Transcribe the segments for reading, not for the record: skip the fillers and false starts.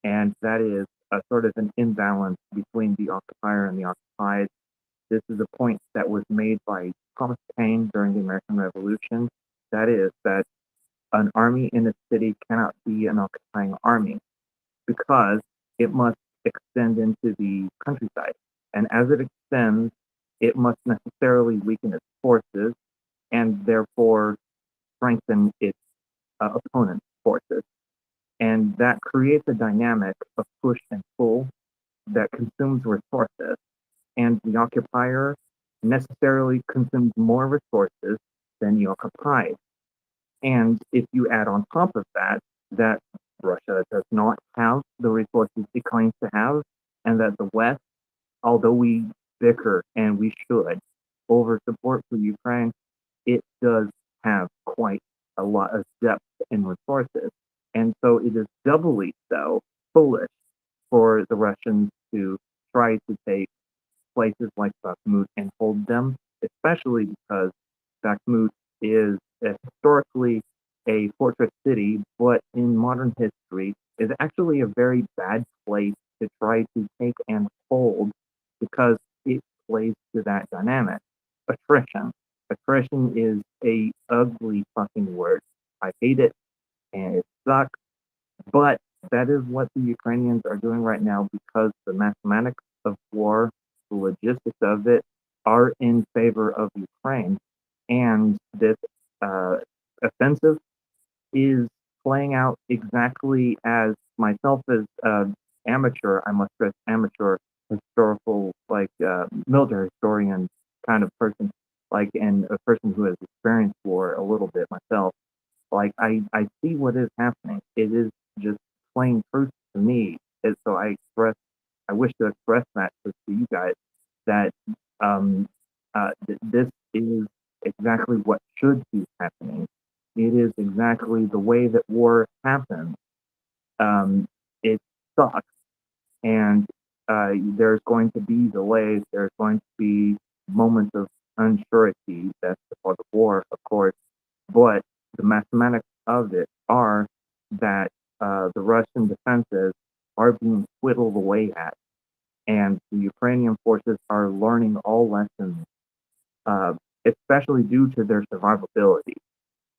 and that is a sort of an imbalance between the occupier and the occupied. This is a point that was made by Thomas Paine during the American Revolution. That is, that an army in a city cannot be an occupying army because it must extend into the countryside. And as it extends, it must necessarily weaken its forces and therefore strengthen its opponent's forces. And that creates a dynamic of push and pull that consumes resources. And the occupier necessarily consumes more resources than the occupied. And if you add on top of that, that Russia does not have the resources it claims to have, and that the West, although we bicker and we should over support for Ukraine, it does have quite a lot of depth and resources. And so it is doubly so foolish for the Russians to try to take places like Bakhmut and hold them, especially because Bakhmut is historically a fortress city, but in modern history is actually a very bad place to try to take and hold because it plays to that dynamic. Attrition. Attrition is a ugly fucking word. I hate it and it sucks, but that is what the Ukrainians are doing right now because the mathematics of war, the logistics of it, are in favor of Ukraine. And this uh, offensive is playing out exactly as myself as amateur, I must stress amateur historical, like military historian kind of person, like, and a person who has experienced war a little bit myself. Like I see what is happening. It is just plain truth to me. And so I wish to express that to you guys that um, this is exactly what should be happening. It is exactly the way that war happens. Um, it sucks, and there's going to be delays. There's going to be moments of unsurety. That's the part of war, of course. But the mathematics of it are that the Russian defenses are being whittled away at, and the Ukrainian forces are learning all lessons, uh, especially due to their survivability.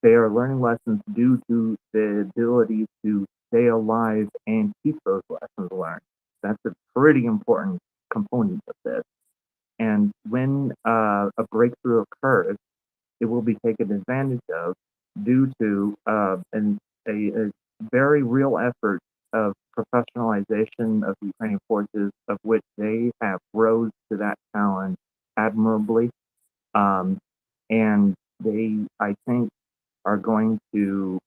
They are learning lessons due to the ability to stay alive and keep those lessons learned. That's a pretty important component of this. And when a breakthrough occurs, it will be taken advantage of due to a very real effort of professionalization of the Ukrainian forces, of which they have rose to that challenge admirably. Um, and they, I think, are going to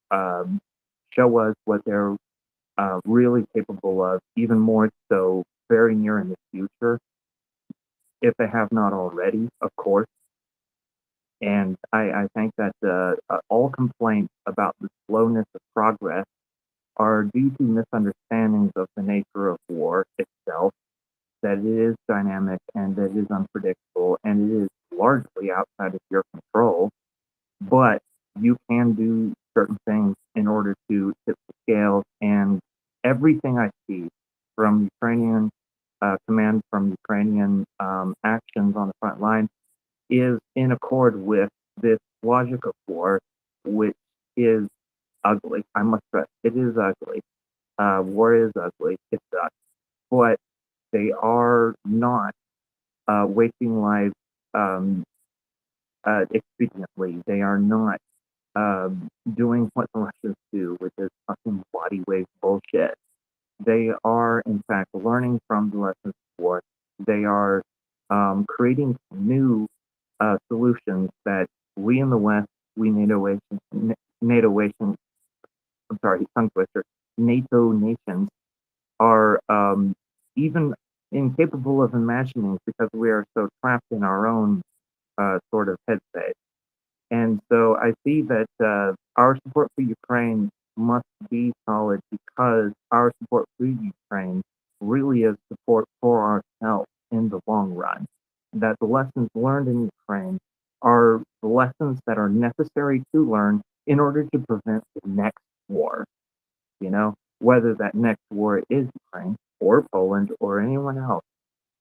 show us what they're really capable of, even more so very near in the future, if they have not already, of course. And I think that all complaints about the slowness of progress are due to misunderstandings of the nature of war itself, that it is dynamic and that it is unpredictable and it is largely outside of your control. But you can do certain things in order to tip the scales. And everything I see from Ukrainian command, from Ukrainian actions on the front line, is in accord with this logic of war, which is ugly. I must stress, it is ugly. War is ugly. It sucks. But they are not wasting lives um, expediently. They are not doing what the Russians do, which is fucking body weight bullshit. They are, in fact, learning from the lessons of war. They are creating new solutions that we in the West, we NATO nations, I'm sorry, tongue twister, NATO nations are even incapable of imagining because we are so trapped in our own sort of headspace. And so I see that our support for Ukraine must be solid because our support for Ukraine really is support for ourselves in the long run. That the lessons learned in Ukraine are the lessons that are necessary to learn in order to prevent the next war, you know? whether that next war is Ukraine or Poland or anyone else,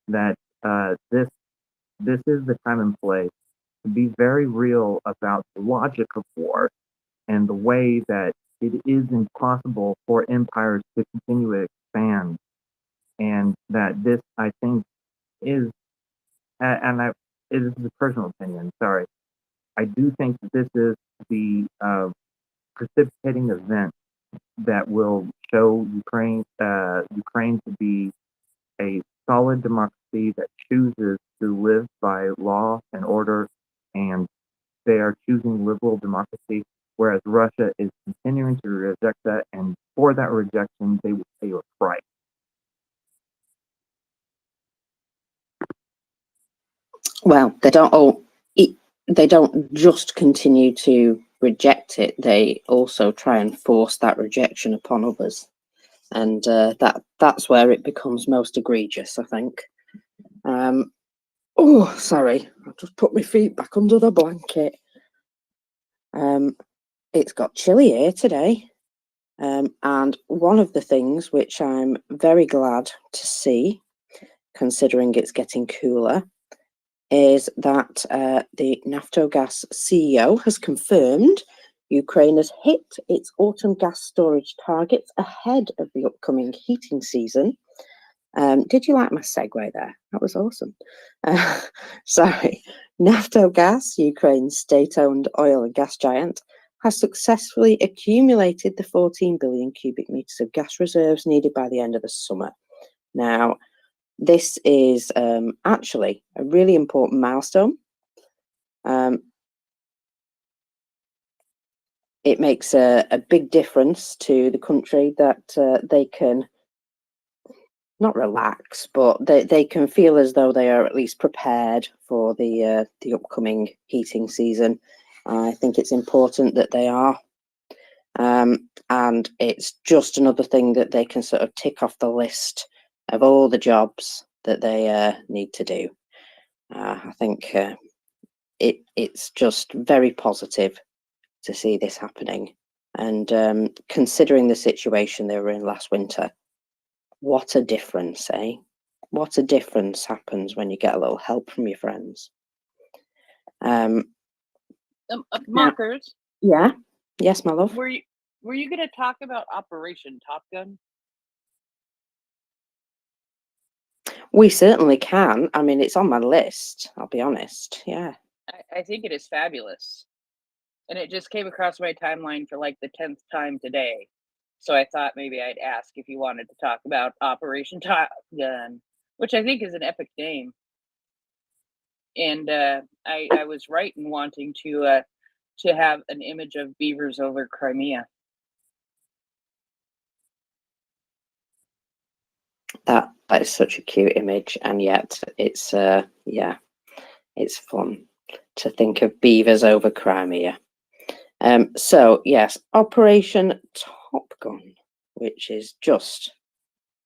that this is the time and place to be very real about the logic of war and the way that it is impossible for empires to continue to expand, and that this, I think, is, and it is a personal opinion. Sorry, I do think that this is the precipitating event that will show Ukraine to be a solid democracy that chooses to live by law and order, and they are choosing liberal democracy, whereas Russia is continuing to reject that, and for that rejection, they will pay a price. Well, they don't just continue to reject it; they also try and force that rejection upon others, and that's where it becomes most egregious, I think. Oh, sorry, I just put my feet back under the blanket. It's got chilly here today, and one of the things which I'm very glad to see, considering it's getting cooler, is that the Naftogaz CEO has confirmed Ukraine has hit its autumn gas storage targets ahead of the upcoming heating season. Did you like my segue there? That was awesome. Sorry. Naftogaz, Ukraine's state-owned oil and gas giant, has successfully accumulated the 14 billion cubic meters of gas reserves needed by the end of the summer. Now, this is actually a really important milestone. It makes a big difference to the country that they can not relax, but they can feel as though they are at least prepared for the upcoming heating season. I think it's important that they are. And it's just another thing that they can sort of tick off the list of all the jobs that they need to do. I think it's just very positive to see this happening. And considering the situation they were in last winter, what a difference, eh? What a difference happens when you get a little help from your friends. Mockers. Yeah. Yes, my love. Were you going to talk about Operation Top Gun? We certainly can. I mean, it's on my list, I'll be honest. Yeah. I think it is fabulous. And it just came across my timeline for like the 10th time today. So I thought maybe I'd ask if you wanted to talk about Operation Top Gun, which I think is an epic name. And I was right in wanting to have an image of beavers over Crimea. That is such a cute image, and yet it's it's fun to think of beavers over Crimea. So yes, Operation Top Gun, which is just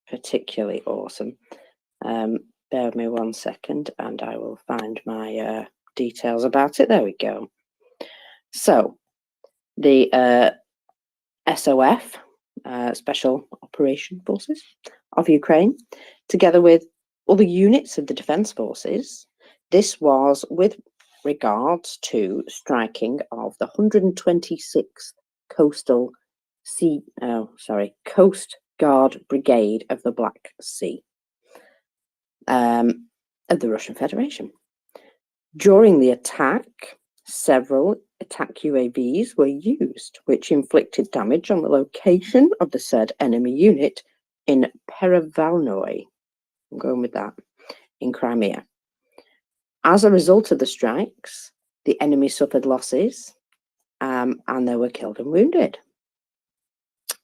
particularly awesome. Bear with me 1 second and I will find my details about it. There we go. So the SOF, Special Operation Forces of Ukraine, together with other units of the Defence Forces, this was with regards to striking of the 126th Coast Guard Brigade of the Black Sea of the Russian Federation. During the attack, several attack UAVs were used, which inflicted damage on the location of the said enemy unit in Perevalnoye. I'm going with that, in Crimea. As a result of the strikes, the enemy suffered losses and they were killed and wounded.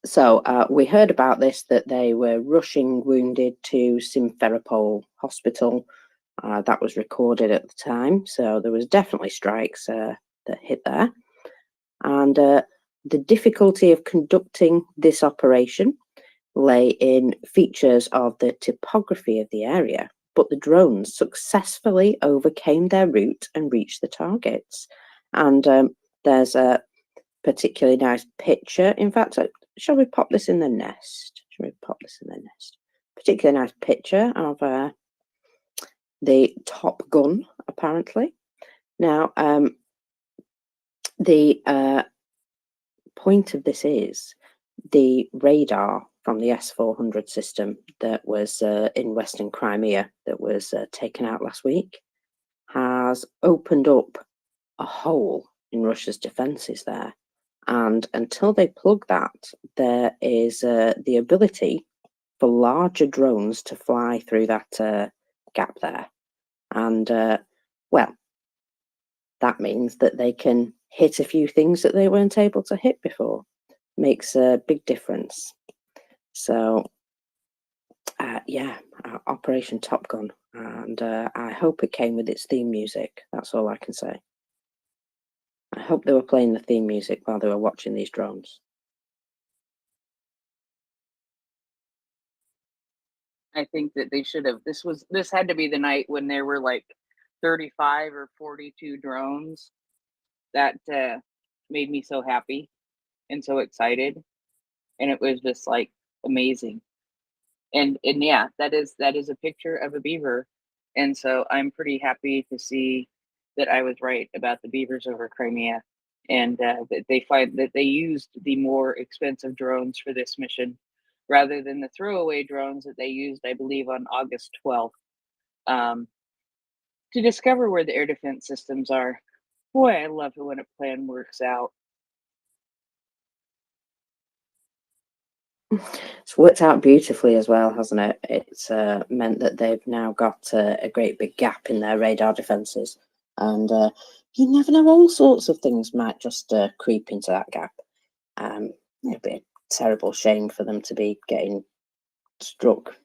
So we heard about this, that they were rushing wounded to Simferopol Hospital. That was recorded at the time. So there was definitely strikes that hit there. And the difficulty of conducting this operation lay in features of the topography of the area, but the drones successfully overcame their route and reached the targets. And there's a particularly nice picture. In fact, shall we pop this in the nest? Shall we pop this in the nest? Particularly nice picture of the Top Gun, apparently. Now, the point of this is the radar from the S-400 system that was in Western Crimea that was taken out last week has opened up a hole in Russia's defences there. And until they plug that, there is the ability for larger drones to fly through that gap there. And, well, that means that they can hit a few things that they weren't able to hit before. Makes a big difference. So, yeah, Operation Top Gun. And I hope it came with its theme music. That's all I can say. I hope they were playing the theme music while they were watching these drones. I think that they should have. This had to be the night when there were like 35 or 42 drones. That made me so happy and so excited, and it was just like amazing. And yeah, that is a picture of a beaver, and so I'm pretty happy to see that I was right about the beavers over Crimea, and that they find that they used the more expensive drones for this mission rather than the throwaway drones that they used, I believe, on August 12th, to discover where the air defense systems are. Boy, I love it when a plan works out. It's worked out beautifully as well, hasn't it? It's meant that they've now got a great big gap in their radar defences. And you never know, all sorts of things might just creep into that gap. It'd be a terrible shame for them to be getting struck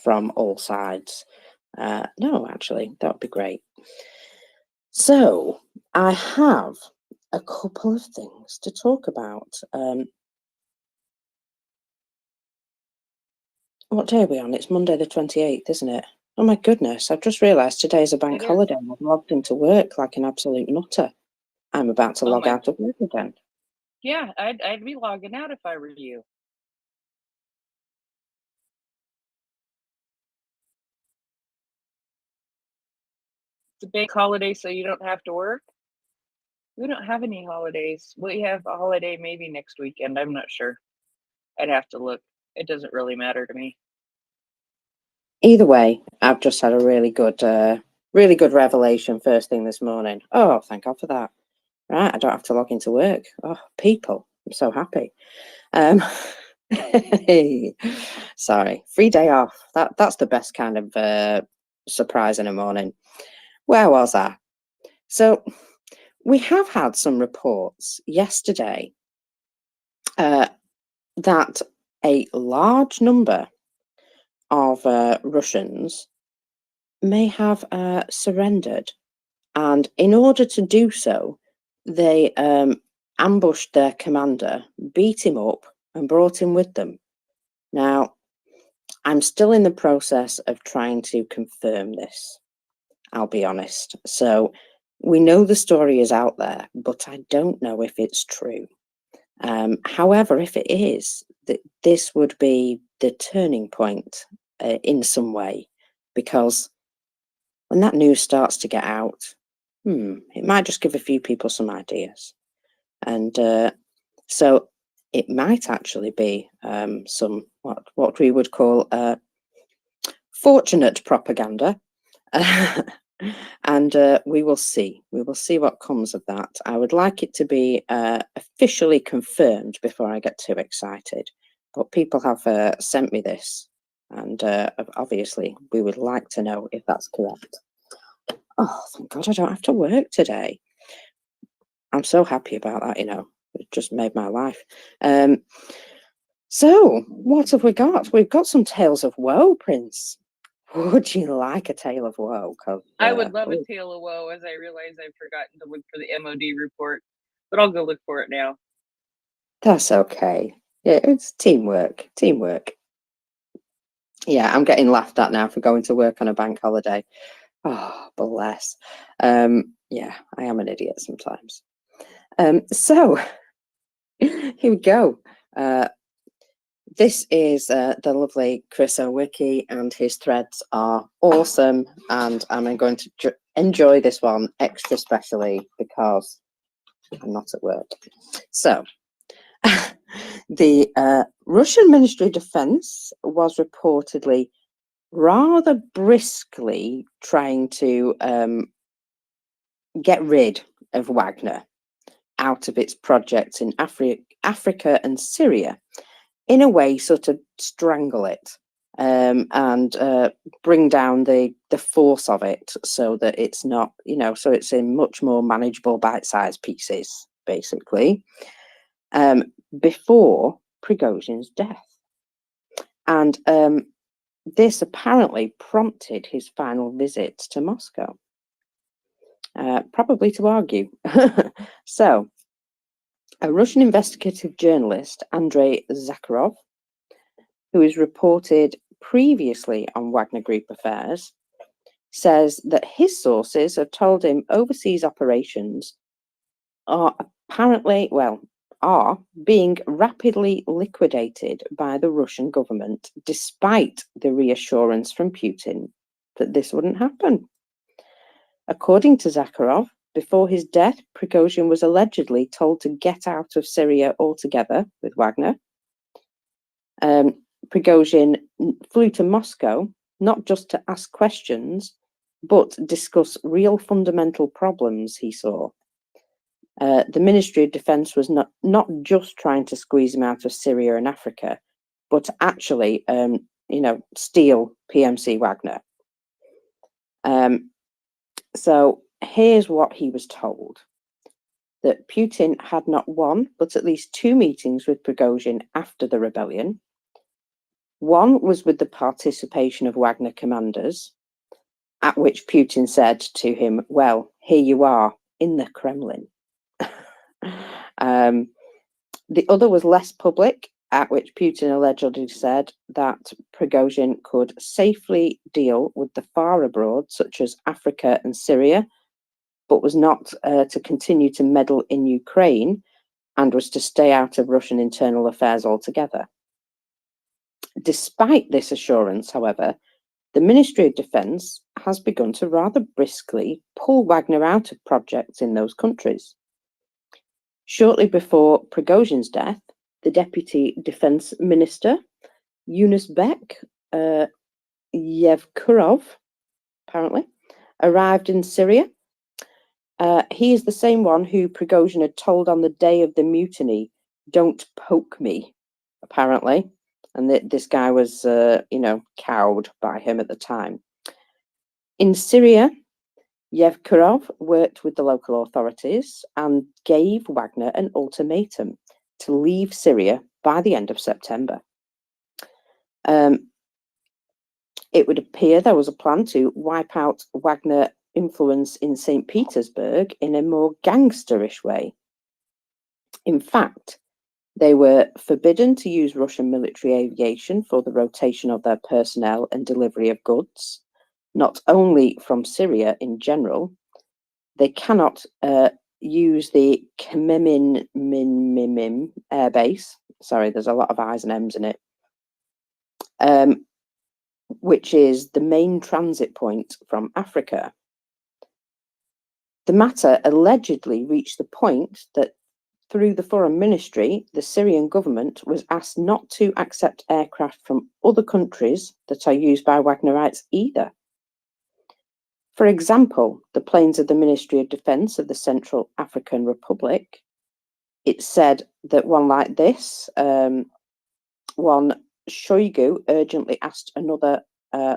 from all sides. No, actually, that would be great. So I have a couple of things to talk about. What day are we on? It's Monday the 28th, isn't it? Oh my goodness, I've just realised today's a bank holiday and I've logged into work like an absolute nutter. I'm about to log out of work again. Yeah, I'd be logging out if I were you. It's a bank holiday, so you don't have to work. We don't have any holidays. We have a holiday maybe next weekend. I'm not sure. I'd have to look. It doesn't really matter to me. Either way, I've just had a really good revelation first thing this morning. Oh, thank God for that. Right, I don't have to log into work. Oh, people, I'm so happy. Sorry, free day off. That's the best kind of surprise in a morning. Where was I? So we have had some reports yesterday that a large number of Russians may have surrendered, and in order to do so, they ambushed their commander, beat him up, and brought him with them. Now, I'm still in the process of trying to confirm this, I'll be honest. So we know the story is out there, but I don't know if it's true. However, if it is, this would be the turning point in some way, because when that news starts to get out, it might just give a few people some ideas. And so it might actually be some what we would call fortunate propaganda. And we will see. We will see what comes of that. I would like it to be officially confirmed before I get too excited. But people have sent me this, and obviously we would like to know if that's correct. Oh, thank God I don't have to work today. I'm so happy about that, you know. It just made my life. So, what have we got? We've got some tales of woe, Prince. Would you like a tale of woe? I would love a tale of woe, as I realize I've forgotten to look for the MOD report, but I'll go look for it now. That's okay. Yeah, it's teamwork. Teamwork. Yeah, I'm getting laughed at now for going to work on a bank holiday. Oh, bless. Yeah, I am an idiot sometimes. So, here we go. This is the lovely Chris O'Wiki, and his threads are awesome, and I'm going to enjoy this one extra specially because I'm not at work. So, the Russian Ministry of Defense was reportedly rather briskly trying to get rid of Wagner out of its projects in Africa and Syria, in a way, sort of strangle it and bring down the force of it, so that it's not, so it's in much more manageable bite-sized pieces, basically, before Prigozhin's death. And this apparently prompted his final visit to Moscow, probably to argue. So, a Russian investigative journalist, Andrei Zakharov, who is reported previously on Wagner Group affairs, says that his sources have told him overseas operations are being rapidly liquidated by the Russian government, despite the reassurance from Putin that this wouldn't happen. According to Zakharov, before his death, Prigozhin was allegedly told to get out of Syria altogether with Wagner. Prigozhin flew to Moscow, not just to ask questions, but discuss real fundamental problems he saw. The Ministry of Defense was not just trying to squeeze him out of Syria and Africa, but actually, steal PMC Wagner. So here's what he was told: that Putin had not one, but at least 2 meetings with Prigozhin after the rebellion. One was with the participation of Wagner commanders, at which Putin said to him, "Well, here you are in the Kremlin." The other was less public, at which Putin allegedly said that Prigozhin could safely deal with the far abroad, such as Africa and Syria, but was not to continue to meddle in Ukraine, and was to stay out of Russian internal affairs altogether. Despite this assurance, however, the Ministry of Defense has begun to rather briskly pull Wagner out of projects in those countries. Shortly before Prigozhin's death, the Deputy Defense Minister, Yunusbek Yevkurov, apparently, arrived in Syria. He is the same one who Prigozhin had told on the day of the mutiny, "Don't poke me," apparently. And this guy was, cowed by him at the time. In Syria, Yevkurov worked with the local authorities and gave Wagner an ultimatum to leave Syria by the end of September. It would appear there was a plan to wipe out Wagner influence in St. Petersburg in a more gangsterish way. In fact, they were forbidden to use Russian military aviation for the rotation of their personnel and delivery of goods, not only from Syria in general. They cannot use the Khmeimim air base. Sorry, there's a lot of I's and M's in it. Which is the main transit point from Africa. The matter allegedly reached the point that through the Foreign Ministry, the Syrian government was asked not to accept aircraft from other countries that are used by Wagnerites either. For example, the planes of the Ministry of Defense of the Central African Republic, it said that one like this, one Shoigu urgently asked another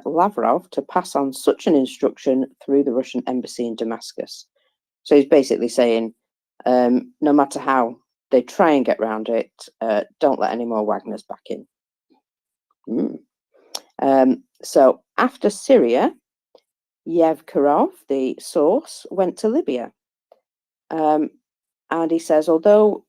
Lavrov to pass on such an instruction through the Russian embassy in Damascus. So he's basically saying, no matter how they try and get around it, don't let any more Wagners back in. So after Syria, Yevkurov, the source, went to Libya. And he says, although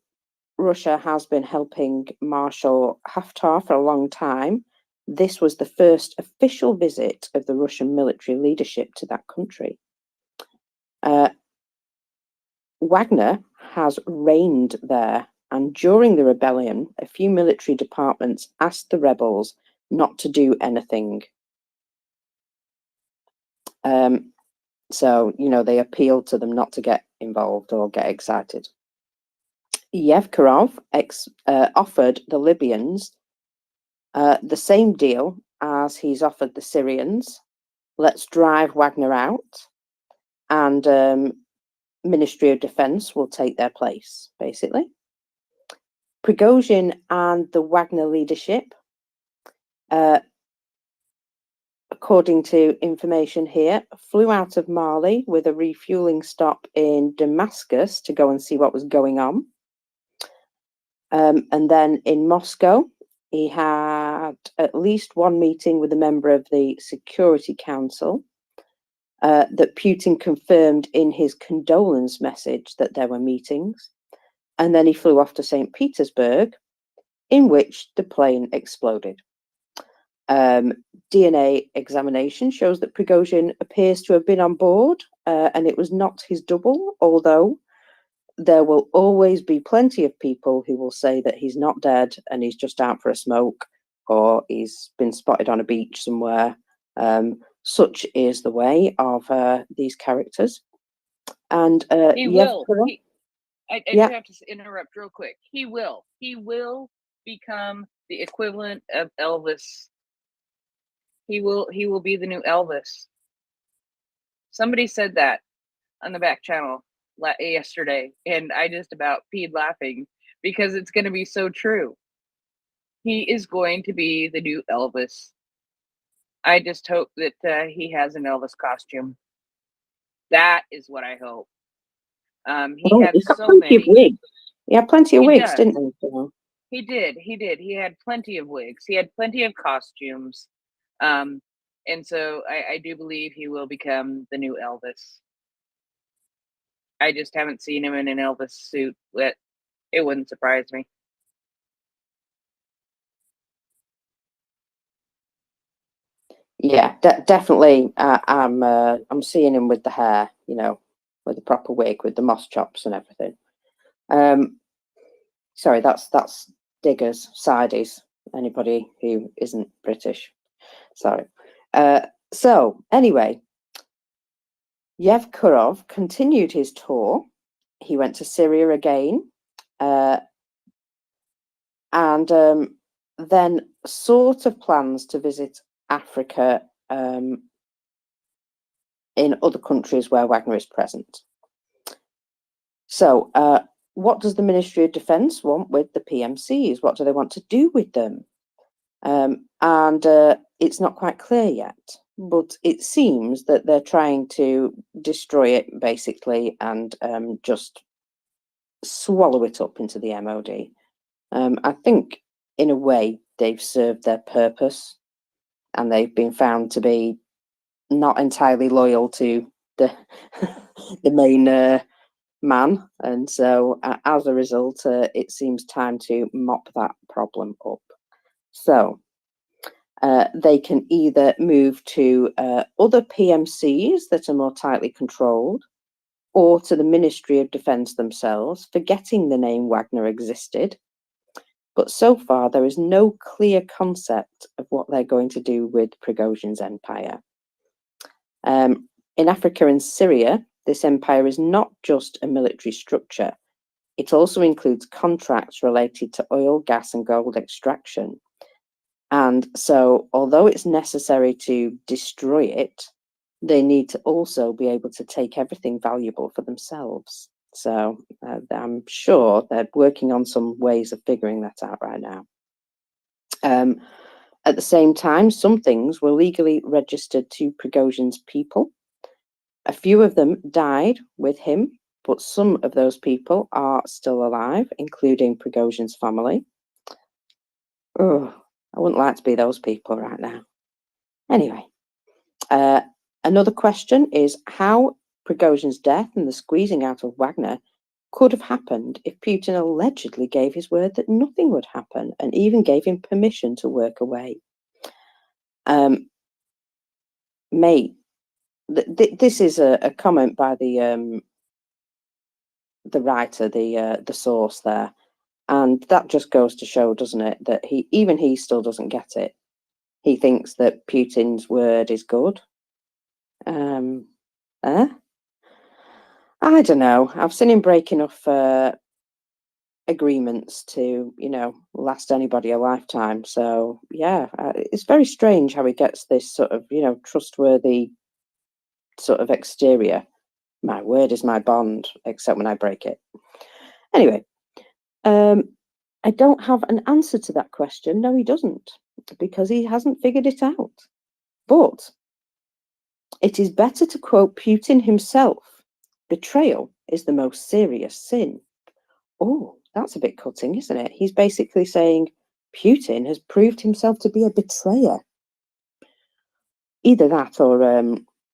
Russia has been helping Marshal Haftar for a long time, this was the first official visit of the Russian military leadership to that country. Wagner has reigned there and during the rebellion, a few military departments asked the rebels not to do anything. So, you know, they appealed to them not to get involved or get excited. Yevkarov offered the Libyans the same deal as he's offered the Syrians. Let's drive Wagner out, and Ministry of Defense will take their place, basically. Prigozhin and the Wagner leadership, according to information here, flew out of Mali with a refueling stop in Damascus to go and see what was going on. And then in Moscow, he had at least one meeting with a member of the Security Council that Putin confirmed in his condolence message that there were meetings. And then he flew off to St. Petersburg, in which the plane exploded. DNA examination shows that Prigozhin appears to have been on board, and it was not his double, although there will always be plenty of people who will say that he's not dead and he's just out for a smoke, or he's been spotted on a beach somewhere. Such is the way of these characters. And he will. I do yeah. have to interrupt real quick. He will become the equivalent of Elvis. He will be the new Elvis. Somebody said that on the back channel yesterday, and I just about peed laughing because it's going to be so true. He is going to be the new Elvis. I just hope that he has an Elvis costume. That is what I hope. He's got plenty of wigs. He had plenty of wigs, didn't he? So. He did. He had plenty of wigs. He had plenty of costumes. And so I do believe he will become the new Elvis. I just haven't seen him in an Elvis suit, but it wouldn't surprise me. Yeah, definitely. I'm seeing him with the hair, you know, with the proper wig, with the moss chops and everything. Sorry, that's diggers, sidies. Anybody who isn't British, sorry. So anyway, Yevkarov continued his tour. He went to Syria again, and then sort of plans to visit Africa in other countries where Wagner is present. So what does the Ministry of Defence want with the PMCs? What do they want to do with them? And it's not quite clear yet, but it seems that they're trying to destroy it, basically, and just swallow it up into the MOD. I think, in a way, they've served their purpose, and they've been found to be not entirely loyal to the the main man, and so as a result, it seems time to mop that problem up. So they can either move to other PMCs that are more tightly controlled, or to the Ministry of Defence themselves, forgetting the name Wagner existed. But so far, there is no clear concept of what they're going to do with Prigozhin's empire. In Africa and Syria, this empire is not just a military structure. It also includes contracts related to oil, gas, and gold extraction. And so, although it's necessary to destroy it, they need to also be able to take everything valuable for themselves. So I'm sure they're working on some ways of figuring that out right now. At the same time, some things were legally registered to Prigozhin's people. A few of them died with him, but some of those people are still alive, including Prigozhin's family. Oh, I wouldn't like to be those people right now. Anyway, another question is how Prigozhin's death and the squeezing out of Wagner could have happened if Putin allegedly gave his word that nothing would happen and even gave him permission to work away. Mate, this is a comment by the writer, the source there. And that just goes to show, doesn't it, that even he still doesn't get it. He thinks that Putin's word is good. I don't know. I've seen him break enough agreements to, last anybody a lifetime. So yeah, it's very strange how he gets this sort of, trustworthy sort of exterior. My word is my bond, except when I break it. Anyway, I don't have an answer to that question. No, he doesn't, because he hasn't figured it out. But it is better to quote Putin himself. Betrayal is the most serious sin. Oh, that's a bit cutting, isn't it? He's basically saying Putin has proved himself to be a betrayer. Either that or,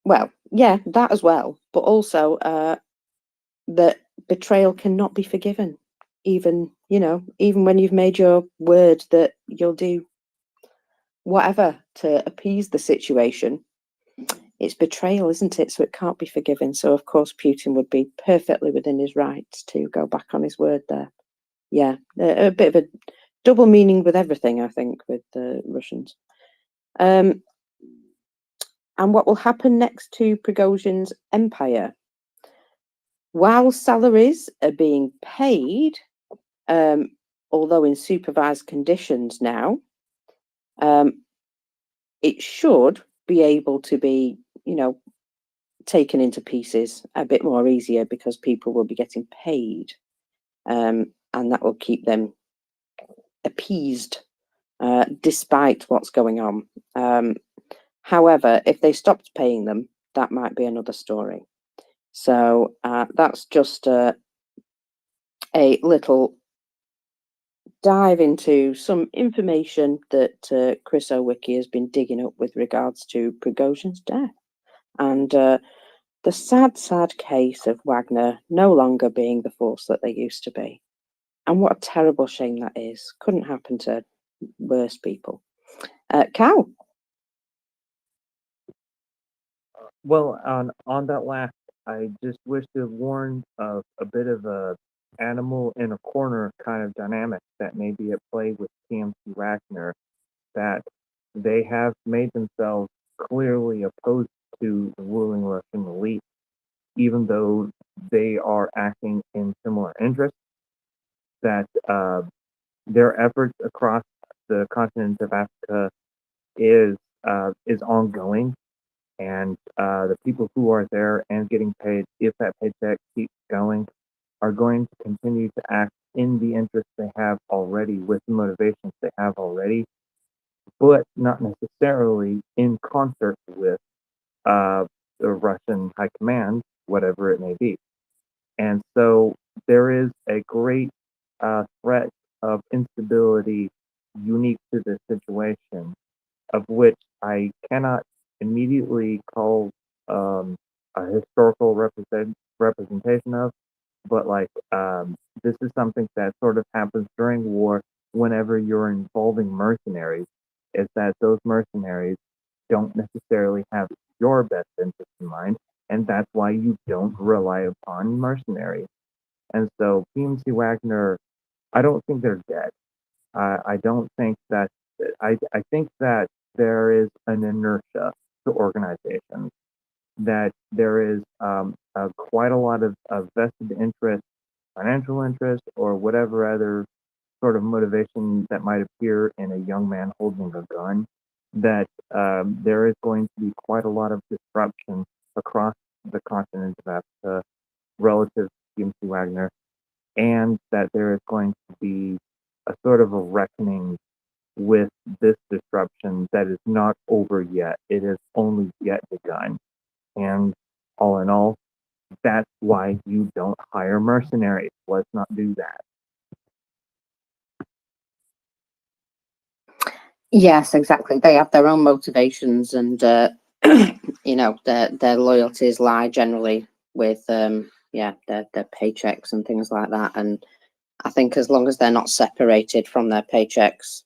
well, yeah, that as well. But also that betrayal cannot be forgiven. Even when you've made your word that you'll do whatever to appease the situation, it's betrayal, isn't it? So it can't be forgiven. So of course Putin would be perfectly within his rights to go back on his word there. Yeah, a bit of a double meaning with everything, I think, with the Russians. And what will happen next to Prigozhin's empire? While salaries are being paid, although in supervised conditions now, it should be able to be, taken into pieces a bit more easier, because people will be getting paid, and that will keep them appeased despite what's going on. However, if they stopped paying them, that might be another story. So that's just a little dive into some information that Chris Owicki has been digging up with regards to Prigozhin's death, and the sad, sad case of Wagner no longer being the force that they used to be. And what a terrible shame that is. Couldn't happen to worse people. Cal? Well, on that last, I just wish to have warned of a bit of a animal in a corner kind of dynamic that may be at play with PMC Wagner, that they have made themselves clearly opposed to the ruling Russian elite, even though they are acting in similar interests, that their efforts across the continent of Africa is ongoing, and the people who are there and getting paid, if that paycheck keeps going, are going to continue to act in the interests they have already, with the motivations they have already, but not necessarily in concert with the Russian high command, whatever it may be. And so there is a great threat of instability unique to this situation, of which I cannot immediately call a historical representation of, but this is something that sort of happens during war whenever you're involving mercenaries, is that those mercenaries don't necessarily have your best interest in mind, and that's why you don't rely upon mercenaries. And so PMC Wagner, I don't think they're dead. I don't think that, I think that there is an inertia to organizations, that there is quite a lot of vested interest, financial interest, or whatever other sort of motivation that might appear in a young man holding a gun, that there is going to be quite a lot of disruption across the continent of Africa relative to PMC Wagner, and that there is going to be a sort of a reckoning with this disruption that is not over yet. It has only yet begun. And all in all, that's why you don't hire mercenaries. Let's not do that. Yes, exactly. They have their own motivations, and their loyalties lie generally with their paychecks and things like that. And I think as long as they're not separated from their paychecks,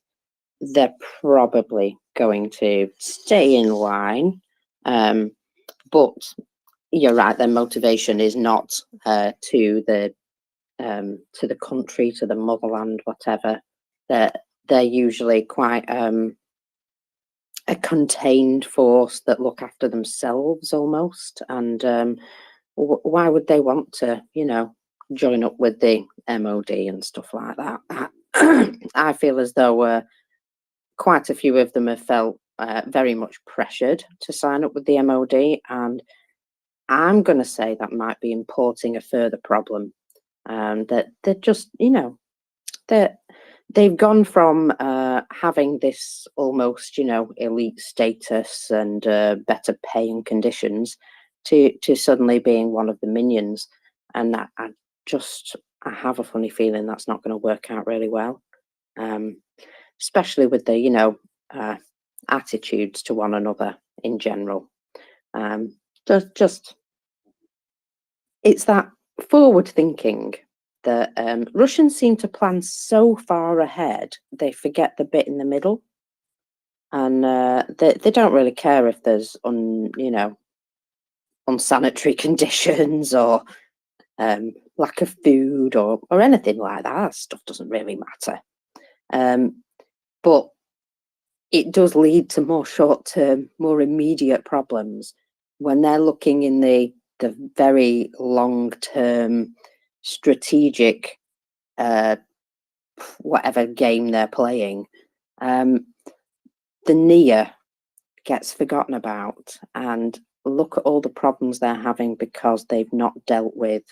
they're probably going to stay in line. But you're right, their motivation is not to the to the country, to the motherland, whatever, they're usually quite a contained force that look after themselves almost. And why would they want to, join up with the MOD and stuff like that? I feel as though quite a few of them have felt very much pressured to sign up with the MOD, and I'm going to say that might be importing a further problem. That they're just, they've gone from having this almost, elite status and better pay and conditions to suddenly being one of the minions, and that I have a funny feeling that's not going to work out really well, especially with the attitudes to one another in general. Just it's that forward thinking that Russians seem to plan so far ahead they forget the bit in the middle, and they don't really care if there's unsanitary conditions or lack of food or anything like that. That stuff doesn't really matter, but it does lead to more short-term, more immediate problems when they're looking in the very long-term strategic whatever game they're playing. The near gets forgotten about, and look at all the problems they're having because they've not dealt with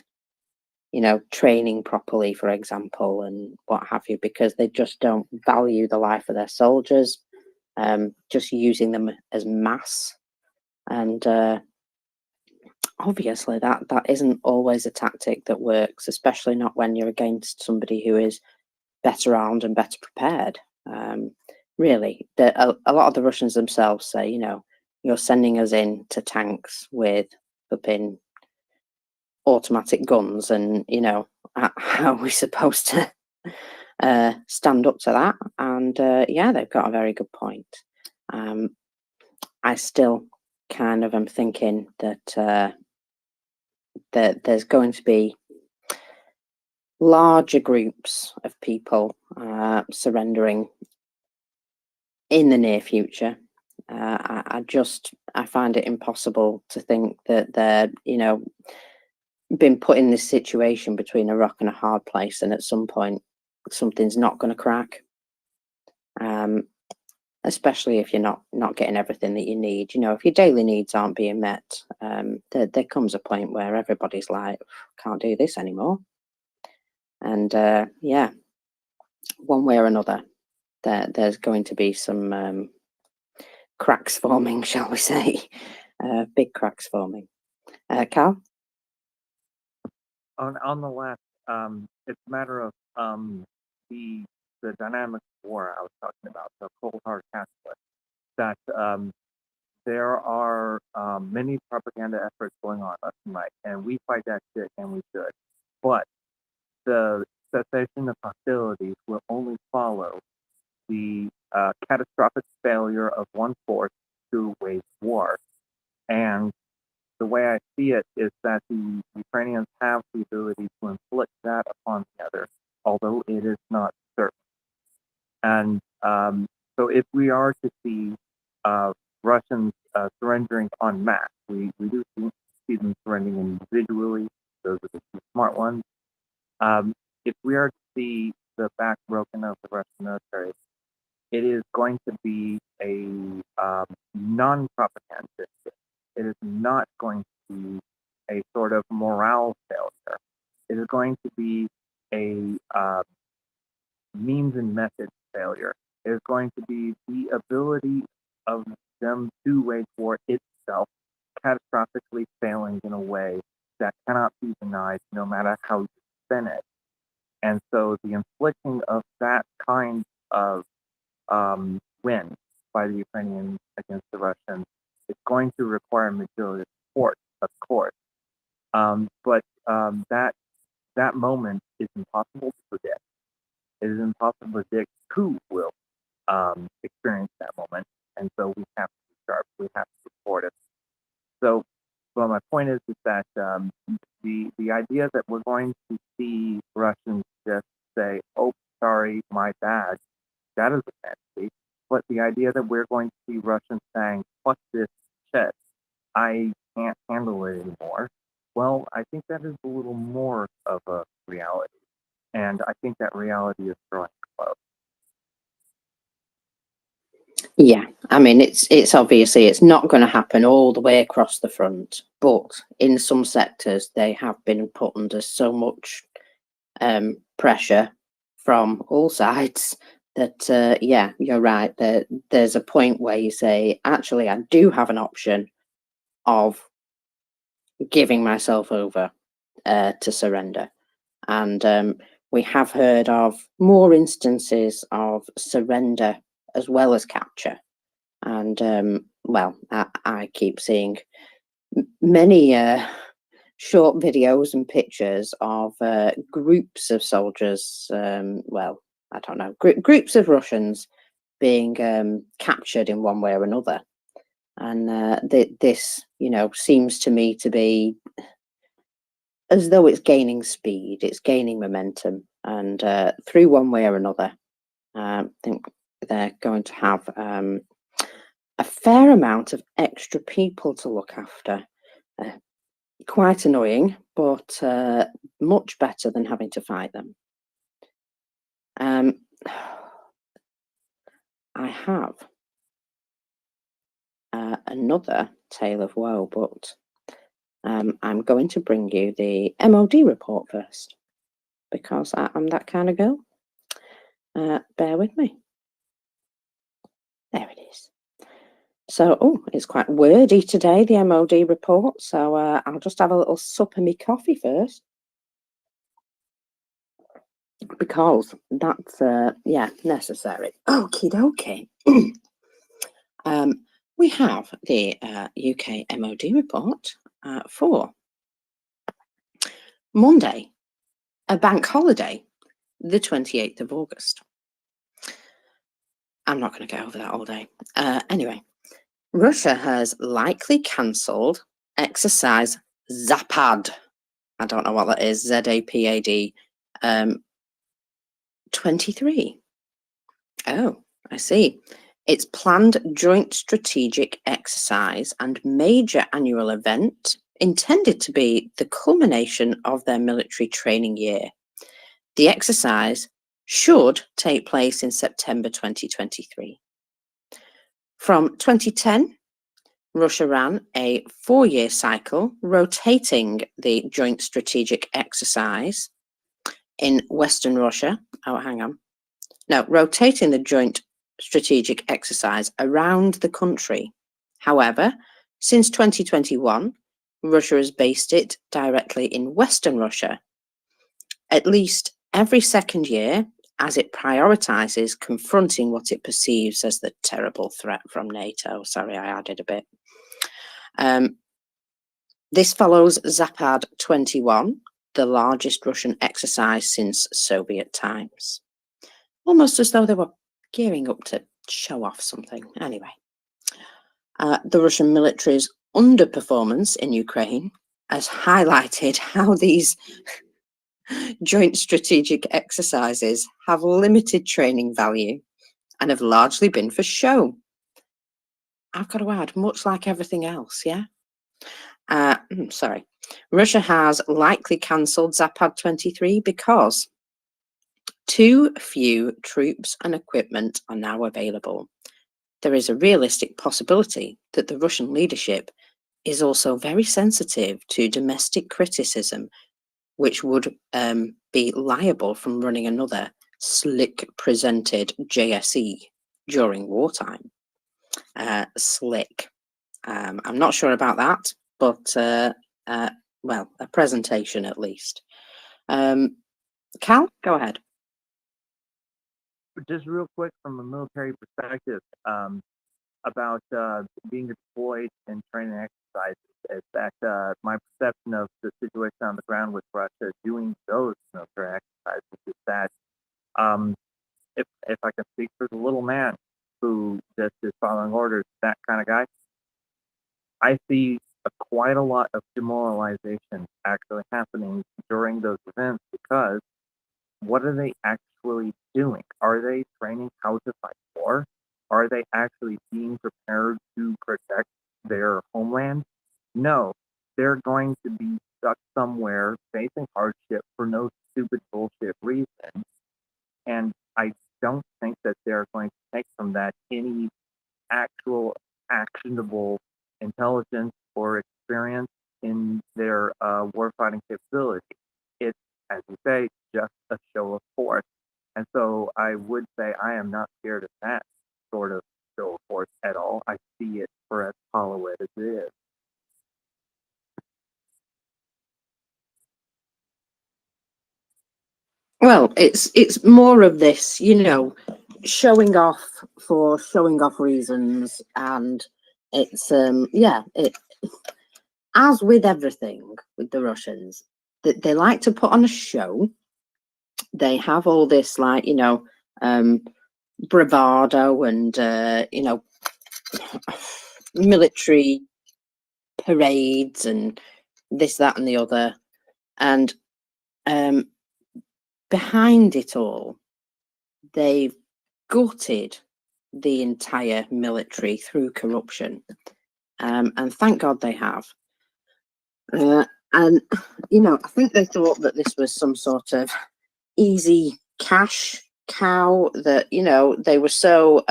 training properly, for example, and what have you, because they just don't value the life of their soldiers, just using them as mass. And obviously that isn't always a tactic that works, especially not when you're against somebody who is better armed and better prepared. Really, a lot of the Russians themselves say, you're sending us in to tanks with flipping automatic guns, and how are we supposed to stand up to that? And yeah, they've got a very good point. I still kind of am thinking that there's going to be larger groups of people surrendering in the near future. I find it impossible to think that they're been put in this situation between a rock and a hard place, and at some point something's not going to crack, especially if you're not getting everything that you need. If your daily needs aren't being met, there comes a point where everybody's like, can't do this anymore. And yeah, one way or another, there's going to be some cracks forming, shall we say, big cracks forming. Cal? On the left, it's a matter of the dynamic war I was talking about, the cold hard conflict. That there are many propaganda efforts going on left and right, and we fight that shit, and we should. But the cessation of hostilities will only follow the catastrophic failure of one force to wage war. And the way I see it is that the Ukrainians have the ability to inflict that upon the other, although it is not certain. And so if we are to see Russians surrendering en masse, we do see them surrendering individually. Those are the two smart ones. If we are to see the back broken of the Russian military, it is going to be a non-propaganda. It is not going to be a sort of morale failure. It is going to be a means and method failure. It is going to be the ability of them to wage war itself catastrophically failing in a way that cannot be denied no matter how you spin it. And so the inflicting of that kind of win by the Ukrainians against the Russians is going to require majority support, of course. But that moment is impossible to predict. It is impossible to predict who will experience that moment, and so we have to be sharp. We have to support it. So, well, my point is that the idea that we're going to see Russia idea that we're going to see Russians saying, "Fuck this shit, I can't handle it anymore," well, I think that is a little more of a reality, and I think that reality is growing close. Yeah, I mean, it's obviously it's not going to happen all the way across the front, but in some sectors they have been put under so much pressure from all sides that yeah, you're right. There's a point where you say, actually, I do have an option of giving myself over to surrender, and we have heard of more instances of surrender as well as capture. And well, I keep seeing many short videos and pictures of groups of soldiers, well, I don't know, groups of Russians being captured in one way or another. And this, you know, seems to me to be as though it's gaining speed, it's gaining momentum, and through one way or another, I think they're going to have a fair amount of extra people to look after. Quite annoying, but much better than having to fight them. I have another tale of woe, but I'm going to bring you the MOD report first, because I'm that kind of girl. Bear with me. There it is. So, oh, it's quite wordy today, the MOD report. So I'll just have a little sup of me coffee first, because that's yeah, necessary. Okie dokie. We have the UK MOD report for Monday, a bank holiday, the 28th of August. I'm not going to go over that all day. Anyway, Russia has likely cancelled exercise Zapad. I don't know what that is. ZAPAD. 23. Oh, I see. It's planned joint strategic exercise and major annual event intended to be the culmination of their military training year. The exercise should take place in September 2023. From 2010, Russia ran a 4-year cycle rotating the joint strategic exercise in Western Russia. Oh, hang on. No, rotating the joint strategic exercise around the country. However, since 2021, Russia has based it directly in Western Russia, at least every second year, as it prioritises confronting what it perceives as the terrible threat from NATO. Sorry, I added a bit. This follows Zapad 21, the largest Russian exercise since Soviet times. Almost as though they were gearing up to show off something. Anyway, the Russian military's underperformance in Ukraine has highlighted how these joint strategic exercises have limited training value and have largely been for show. I've got to add, much like everything else, yeah? Sorry. Russia has likely cancelled Zapad 23 because too few troops and equipment are now available. There is a realistic possibility that the Russian leadership is also very sensitive to domestic criticism, which would be liable from running another slick presented JSE during wartime. Slick. I'm not sure about that, but well, a presentation at least. Cal, go ahead. Just real quick from a military perspective, about being deployed and training exercises, is that my perception of the situation on the ground with Russia doing those military exercises is that if I can speak for the little man who just is following orders, that kind of guy, I see quite a lot of demoralization actually happening during those events, because what are they actually doing? Are they training how to fight war? Are they actually being prepared to protect their homeland? No, they're going to be stuck somewhere facing hardship for no stupid bullshit reason. And I don't think that they're going to take from that any actual actionable intelligence or experience in their warfighting capability. It's, as you say, just a show of force. And so I would say I am not scared of that sort of show of force at all. I see it for as hollow as it is. Well, it's more of this, you know, showing off for showing off reasons, and it's yeah, it, as with everything with the Russians, that they like to put on a show. They have all this, like, you know, bravado and you know, military parades and this, that, and the other, and behind it all, they've gutted the entire military through corruption, and thank God they have. And you know, I think they thought that this was some sort of easy cash cow, that, you know, they were so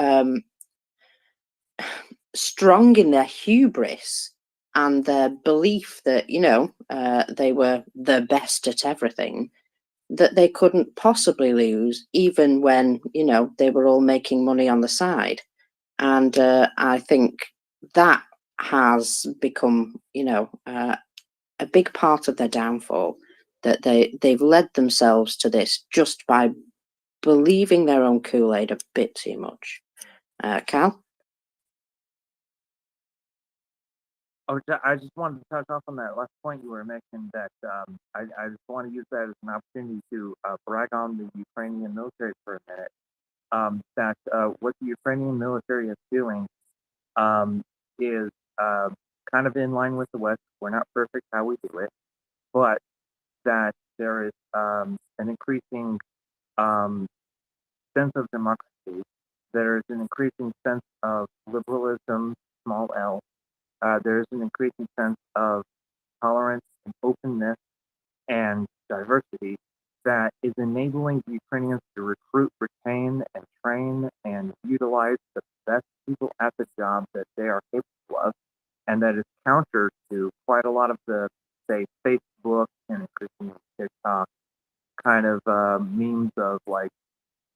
strong in their hubris and their belief that, you know, they were the best at everything, that they couldn't possibly lose, even when, you know, they were all making money on the side. And I think that has become, you know, a big part of their downfall, that they've led themselves to this just by believing their own Kool-Aid a bit too much. Cal? Oh, I just wanted to touch off on that last point you were making. That I just want to use that as an opportunity to brag on the Ukrainian military for a minute. That what the Ukrainian military is doing is kind of in line with the West. We're not perfect how we do it, but that there is an increasing um, sense of democracy. There is an increasing sense of liberalism, small l. There's an increasing sense of tolerance and openness and diversity that is enabling the Ukrainians to recruit, retain, and train and utilize the best people at the job that they are capable of. And that is counter to quite a lot of the, say, Facebook and increasingly TikTok kind of memes of like,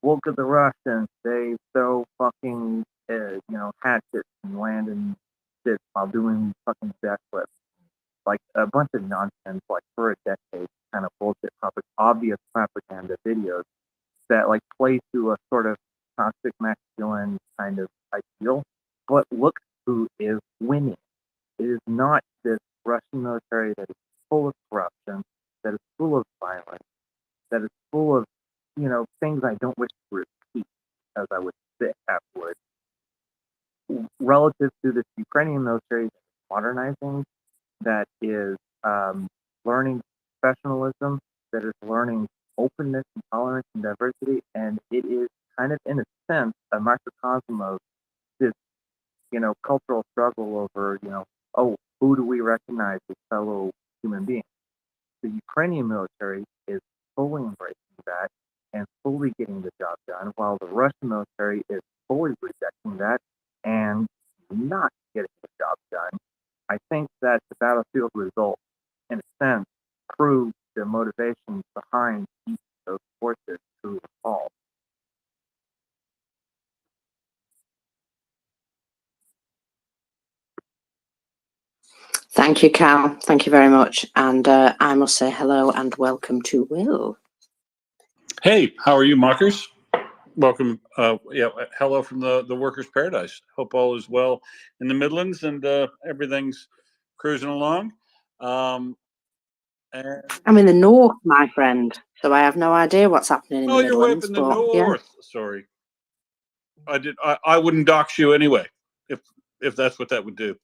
look at the Russians, they throw fucking, you know, hatchets and land and shit while doing fucking backflips. Like a bunch of nonsense, like for a decade, kind of bullshit, obvious propaganda videos that like play to a sort of toxic masculine kind of ideal. But look who is winning. It is not this Russian military that is full of corruption, that is full of violence, that is full of, you know, things I don't wish to repeat as I would sit afterwards. Relative to this Ukrainian military that is modernizing, that is learning professionalism, that is learning openness and tolerance and diversity, and it is kind of, in a sense, a microcosm of this, you know, cultural struggle over, you know, oh, who do we recognize as fellow human beings? The Ukrainian military is fully embracing that and fully getting the job done, while the Russian military is fully rejecting that and not getting the job done. I think that the battlefield results, in a sense, prove the motivations behind each of those forces to fall. Thank you, Cal. Thank you very much. And I must say hello and welcome to Will. Hey, how are you, Mockers? Welcome. Yeah, hello from the workers' paradise. Hope all is well in the Midlands and everything's cruising along. And I'm in the north, my friend, so I have no idea what's happening in the you're way up Midlands. in the But, north. yeah. Sorry, I wouldn't dox you anyway, if that's what that would do.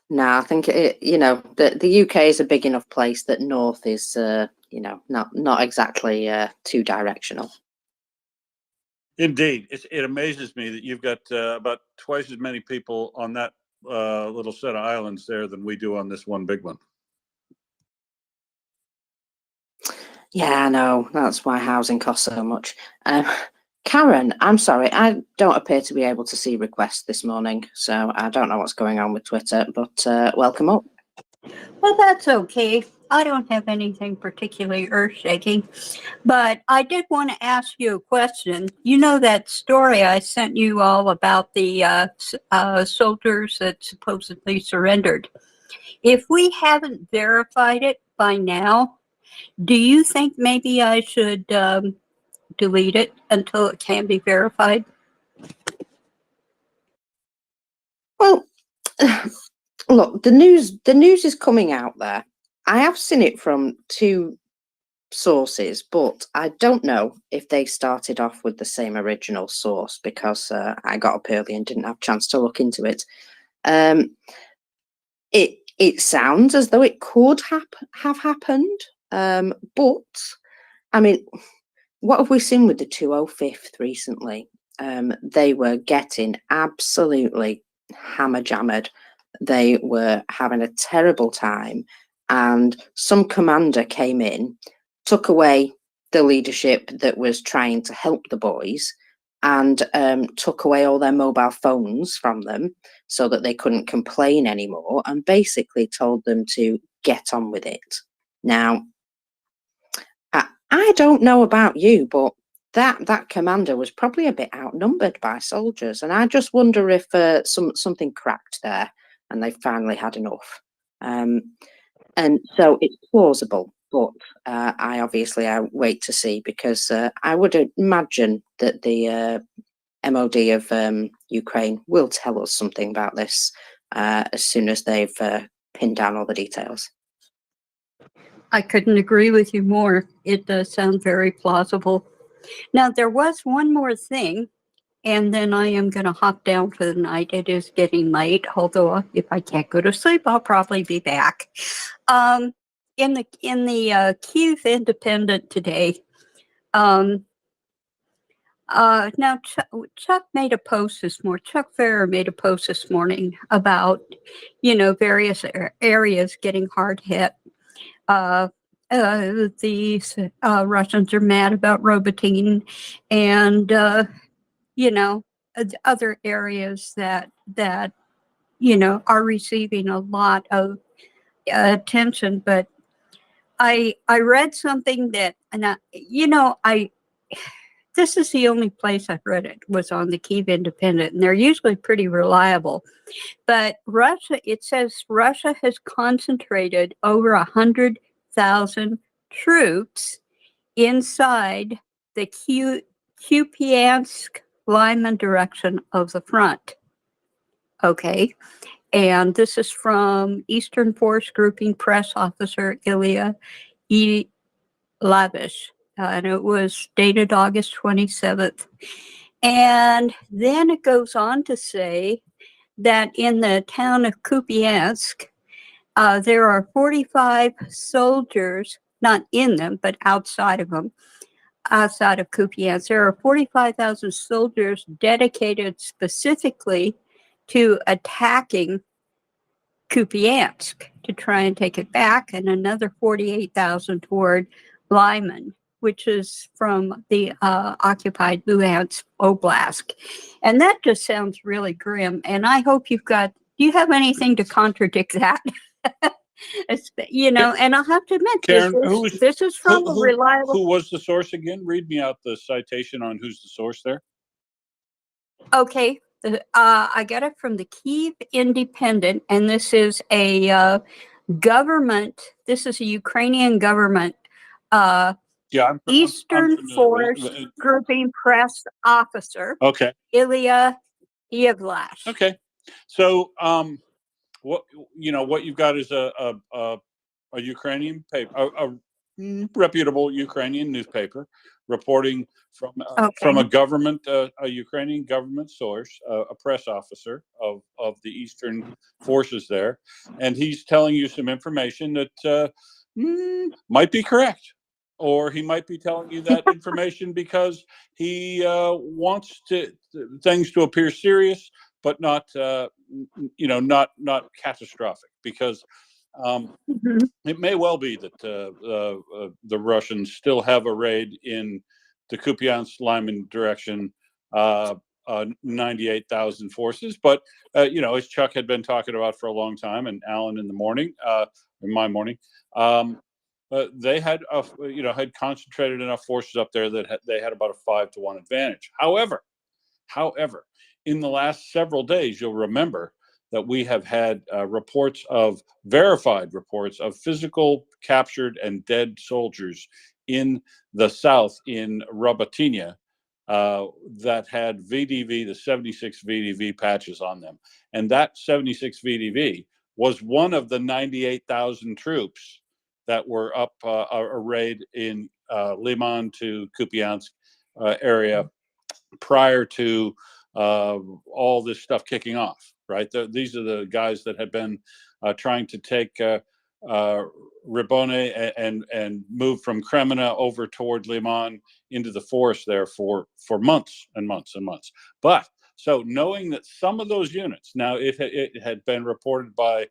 No, I think it, you know, the UK is a big enough place that north is, you know, not exactly too directional. Indeed, it amazes me that you've got about twice as many people on that little set of islands there than we do on this one big one. Yeah, I know. That's why housing costs so much. Karen, I'm sorry, I don't appear to be able to see requests this morning, so I don't know what's going on with Twitter, but welcome up. Well, that's okay. I don't have anything particularly earth-shaking, but I did want to ask you a question. You know that story I sent you all about the soldiers that supposedly surrendered? If we haven't verified it by now, do you think maybe I should delete it until it can be verified? Well, look, the news is coming out there. I have seen it from two sources, but I don't know if they started off with the same original source because I got up early and didn't have a chance to look into it. It sounds as though it could have happened, but I mean, what have we seen with the 205th recently? They were getting absolutely hammer-jammered. They were having a terrible time, and some commander came in, took away the leadership that was trying to help the boys, and took away all their mobile phones from them so that they couldn't complain anymore, and basically told them to get on with it. Now, I don't know about you, but that commander was probably a bit outnumbered by soldiers, and I just wonder if something cracked there and they finally had enough. And so it's plausible, but I wait to see, because I would imagine that the MOD of Ukraine will tell us something about this as soon as they've pinned down all the details. I couldn't agree with you more. It does sound very plausible. Now, there was one more thing, and then I am going to hop down for the night. It is getting late, although if I can't go to sleep, I'll probably be back. In the Kyiv Independent today, now Chuck made a post this morning. Chuck Farrer made a post this morning about, various areas getting hard hit. The Russians are mad about Robotnye, and other areas that are receiving a lot of attention. But I read something that, and this is the only place I've read it, was on the Kyiv Independent, and they're usually pretty reliable. But it says Russia has concentrated over 100,000 troops inside the Kupiansk Lyman direction of the front. Okay. And this is from Eastern Force Grouping Press Officer Ilya Lavish. And it was dated August 27th. And then it goes on to say that in the town of Kupiansk, there are 45 soldiers, not in them, but outside of them, outside of Kupiansk. There are 45,000 soldiers dedicated specifically to attacking Kupiansk to try and take it back, and another 48,000 toward Lyman, which is from the occupied Luhansk Oblast. And that just sounds really grim. And I hope do you have anything to contradict that? And I'll have to admit, Karen, this is from a reliable. Who was the source again? Read me out the citation on who's the source there. Okay. I got it from the Kyiv Independent, and this is a government. This is a Ukrainian government. Eastern Force Grouping Press Officer. Okay. Ilya Yevlash. Okay. So, what you've got is a Ukrainian paper, a reputable Ukrainian newspaper reporting from a government, a Ukrainian government source, a press officer of the Eastern forces there, and he's telling you some information that might be correct. or he might be telling you that information because he wants things to appear serious, but not not catastrophic. Because Mhm. it may well be that the Russians still have a raid in the Kupiansk-Lyman direction, 98,000 forces. But as Chuck had been talking about for a long time, and Alan in the morning, in my morning, they had had concentrated enough forces up there that they had about a 5-1 advantage. However, in the last several days, you'll remember that we have had verified reports of physical captured and dead soldiers in the south, in Robotnye, that had VDV, the 76 VDV patches on them. And that 76 VDV was one of the 98,000 troops that were up arrayed in Liman to Kupiansk area prior to all this stuff kicking off, right? These are the guys that had been trying to take Robotnye and move from Kremina over toward Liman into the forest there for months and months and months. But so knowing that some of those units, now it had been reported by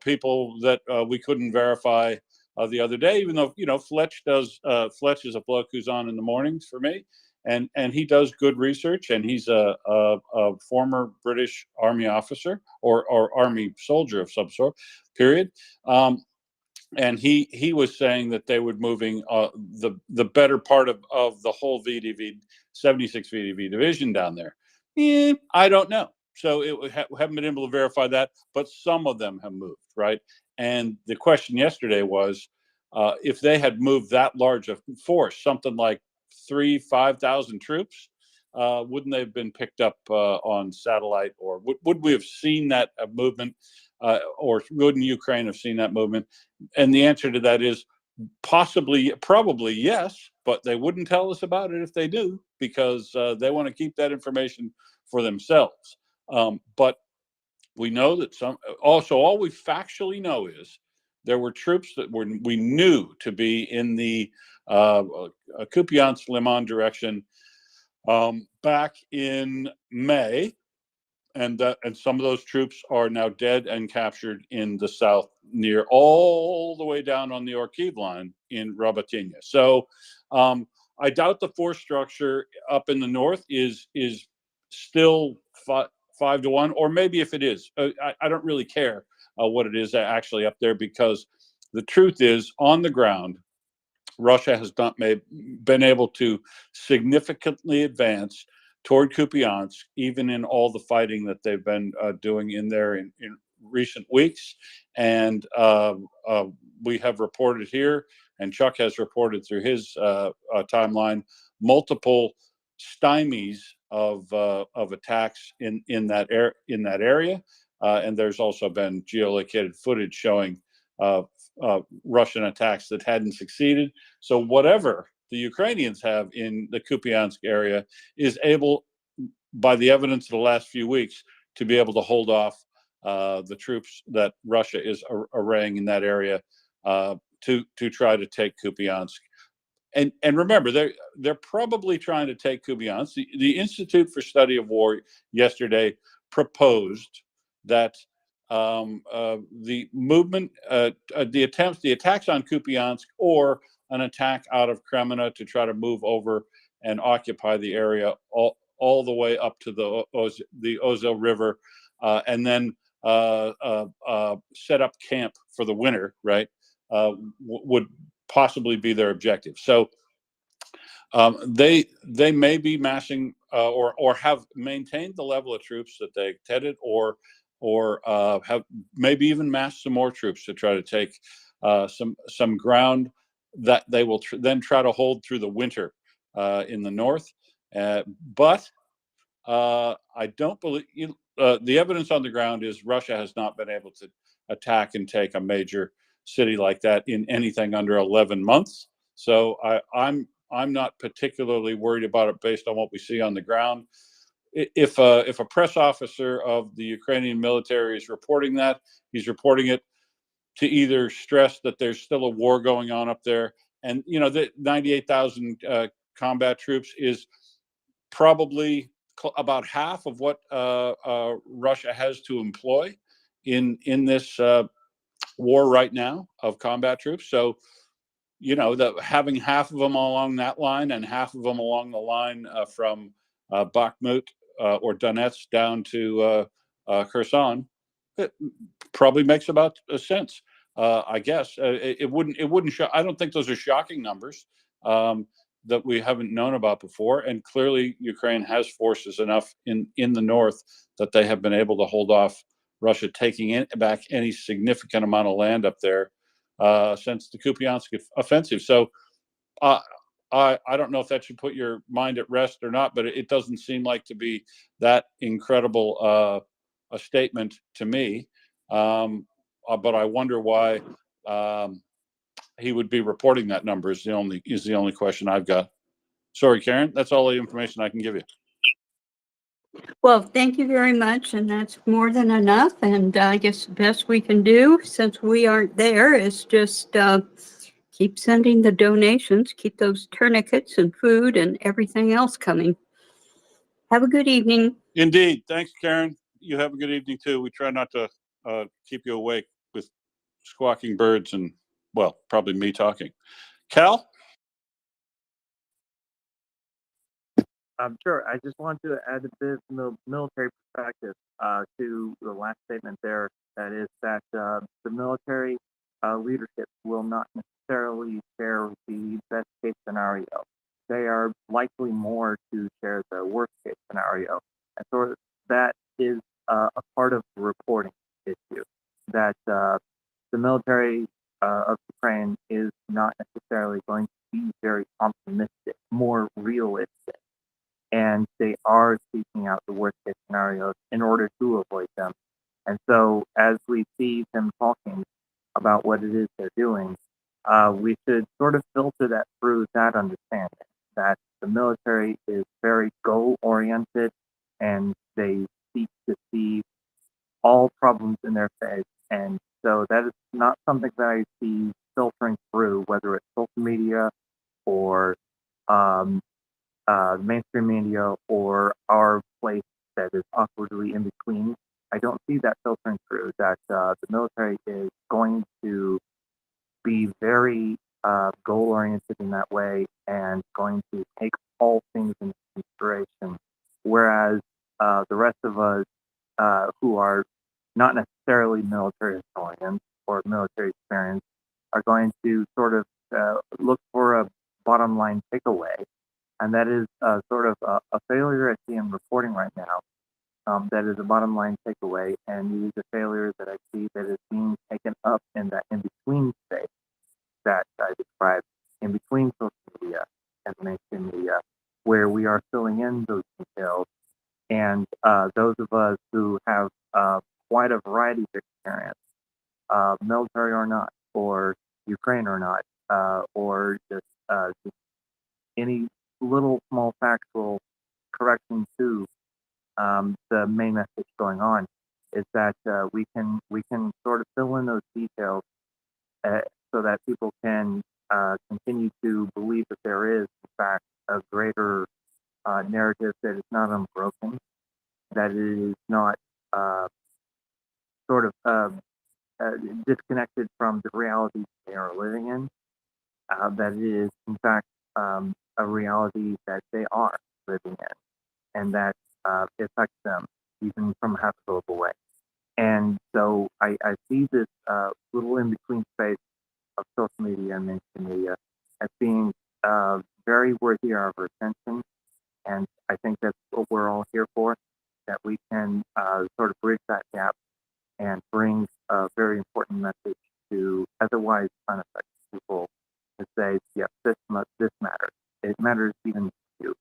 people that we couldn't verify the other day, even though Fletch is a bloke who's on in the mornings for me, and he does good research, and he's a former British Army officer or Army soldier of some sort, period. And he was saying that they were moving the better part of the whole VDV 76 VDV division down there. I don't know. So haven't been able to verify that, but some of them have moved, right? And the question yesterday was, if they had moved that large a force, something like 5,000 troops, wouldn't they have been picked up on satellite, or would we have seen that movement, or wouldn't Ukraine have seen that movement? And the answer to that is probably yes, but they wouldn't tell us about it if they do, because they want to keep that information for themselves. But we know that all we factually know is there were troops that we knew to be in the Kupiansk Liman direction back in May, and some of those troops are now dead and captured in the south, near all the way down on the Orkiv line in Robotnye. So I doubt the force structure up in the north is still 5-1, or maybe if it is, I don't really care what it is actually up there, because the truth is, on the ground, Russia has not been able to significantly advance toward Kupiansk, even in all the fighting that they've been doing in there in recent weeks. And we have reported here, and Chuck has reported through his timeline, multiple stymies of attacks in that area. And there's also been geolocated footage showing Russian attacks that hadn't succeeded. So whatever the Ukrainians have in the Kupiansk area is able, by the evidence of the last few weeks, to be able to hold off the troops that Russia is arraying in that area to try to take Kupiansk. And remember, they're probably trying to take Kupiansk. The Institute for Study of War yesterday proposed that the movement, the attacks on Kupiansk, or an attack out of Kremina to try to move over and occupy the area all the way up to the Ozel River, and then set up camp for the winter, right, would possibly be their objective. So they may be massing or have maintained the level of troops that they headed, or have maybe even massed some more troops to try to take some ground that they will then try to hold through the winter in the north. But I don't believe the evidence on the ground is Russia has not been able to attack and take a major city like that in anything under 11 months. So I'm not particularly worried about it based on what we see on the ground. If a press officer of the Ukrainian military is reporting that, he's reporting it to either stress that there's still a war going on up there, And the 98,000 combat troops is probably about half of what Russia has to employ in this war right now of combat troops. So, having half of them along that line and half of them along the line from Bakhmut or Donetsk down to Kherson, it probably makes about sense. I guess it wouldn't show. I don't think those are shocking numbers that we haven't known about before. And clearly, Ukraine has forces enough in the north that they have been able to hold off Russia taking back any significant amount of land up there since the Kupiansk offensive. So I don't know if that should put your mind at rest or not, but it doesn't seem like to be that incredible a statement to me. But I wonder why he would be reporting that number is the only question I've got. Sorry, Karen, that's all the information I can give you. Well, thank you very much, and that's more than enough. And I guess the best we can do, since we aren't there, is just keep sending the donations, keep those tourniquets and food and everything else coming. Have a good evening. Indeed. Thanks, Karen. You have a good evening, too. We try not to keep you awake with squawking birds and, well, probably me talking. Cal? Sure. I just want to add a bit of military perspective to the last statement there. That is that the military leadership will not necessarily share the best case scenario. They are likely more to share the worst case scenario. And so that is a part of the reporting issue, that the military of Ukraine is not necessarily going to be very optimistic, more realistic. And they are seeking out the worst case scenarios in order to avoid them. And so as we see them talking about what it is they're doing, we should sort of filter that through that understanding that the military is very goal oriented and they seek to see all problems in their face. And so that is not something that I see filtering through, whether it's social media or mainstream media or our place that is awkwardly in between. I don't see that filtering through, that the military is going to be very goal-oriented in that way and going to take all things into consideration, whereas the rest of us who are not necessarily military historians or military experience are going to sort of look for a bottom line takeaway. And that is sort of a failure I see in reporting right now. That is a bottom line takeaway, and it is a failure that I see that is being taken up in that in-between space that I described, in between social media and mainstream media, where we are filling in those details. And those of us who have quite a variety of experience, military or not, or Ukraine or not, or just any little small factual correction to the main message going on, is that we can sort of fill in those details so that people can continue to believe that there is in fact a greater narrative that is not unbroken, that it is not sort of disconnected from the reality they are living in, that it is in fact a reality that they are living in, and that it affects them even from half a globe away. And so I see this little in-between space of social media and mainstream media as being very worthy of our attention. And I think that's what we're all here for, that we can sort of bridge that gap and bring a very important message to otherwise unaffected people to say, yes, this matters. It matters even to you.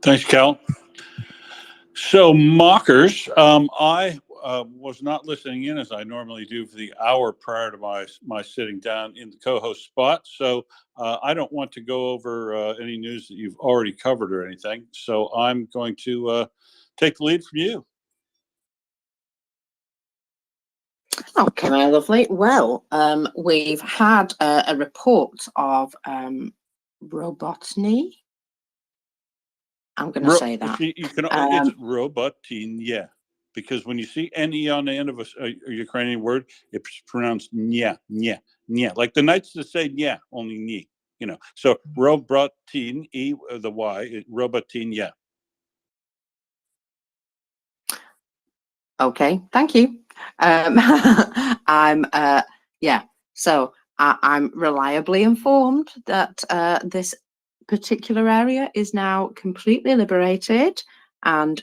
Thanks, Cal. So, mockers, I was not listening in as I normally do for the hour prior to my sitting down in the co-host spot. So I don't want to go over any news that you've already covered or anything. So I'm going to take the lead from you. Okay, my lovely. Well, we've had a report of Robotnye. I'm going to say that. See, you can. It's Robotnye, because when you see ne on the end of a Ukrainian word, it's pronounced nya, nya, nya, like the Knights that say nya, only ni. So Robotnye, the y, Robotnye. Okay, thank you. I'm yeah. So I'm reliably informed that this particular area is now completely liberated, and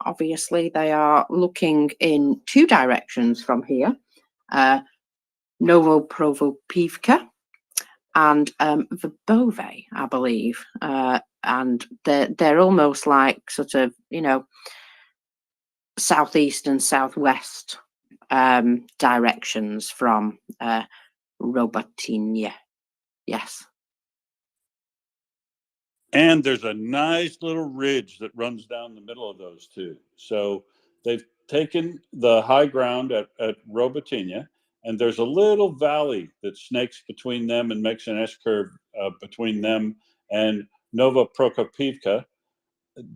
obviously they are looking in two directions from here: Novoprovopivka and Verbove, I believe, and they're almost like sort of southeast and southwest directions from Robotnye. Yes. And there's a nice little ridge that runs down the middle of those two. So they've taken the high ground at Robotnye, and there's a little valley that snakes between them and makes an S-curve between them and Nova Prokopivka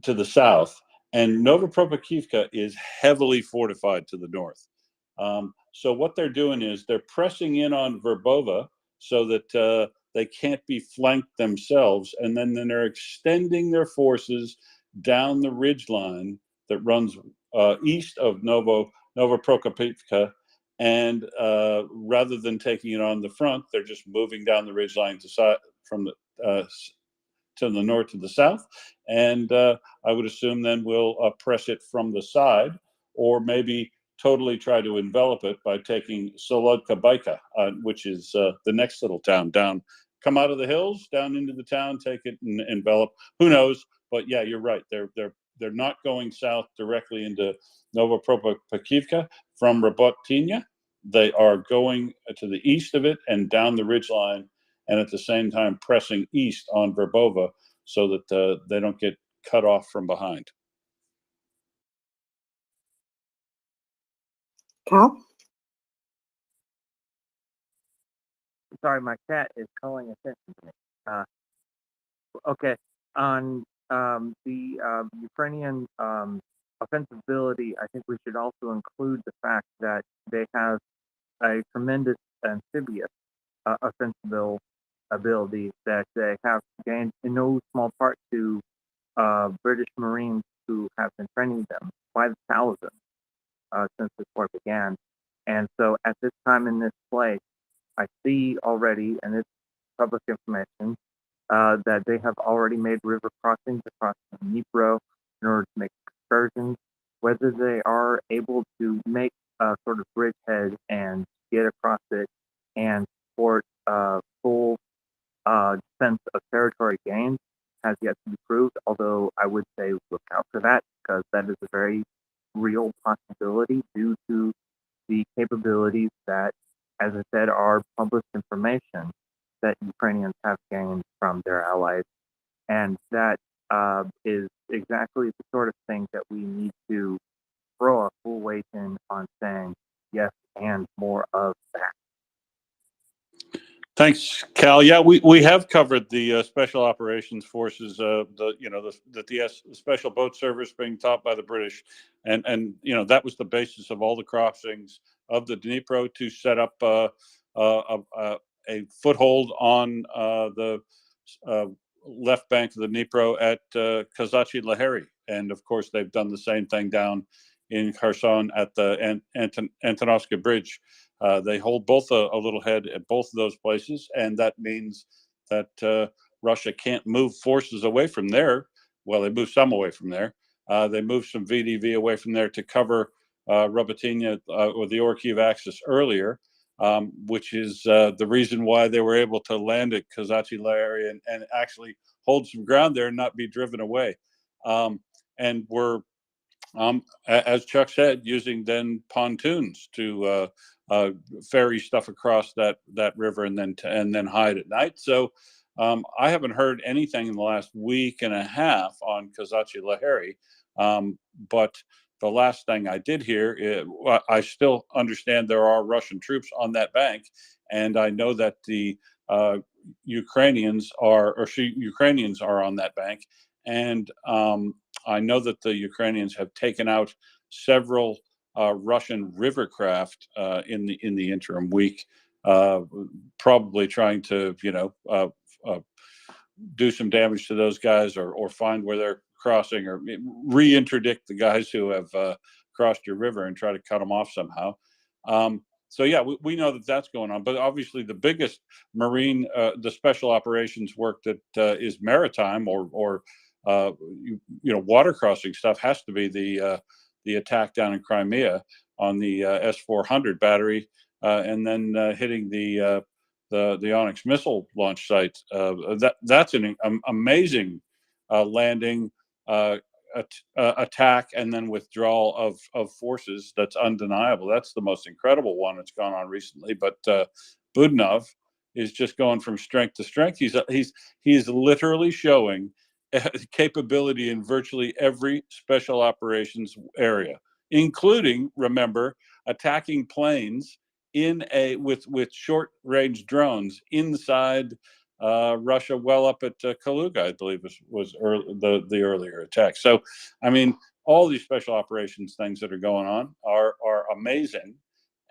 to the south. And Nova Prokopivka is heavily fortified to the north. So what they're doing is they're pressing in on Verbova so that they can't be flanked themselves, and then they're extending their forces down the ridge line that runs east of Nova Prokopivka, and rather than taking it on the front, they're just moving down the ridge line from the to the north to the south, and I would assume then we'll press it from the side, or maybe totally try to envelop it by taking Solodka Baika, which is the next little town down. Come out of the hills, down into the town, take it and envelop. Who knows? But yeah, you're right. They're not going south directly into Novopropakivka from Robotnye. They are going to the east of it and down the ridgeline, and at the same time pressing east on Verbova so that they don't get cut off from behind. Cal? Sorry, my cat is calling attention to me. Okay, on the Ukrainian offensive ability, I think we should also include the fact that they have a tremendous amphibious offensive ability that they have gained in no small part to British Marines who have been training them by the thousands since this war began. And so at this time in this place, I see already, and it's public information, that they have already made river crossings across the Dnipro in order to make excursions. Whether they are able to make a sort of bridgehead and get across it and support full defense of territory gains has yet to be proved, although I would say look out for that because that is a very real possibility due to the capabilities that, as I said, are published information that Ukrainians have gained from their allies. And that is exactly the sort of thing that we need to throw our full weight in on saying yes and more of that. Thanks, Cal. Yeah, we have covered the special operations forces, the special boat service being taught by the British, and that was the basis of all the crossings of the Dnipro to set up a foothold on the left bank of the Dnipro at Kazachi Laheri, and of course they've done the same thing down in Kherson at the Antonovsky Bridge. They hold both a little head at both of those places, and that means that Russia can't move forces away from there. Well, they move some away from there. They move some VDV away from there to cover Robotnye or the Orkiv axis earlier, which is the reason why they were able to land at Kazachi Laheri and actually hold some ground there and not be driven away. And we're as Chuck said, using then pontoons to ferry stuff across that river and then hide at night. So I haven't heard anything in the last week and a half on Kazachi Laheri, but the last thing I did hear, I still understand there are Russian troops on that bank, and I know that the Ukrainians are on that bank, and I know that the Ukrainians have taken out several Russian rivercraft in the interim week, probably trying to do some damage to those guys, or find where they're crossing, or reinterdict the guys who have crossed your river and try to cut them off somehow. So yeah, we know that that's going on, but obviously the biggest marine, the special operations work that is maritime or water crossing stuff has to be the attack down in Crimea on the S-400 battery, and then hitting the Onyx missile launch site. That's an amazing landing, attack, and then withdrawal of forces. That's undeniable. That's the most incredible one that's gone on recently. But Budnov is just going from strength to strength. He's literally showing capability in virtually every special operations area, including, remember, attacking planes with short range drones inside Russia, well up at Kaluga, I believe was the earlier attack. So, I mean, all these special operations things that are going on are amazing,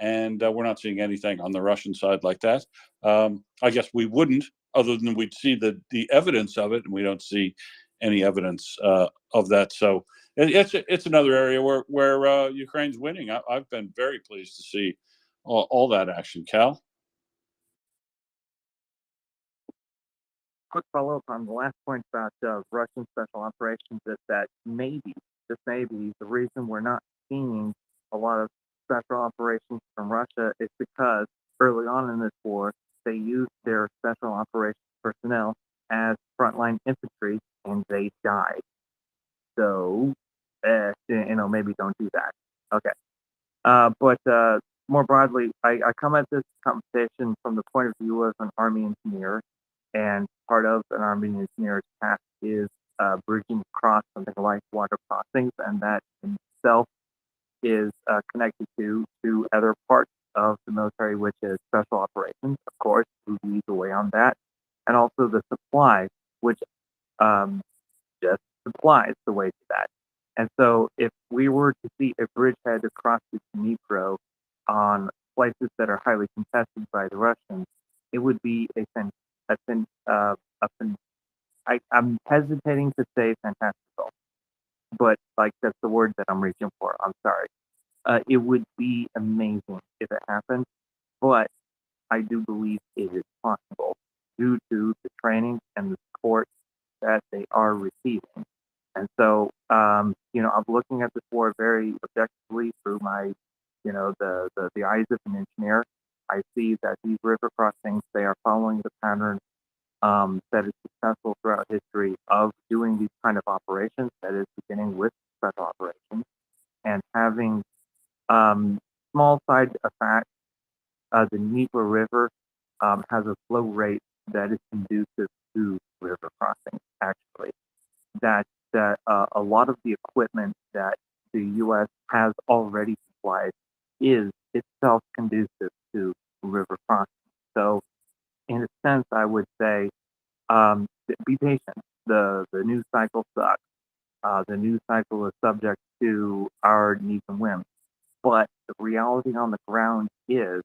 and we're not seeing anything on the Russian side like that. I guess we wouldn't, other than we'd see the evidence of it, and we don't see any evidence of that. So it's another area where Ukraine's winning. I've been very pleased to see all that action. Cal? Quick follow-up on the last point about Russian special operations is that maybe, just maybe, the reason we're not seeing a lot of special operations from Russia is because early on in this war, they used their special operations personnel as frontline infantry and they died. So, maybe don't do that. Okay. But more broadly, I come at this conversation from the point of view of an Army engineer, and part of an Army engineer's task is bridging across something like water crossings, and that in itself is connected to other parts of the military, which is special operations, of course, who lead the way on that, and also the supply, which just supplies the way to that. And so if we were to see a bridgehead across the Dnipro on places that are highly contested by the Russians, it would be I'm hesitating to say fantastical, but like that's the word that I'm reaching for. I'm sorry. It would be amazing if it happened, but I do believe it is possible due to the training and the support that they are receiving. And so, I'm looking at this war very objectively through my, the eyes of an engineer. I see that these river crossings, they are following the pattern that is successful throughout history of doing these kind of operations, that is beginning with special operations and having small side effects. The Dnieper River has a flow rate that is conducive to river crossing, actually. That a lot of the equipment that the U.S. has already supplied is itself conducive to river crossing. So, in a sense, I would say, be patient. The news cycle sucks. The news cycle is subject to our needs and whims. But the reality on the ground is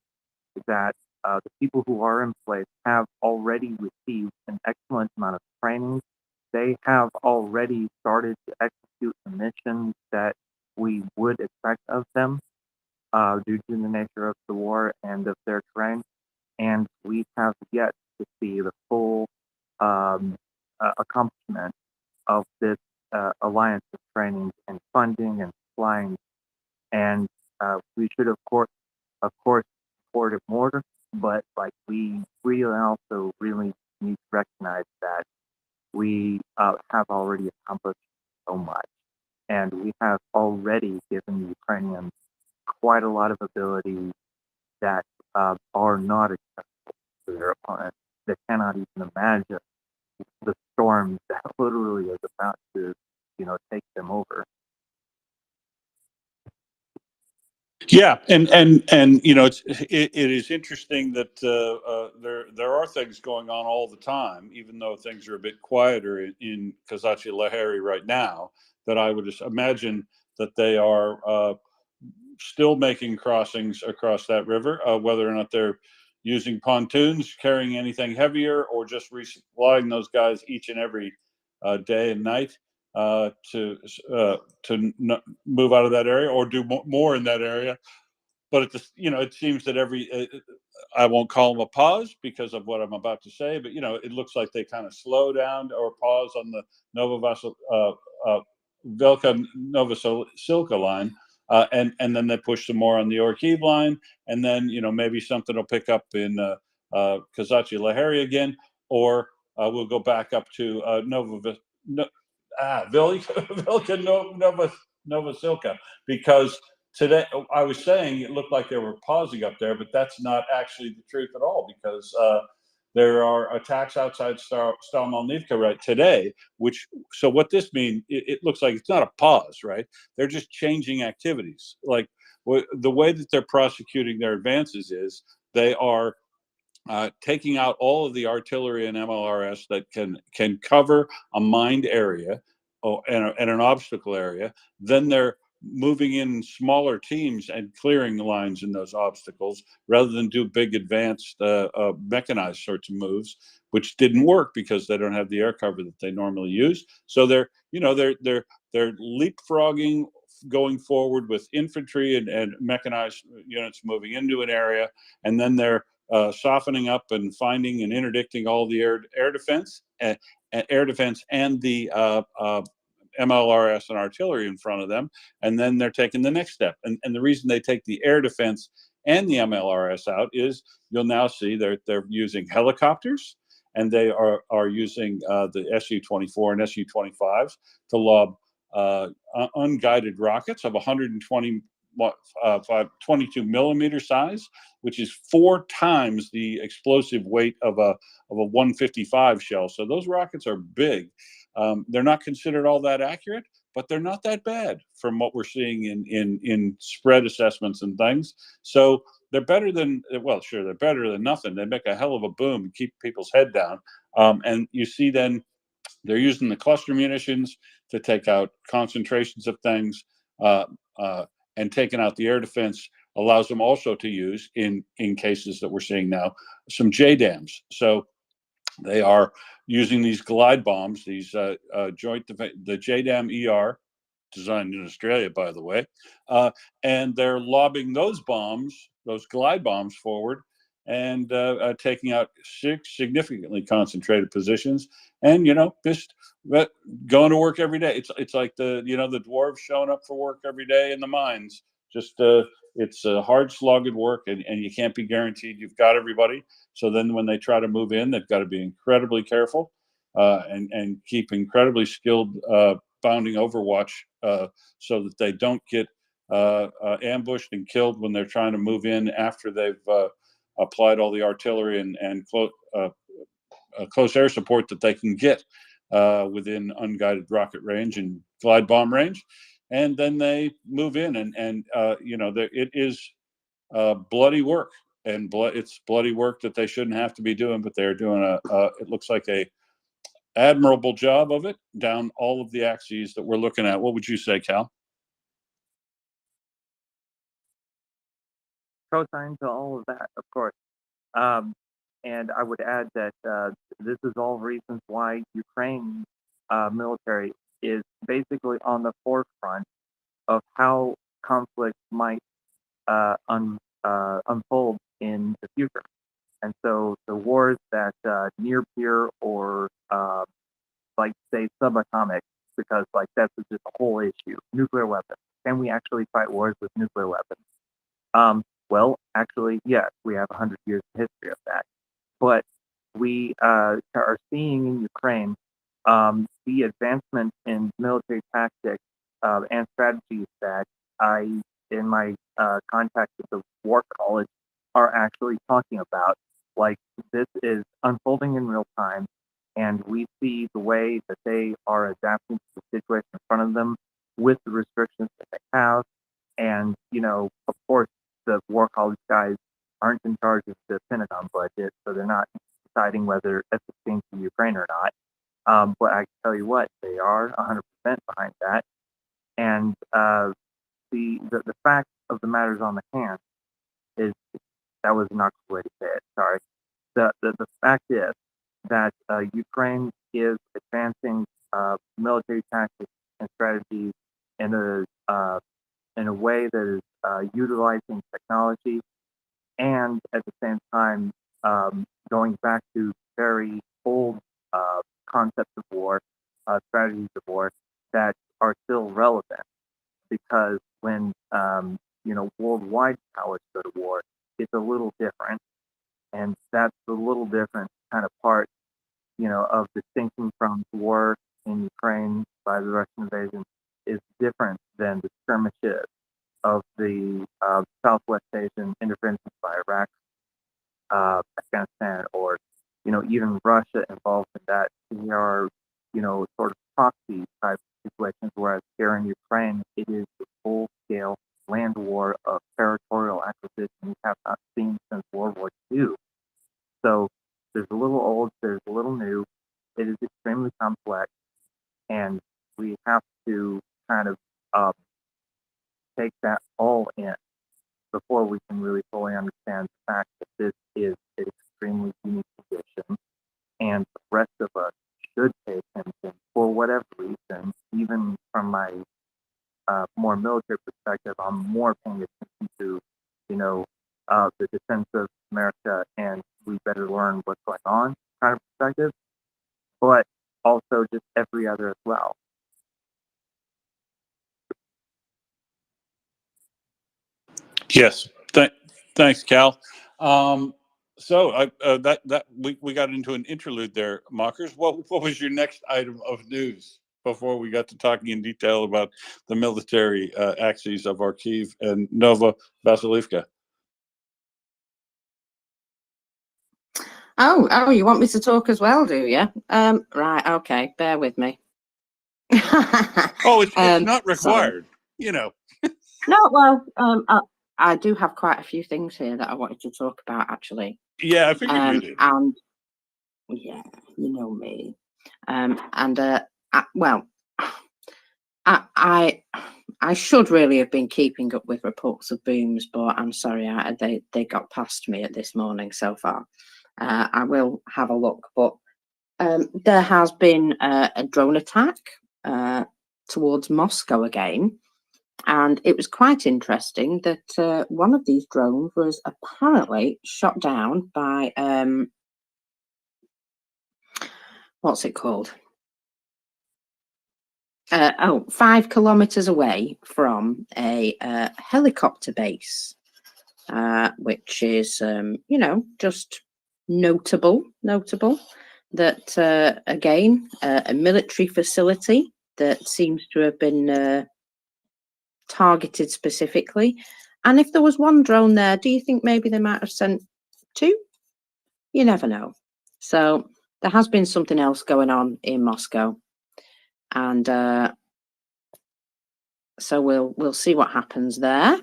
that the people who are in place have already received an excellent amount of training. They have already started to execute the mission that we would expect of them due to the nature of the war and of their terrain. And we have yet to see the full accomplishment of this alliance of training and funding and supplying. And we should, of course, support it more. But we really also really need to recognize that we have already accomplished so much, and we have already given the Ukrainians quite a lot of abilities that are not acceptable to their opponents. They cannot even imagine the storm that literally is about to, take them over. Yeah, and you know, it is interesting that there are things going on all the time, even though things are a bit quieter in Kazachi Lahari right now. That I would just imagine that they are still making crossings across that river, whether or not they're using pontoons, carrying anything heavier, or just resupplying those guys each and every day and night move out of that area or do more in that area. But you know, it seems that I won't call them a pause because of what I'm about to say, but you know, it looks like they kind of slow down or pause on the Velka Nova Silka line, and then they push some more on the Orkiv line, and then you know maybe something will pick up in Kazachi Lahari again, or we'll go back up to Vilka Nova Silka, because today I was saying it looked like they were pausing up there, but that's not actually the truth at all, because there are attacks outside Stalmalnivka right today, so what this means, it looks like it's not a pause, right? They're just changing activities. Like the way that they're prosecuting their advances is they are taking out all of the artillery and MLRS that can cover a mined area and an obstacle area. Then they're moving in smaller teams and clearing the lines in those obstacles rather than do big advanced mechanized sorts of moves, which didn't work because they don't have the air cover that they normally use. So they're leapfrogging, going forward with infantry and mechanized units moving into an area, and then they're softening up and finding and interdicting all the air defense and the MLRS and artillery in front of them, and then they're taking the next step. And the reason they take the air defense and the MLRS out is you'll now see they're using helicopters, and they are using the Su-24 and Su-25s to lob unguided rockets of 22 millimeter size, which is 4 times the explosive weight of a 155 shell. So those rockets are big. They're not considered all that accurate, but they're not that bad from what we're seeing in spread assessments and things. So they're better than, well, sure, they're better than nothing. They make a hell of a boom and keep people's head down. And you see then they're using the cluster munitions to take out concentrations of things, and taking out the air defense allows them also to use, in cases that we're seeing now, some JDAMs. So they are using these glide bombs, these the JDAM ER, designed in Australia, by the way, and they're lobbing those glide bombs forward, and taking out 6 significantly concentrated positions, and you know, just going to work every day. It's like the dwarves showing up for work every day in the mines. Just it's a hard slogged work, and you can't be guaranteed you've got everybody. So then when they try to move in, they've got to be incredibly careful, and keep incredibly skilled bounding overwatch, so that they don't get ambushed and killed when they're trying to move in after they've applied all the artillery and close air support that they can get within unguided rocket range and glide bomb range. And then they move in, and it is bloody work, and it's bloody work that they shouldn't have to be doing, but they're doing it looks like a admirable job of it down all of the axes that we're looking at. What would you say, Cal? Co-sign to all of that, of course. And I would add that this is all reasons why Ukraine military is basically on the forefront of how conflict might unfold in the future. And so the wars that near peer or like say subatomic, because like that's just a whole issue. Nuclear weapons. Can we actually fight wars with nuclear weapons? Well, actually, yes, we have 100 years of history of that. But we are seeing in Ukraine the advancement in military tactics and strategies that I, in my contact with the War College, are actually talking about. Like, this is unfolding in real time, and we see the way that they are adapting to the situation in front of them with the restrictions that they have. And, of course, the War College guys aren't in charge of the Pentagon budget, so they're not deciding whether F-16 to Ukraine or not. But I can tell you what, they are 100% behind that. And the fact of the matter is on the hand is, that was not the way to say it, sorry. The fact is that Ukraine is advancing military tactics and strategies in a way that is utilizing technology, and at the same time going back to very old concepts of war, strategies of war that are still relevant. Because when worldwide powers go to war, it's a little different, and that's the little different kind of part, of distinction from the war in Ukraine by the Russian invasion is different than the skirmishes of the Southwest Asian interventions by Iraq, Afghanistan, or even Russia involved in that. They are sort of proxy type situations, whereas here in Ukraine it is a full scale land war of territorial acquisition we have not seen since World War II. So there's a little old, there's a little new. It is extremely complex, and we have to kind of take that all in before we can really fully understand the fact that this is an extremely unique condition, and the rest of us should pay attention for whatever reason. Even from my more military perspective, I'm more paying attention to, the defense of America, and we better learn what's going on kind of perspective, but also just every other as well. Yes, thanks, Cal. So we got into an interlude there, Mockers. What was your next item of news before we got to talking in detail about the military axes of Kharkiv and Nova Vasilivka? Oh, you want me to talk as well, do you? Right, okay, bear with me. Oh, it's not required, No, well, I do have quite a few things here that I wanted to talk about, actually. Yeah, I figured you did. And yeah, you know me. I should really have been keeping up with reports of booms, but I'm sorry, they got past me at this morning so far. I will have a look, but there has been a drone attack towards Moscow again, and it was quite interesting that one of these drones was apparently shot down by what's it called? 5 kilometers away from a helicopter base, which is just notable that again a military facility that seems to have been targeted specifically. And if there was one drone there, do you think maybe they might have sent 2? You never know. So there has been something else going on in Moscow, and so we'll see what happens there.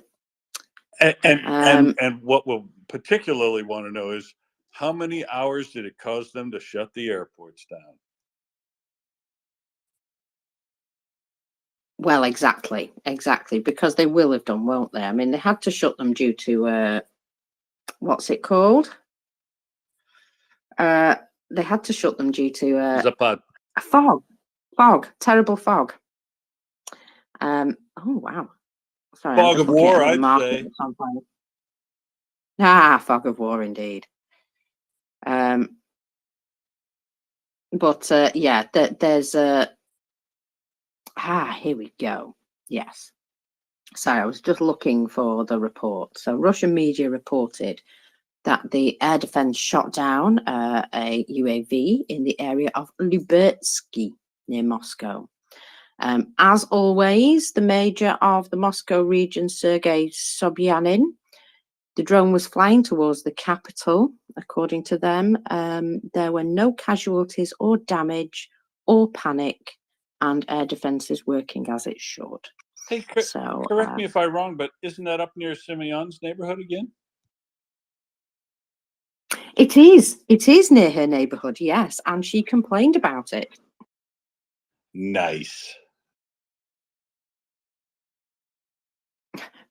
And what we'll particularly want to know is, how many hours did it cause them to shut the airports down? Well, exactly, because they will have done, won't they? I mean, they had to shut them due to what's it called? They had to shut them due to Zapad. a fog, terrible fog. Oh wow! Sorry, fog of war, I'd say. Fog of war, indeed. But yeah, there's here we go. Yes. Sorry, I was just looking for the report. So Russian media reported that the air defense shot down a UAV in the area of Liberated near Moscow. As always, the mayor of the Moscow region, Sergei Sobyanin, the drone was flying towards the capital. According to them, there were no casualties or damage or panic, and air defense is working as it should. Hey, So correct me if I'm wrong, but isn't that up near Simeon's neighborhood again? it is near her neighborhood, yes, and she complained about it. Nice.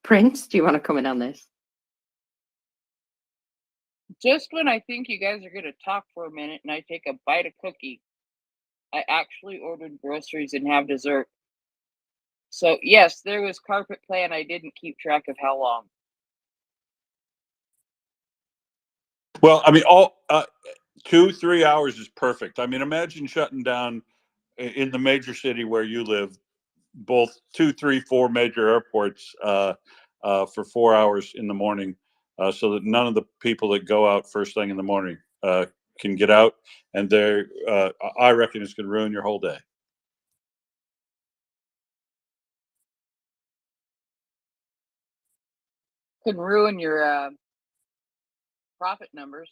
Prince, do you want to comment on this? Just when I think you guys are going to talk for a minute and I take a bite of cookie, I actually ordered groceries and have dessert. So, yes, there was carpet play and I didn't keep track of how long. Well, I mean, 2-3 hours is perfect. I mean, imagine shutting down in the major city where you live, both 2, 3, 4 major airports for 4 hours in the morning, so that none of the people that go out first thing in the morning can get out, and they're. I reckon it's going to ruin your whole day. Could ruin your profit numbers.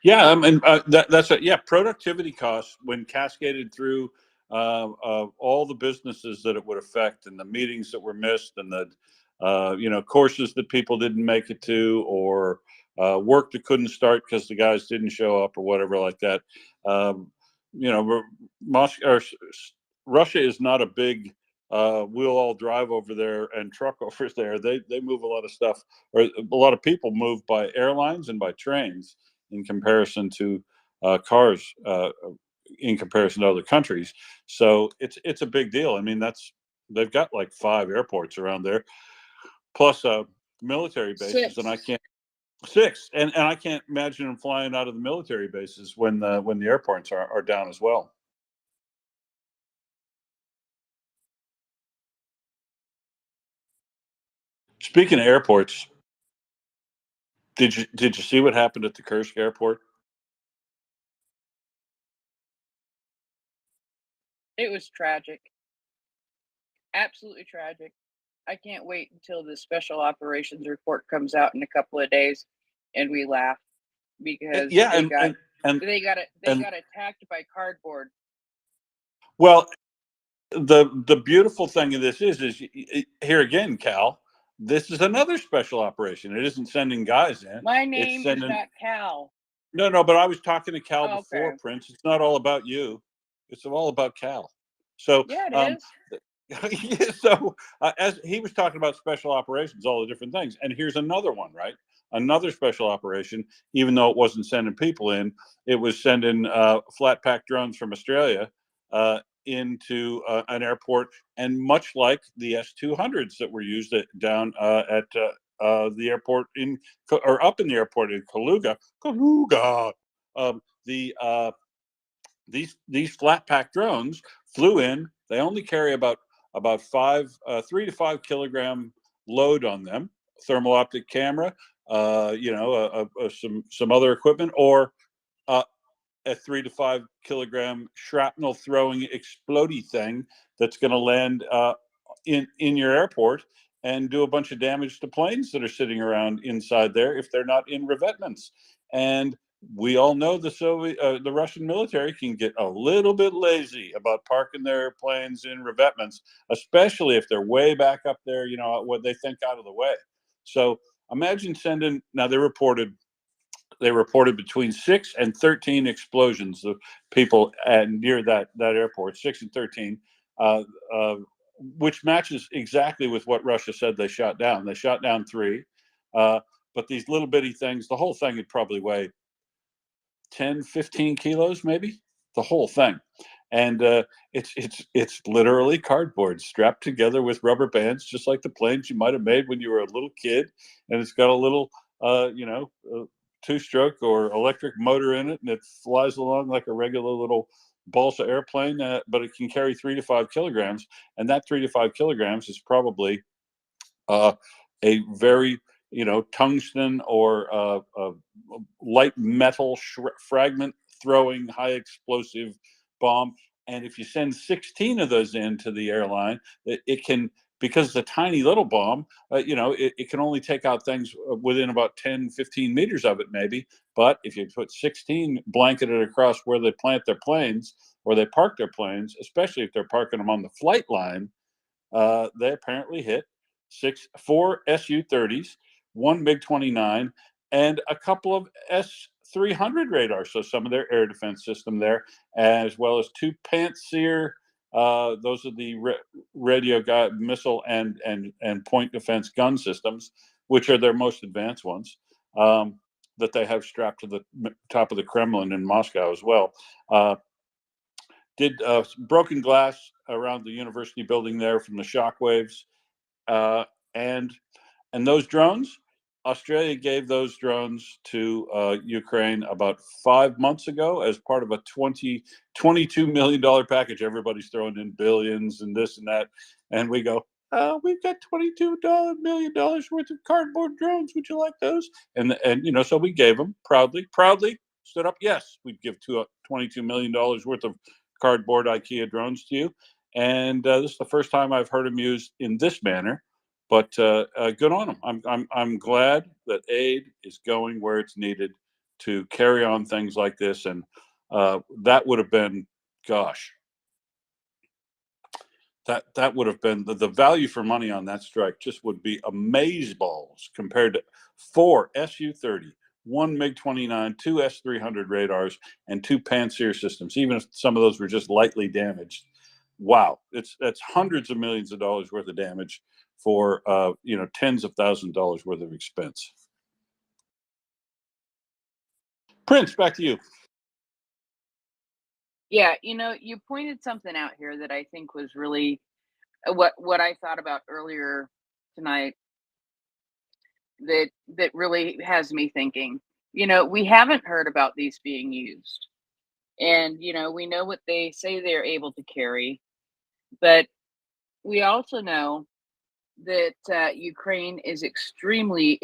Yeah, and that's a, yeah. Productivity costs when cascaded through all the businesses that it would affect, and the meetings that were missed, and the courses that people didn't make it to, or work that couldn't start because the guys didn't show up, or whatever like that. Um, Russia is not a big. We'll all drive over there and truck over there. They move a lot of stuff, or a lot of people move by airlines and by trains in comparison to cars, in comparison to other countries. So it's a big deal. I mean, they've got like 5 airports around there, plus military bases, and I 6. can't 6, and I can't imagine them flying out of the military bases when the airports are down as well. Speaking of airports, did you see what happened at the Kursk airport? It was tragic. Absolutely tragic. I can't wait until the special operations report comes out in a couple of days and we laugh because Yeah, they got and they and got attacked by cardboard. well, the beautiful thing of this is here again, Cal. This is another special operation. It isn't sending guys in. My It's name is sending. not Cal. No. But I was talking to Cal before, Okay. Prince. It's not all about you. It's all about Cal. So, Yeah, it is. yeah, so as he was talking about special operations, all the different things, and here's another one, right? Another special operation. Even though it wasn't sending people in, it was sending flat pack drones from Australia into an airport, and much like the S-200s that were used down at the airport or up in the airport in Kaluga, the these flat pack drones flew in. They only carry about 3 to 5 kilogram load on them. Thermal optic camera, some other equipment, or uh, a 3 to 5 kilogram shrapnel throwing explodey thing that's going to land in your airport and do a bunch of damage to planes that are sitting around inside there if they're not in revetments. And we all know the Russian military can get a little bit lazy about parking their planes in revetments, especially if they're way back up there, what they think out of the way. So imagine sending. Now they reported between 6 and 13 explosions of people near that airport, 6 and 13, uh, uh, which matches exactly with what Russia said they shot down. They shot down 3, but these little bitty things, the whole thing would probably weigh 10, 15 kilos, maybe the whole thing. And it's literally cardboard strapped together with rubber bands, just like the planes you might have made when you were a little kid. And it's got a little, two-stroke or electric motor in it, and it flies along like a regular little balsa airplane. But it can carry 3 to 5 kilograms, and that 3 to 5 kilograms is probably a very tungsten or light metal fragment throwing high explosive bomb. And if you send 16 of those into the airline, it can, because it's a tiny little bomb, it can only take out things within about 10-15 meters of it, maybe. But if you put 16 blanketed across where they plant their planes or they park their planes, especially if they're parking them on the flight line, they apparently hit four Su-30s, one MiG-29, and a couple of S-300 radars. So some of their air defense system there, as well as two Pantsir. Those are the radio missile and point defense gun systems, which are their most advanced ones. That they have strapped to the top of the Kremlin in Moscow as well. Did broken glass around the university building there from the shock waves. And those drones, Australia gave those drones to Ukraine about 5 months ago as part of a $22 million package. Everybody's throwing in billions and this and that. And we go, we've got $22 million worth of cardboard drones. Would you like those? And so we gave them proudly stood up. Yes, we'd give $22 million worth of cardboard IKEA drones to you. And this is the first time I've heard them used in this manner. But good on them. I'm glad that aid is going where it's needed to carry on things like this. And that would have been, gosh, that would have been the value for money on that strike just would be amazeballs compared to 4 Su-30, 1 MiG-29, 2 S-300 radars, and 2 Pantsir systems. Even if some of those were just lightly damaged, wow, that's hundreds of millions of dollars worth of damage for tens of thousands of dollars worth of expense. Prince, back to you. Yeah, you pointed something out here that I think was really what I thought about earlier tonight that really has me thinking. We haven't heard about these being used. And we know what they say they're able to carry, but we also know that Ukraine is extremely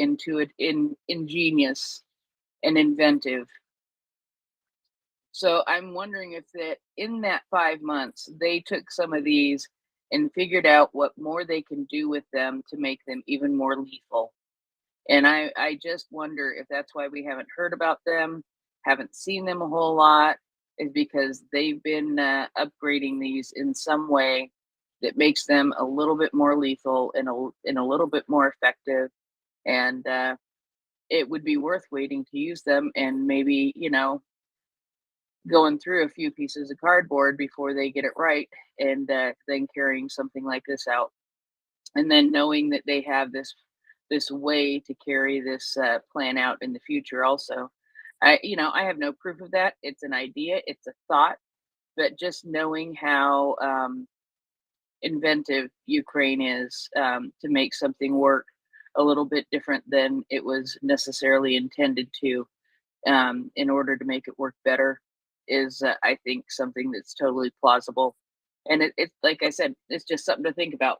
ingenious and inventive. So I'm wondering if that in that 5 months, they took some of these and figured out what more they can do with them to make them even more lethal. And I just wonder if that's why we haven't heard about them, haven't seen them a whole lot, is because they've been upgrading these in some way that makes them a little bit more lethal and a little bit more effective. And it would be worth waiting to use them and maybe, going through a few pieces of cardboard before they get it right, and then carrying something like this out. And then knowing that they have this way to carry this plan out in the future also. I have no proof of that. It's an idea, it's a thought, but just knowing how inventive Ukraine is to make something work a little bit different than it was necessarily intended to, in order to make it work better, is I think something that's totally plausible. And it's like I said, it's just something to think about.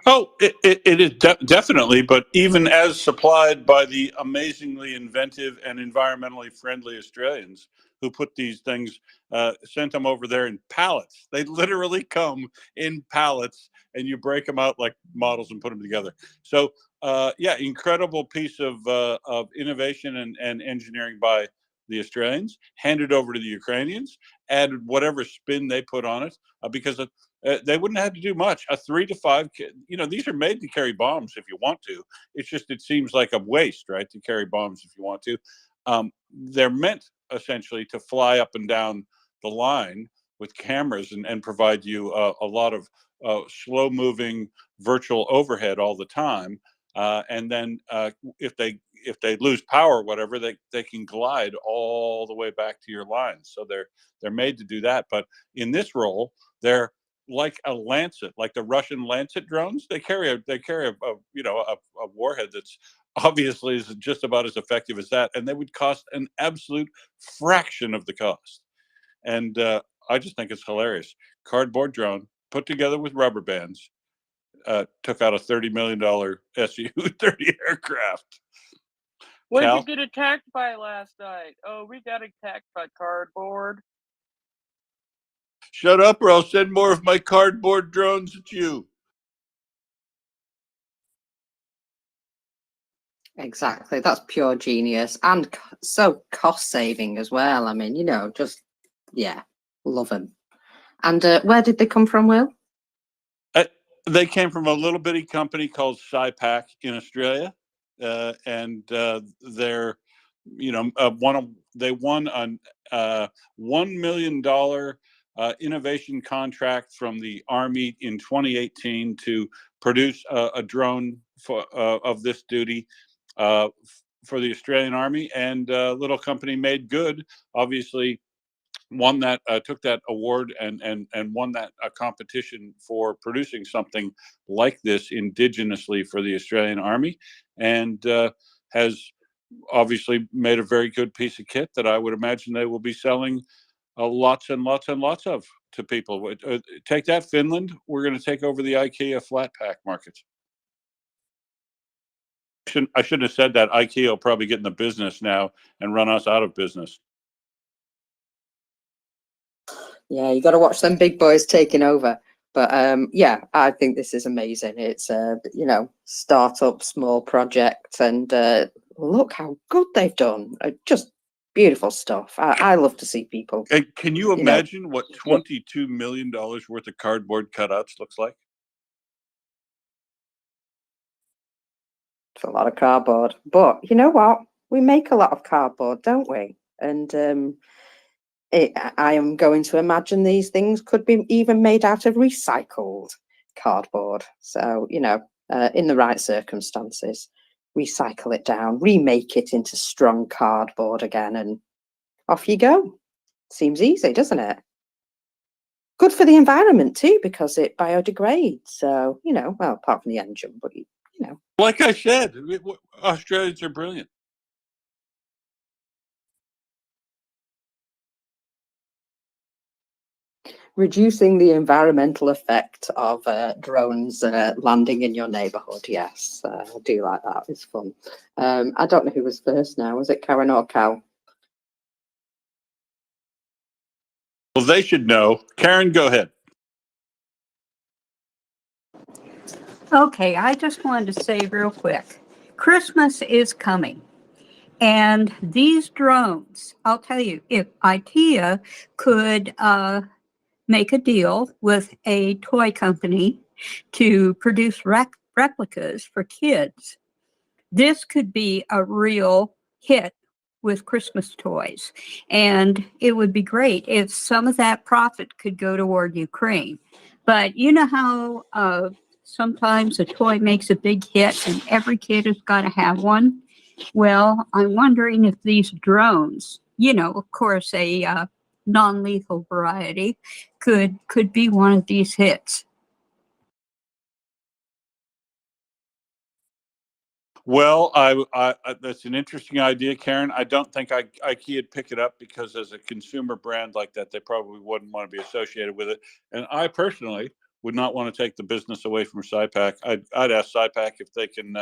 Oh, it is definitely, but even as supplied by the amazingly inventive and environmentally friendly Australians who put these things, sent them over there in pallets. They literally come in pallets, and you break them out like models and put them together. So, incredible piece of innovation and engineering by the Australians, handed over to the Ukrainians, added whatever spin they put on it, because they wouldn't have to do much. A 3 to 5, these are made to carry bombs if you want to. It's just, it seems like a waste, right, to carry bombs if you want to. They're meant essentially to fly up and down the line with cameras and provide you a lot of slow moving virtual overhead all the time. And then if they lose power or whatever, they can glide all the way back to your lines. So they're made to do that. But in this role, they're like a Lancet, like the Russian Lancet drones. They carry a warhead that's obviously is just about as effective as that, and they would cost an absolute fraction of the cost. And I just think it's hilarious. Cardboard drone put together with rubber bands took out a $30 million Su-30 aircraft. What did Cal? you get attacked by last night? Oh, we got attacked by cardboard. Shut up, or I'll send more of my cardboard drones at you. Exactly. That's pure genius and so cost saving as well. I mean, love them. And where did they come from, Will? They came from a little bitty company called SciPac in Australia, and they're, they won a $1 million innovation contract from the Army in 2018 to produce a drone of this duty for the Australian Army, and little company made good. Obviously, won that, took that award, and won that competition for producing something like this indigenously for the Australian Army, and has obviously made a very good piece of kit that I would imagine they will be selling lots and lots and lots of to people. Take that, Finland. We're going to take over the IKEA flat pack markets. I shouldn't have said that. IKEA will probably get in the business now and run us out of business. Yeah, you got to watch them big boys taking over. But yeah, I think this is amazing. It's a startup, small project, and look how good they've done. Just beautiful stuff. I love to see people. And can you imagine what $22 million worth of cardboard cutouts looks like? It's a lot of cardboard, but you know what? We make a lot of cardboard, don't we? And I am going to imagine these things could be even made out of recycled cardboard. So, in the right circumstances, recycle it down, remake it into strong cardboard again, and off you go. Seems easy, doesn't it? Good for the environment too, because it biodegrades. So, well, apart from the engine, but Like I said, Australians are brilliant. Reducing the environmental effect of drones landing in your neighborhood. Yes, I do like that. It's fun. I don't know who was first now. Was it Karen or Cal? Well, they should know. Karen, go ahead. Okay, I just wanted to say real quick, Christmas is coming. And these drones, I'll tell you, if IKEA could make a deal with a toy company to produce replicas for kids, this could be a real hit with Christmas toys. And it would be great if some of that profit could go toward Ukraine. But you know how sometimes a toy makes a big hit and every kid has got to have one? Well, I'm wondering if these drones, of course, a non-lethal variety, could be one of these hits. Well, that's an interesting idea, Karen. I don't think IKEA'd pick it up because as a consumer brand like that, they probably wouldn't want to be associated with it. And I personally would not want to take the business away from SciPac. I'd ask SciPac if they can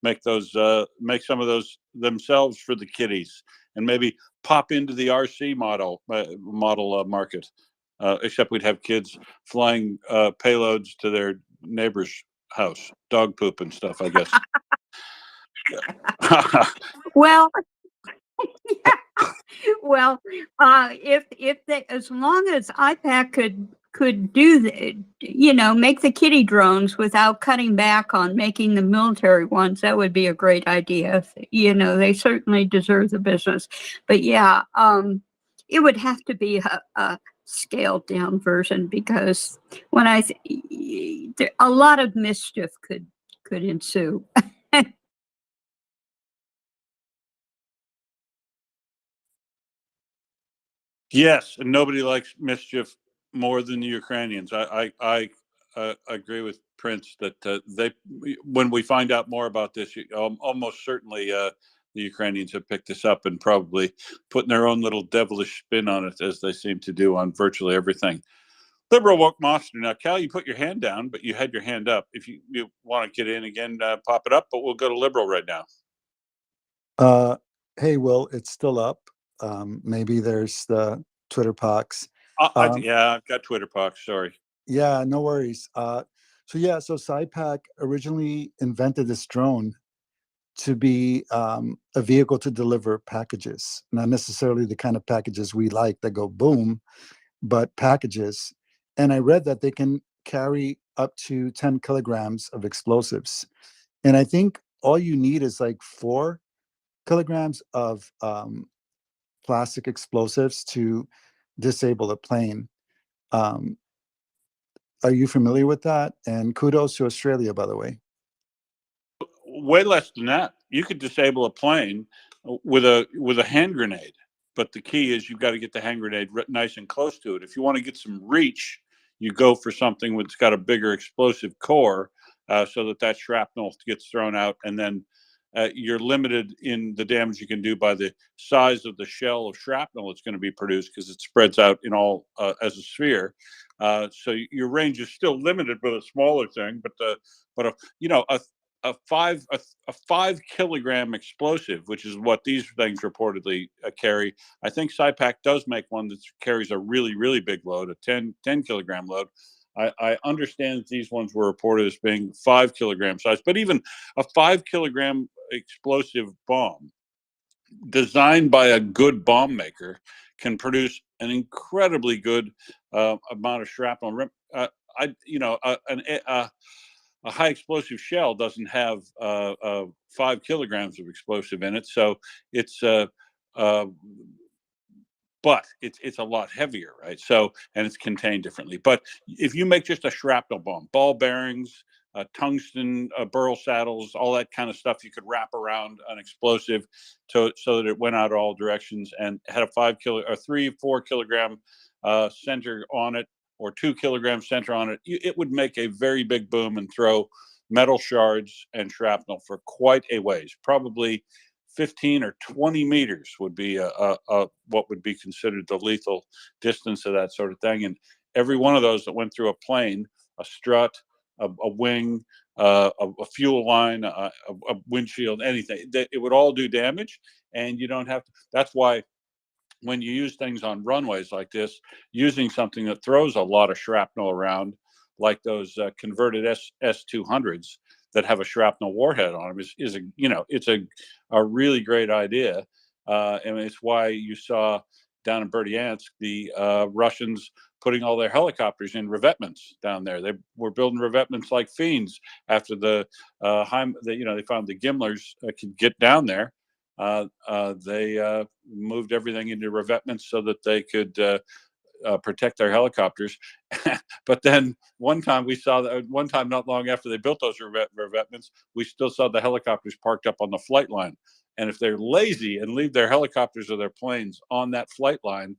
make some of those themselves for the kiddies, and maybe pop into the RC model market. Except we'd have kids flying payloads to their neighbor's house, dog poop and stuff, I guess. Well, well, if they, as long as IPAC could do the, make the kitty drones without cutting back on making the military ones, that would be a great idea. They certainly deserve the business. But yeah, it would have to be a scaled down version, because when a lot of mischief could ensue. Yes, and nobody likes mischief more than the Ukrainians. I agree with Prince that when we find out more about this, almost certainly the Ukrainians have picked this up and probably putting their own little devilish spin on it, as they seem to do on virtually everything. Liberal woke monster. Now, Cal, you put your hand down, but you had your hand up. If you want to get in again, pop it up. But we'll go to liberal right now. Hey, Will, it's still up. Maybe there's the Twitter pox. Yeah, I've got Twitter pox. Sorry. Yeah, no worries. So SciPac originally invented this drone to be a vehicle to deliver packages, not necessarily the kind of packages we like that go boom, but packages. And I read that they can carry up to 10 kilograms of explosives. And I think all you need is like 4 kilograms of plastic explosives to disable a plane. Are you familiar with that? And kudos to Australia, by the way. Way less than that. You could disable a plane with a hand grenade, but the key is you've got to get the hand grenade nice and close to it. If you want to get some reach, you go for something that's got a bigger explosive core, so that shrapnel gets thrown out, and then you're limited in the damage you can do by the size of the shell of shrapnel that's going to be produced, because it spreads out in all as a sphere. So your range is still limited with a smaller thing, but a 5 kilogram explosive, which is what these things reportedly carry. I think SciPac does make one that carries a really, really big load, a 10 kilogram load. I understand that these ones were reported as being 5 kilogram size, but even a 5 kilogram explosive bomb designed by a good bomb maker can produce an incredibly good amount of shrapnel. A high explosive shell doesn't have 5 kilograms of explosive in it, so it's but it's a lot heavier, right? So, and it's contained differently. But if you make just a shrapnel bomb, ball bearings, tungsten burl saddles, all that kind of stuff, you could wrap around an explosive so that it went out all directions and had a 4 kilogram center on it, or 2 kilogram center on it. It would make a very big boom and throw metal shards and shrapnel for quite a ways. Probably 15 or 20 meters would be what would be considered the lethal distance of that sort of thing. And every one of those that went through a plane, a strut, a wing, a fuel line, a windshield, anything, it would all do damage. And you don't have to. That's why when you use things on runways like this, using something that throws a lot of shrapnel around, like those converted S-200s that have a shrapnel warhead on them, it's a really great idea. And it's why you saw down in Berdyansk the Russians putting all their helicopters in revetments down there. They were building revetments like fiends after they found the Gimlers could get down there. They moved everything into revetments so that they could protect their helicopters. But then one time not long after they built those revetments, we still saw the helicopters parked up on the flight line. And if they're lazy and leave their helicopters or their planes on that flight line,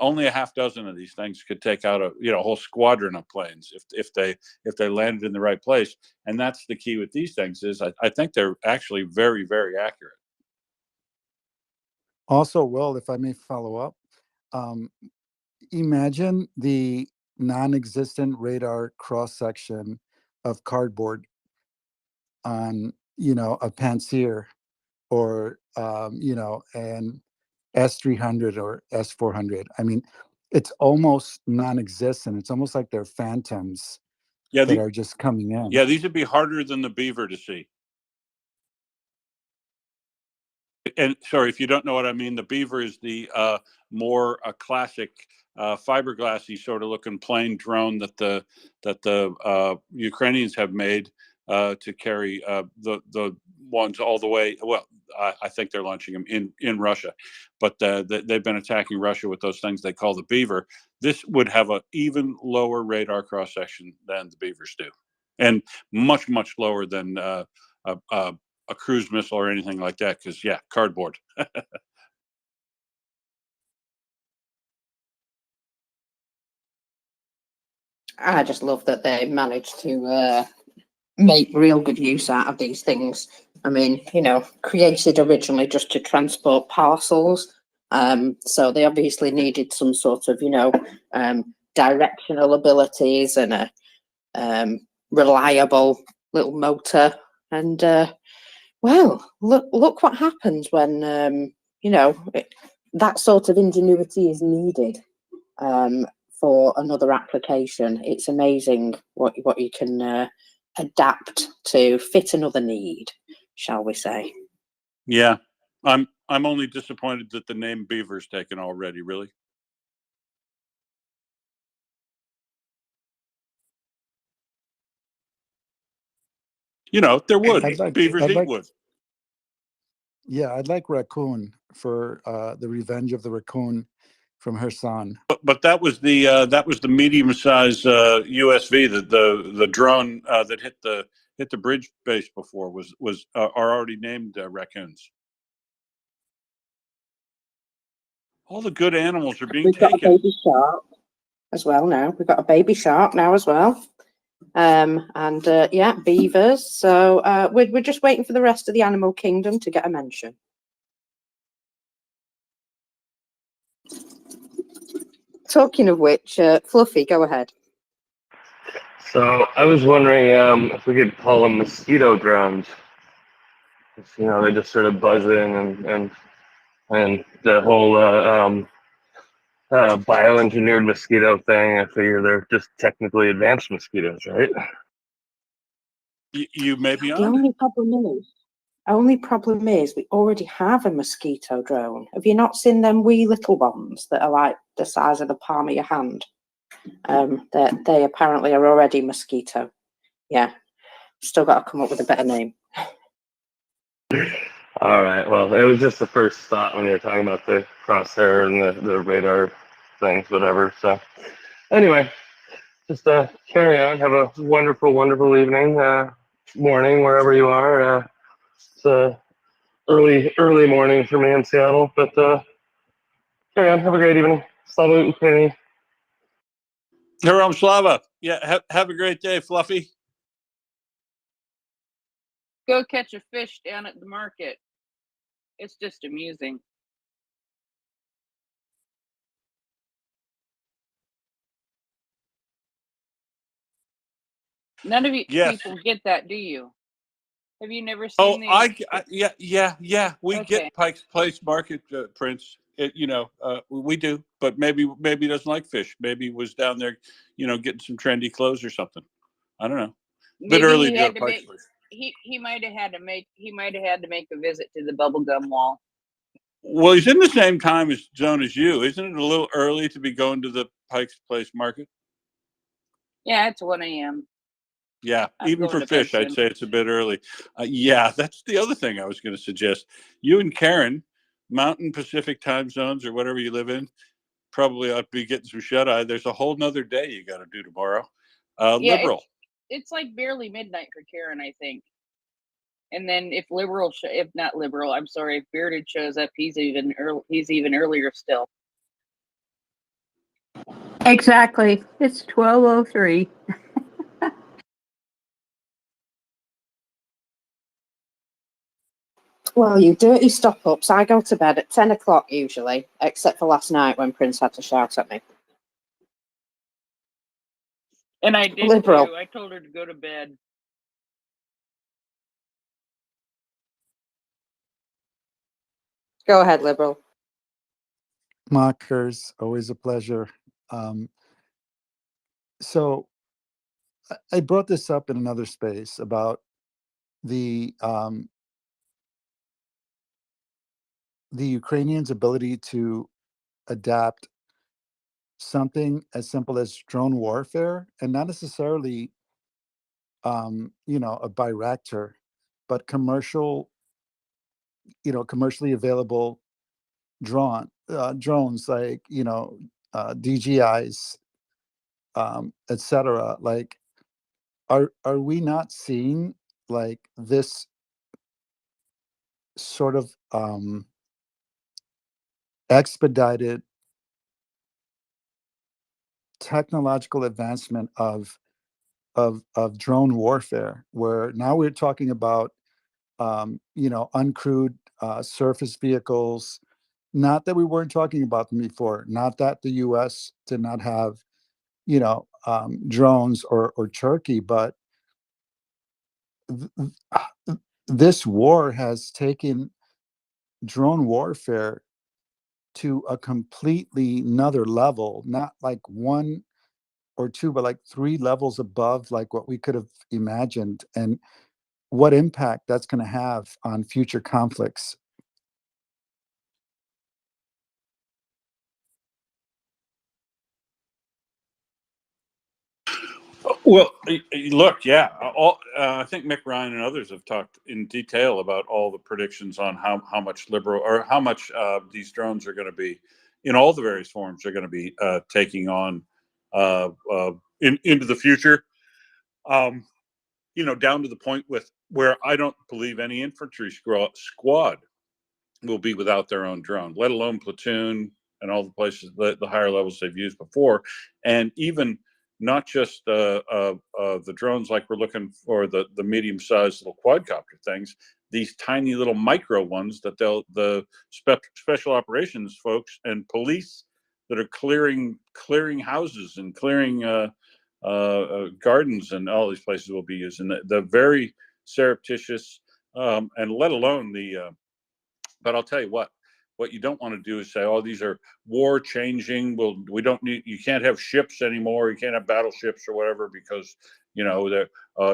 only a half dozen of these things could take out a whole squadron of planes if they landed in the right place. And that's the key with these things, is I think they're actually very, very accurate. Also, Will, if I may follow up, imagine the non-existent radar cross-section of cardboard on, a Pantsir or, an S-300 or S-400. I mean, it's almost non-existent. It's almost like they're phantoms that are just coming in. Yeah, these would be harder than the Beaver to see. And sorry, if you don't know what I mean, the Beaver is the more classic fiberglassy sort of looking plane drone that the Ukrainians have made to carry the ones all the way. Well, I think they're launching them in Russia, but they've been attacking Russia with those things they call the Beaver. This would have an even lower radar cross section than the Beavers do, and much, much lower than a cruise missile or anything like that, because cardboard. I just love that they managed to make real good use out of these things. I mean, created originally just to transport parcels. So they obviously needed some sort of, directional abilities and a reliable little motor. And well, look what happens when that sort of ingenuity is needed for another application. It's amazing what you can adapt to fit another need, shall we say? Yeah, I'm only disappointed that the name Beaver's taken already. Really. You know, they're wood. I'd Beavers eat like, wood. yeah, I'd like raccoon for the Revenge of the Raccoon from her son. But that was the medium sized USV, the drone that hit the bridge base before are already named raccoons. All the good animals are being We've got a taken. baby shark as well now. We've got a baby shark now as well. Yeah, beavers. So we're just waiting for the rest of the animal kingdom to get a mention. Talking of which, Fluffy, go ahead. So I was wondering if we could call them mosquito drones. You know, they just sort of buzz in and the whole bioengineered mosquito thing. I figure they're just technically advanced mosquitoes, right? You may be The on. only problem is we already have a mosquito drone. Have you not seen them wee little ones that are like the size of the palm of your hand? They apparently are already mosquito. Yeah, still got to come up with a better name. All right. Well, it was just the first thought when you were talking about the crosshair and the radar things, whatever. So anyway, just carry on. Have a wonderful, wonderful evening, morning, wherever you are. It's early morning for me in Seattle, but carry on. Have a great evening. Slava Ukraini. Hiram Slava. Yeah, have a great day, Fluffy. Go catch a fish down at the market. It's just amusing. None of you Yes. people get that, do you? Have you never Oh, seen the? yeah. We Okay. get Pike's Place Market, Prince. We do, but maybe he doesn't like fish. Maybe he was down there, getting some trendy clothes or something. I don't know. Bit Maybe early he to go had to to Pike's make. Place. He might have had to make a visit to the bubblegum wall. Well, he's in the same time zone as you. Isn't it a little early to be going to the Pike's Place Market? Yeah, it's 1 a.m. Yeah, I'm even going for to bed fish, I'd soon. say it's a bit early. Yeah, that's the other thing I was going to suggest. You and Karen, Mountain Pacific time zones or whatever you live in, probably ought to be getting some shut eye. There's a whole nother day you got to do tomorrow. Yeah, Liberal. it's like barely midnight for Karen, I think. And then if not liberal, I'm sorry, if Bearded shows up, he's even earlier still. Exactly. It's 12:03. Well, you dirty stop-ups. I go to bed at 10 o'clock usually, except for last night when Prince had to shout at me. And I did Liberal. too. I told her to go to bed. Go ahead, Liberal. Mockers, always a pleasure. So I brought this up in another space about the Ukrainians' ability to adapt something as simple as drone warfare, and not necessarily, a Bayraktar, but commercially available drones like DJIs, etc. Like, are we not seeing like this sort of expedited technological advancement of drone warfare, where now we're talking about uncrewed surface vehicles? Not that we weren't talking about them before, not that the US did not have drones or Turkey, but this war has taken drone warfare to a completely another level, not like one or two, but like three levels above like what we could have imagined, and what impact that's going to have on future conflicts. Well, look, yeah, I think Mick Ryan and others have talked in detail about all the predictions on how much liberal or how much these drones are going to be in all the various forms are going to be taking on into the future. Down to the point with where I don't believe any infantry squad will be without their own drone, let alone platoon and all the places, the higher levels they've used before. And even not just the drones like we're looking for the medium-sized little quadcopter things, these tiny little micro ones that the special operations folks and police that are clearing houses and clearing gardens and all these places will be using the very surreptitious and let alone the but I'll tell you what you don't want to do is say, oh, these are war changing. Well, you can't have ships anymore. You can't have battleships or whatever because, the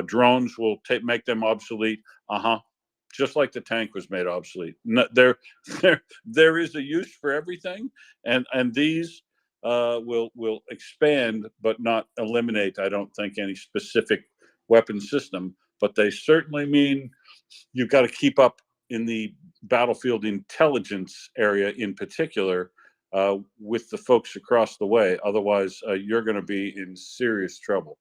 drones will make them obsolete. Just like the tank was made obsolete. No, there is a use for everything. And these will expand, but not eliminate, I don't think, any specific weapon system. But they certainly mean you've got to keep up in the battlefield intelligence area in particular with the folks across the way. Otherwise, you're going to be in serious trouble.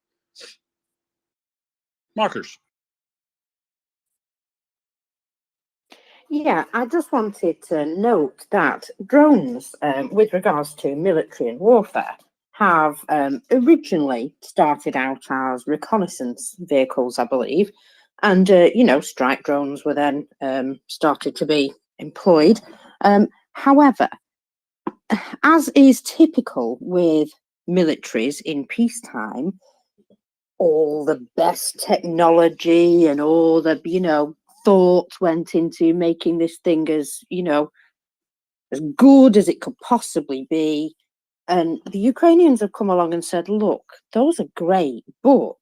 Markers. Yeah, I just wanted to note that drones, with regards to military and warfare, have originally started out as reconnaissance vehicles, I believe. And, strike drones were then started to be employed. However, as is typical with militaries in peacetime, all the best technology and all the, thought went into making this thing as good as it could possibly be. And the Ukrainians have come along and said, look, those are great, but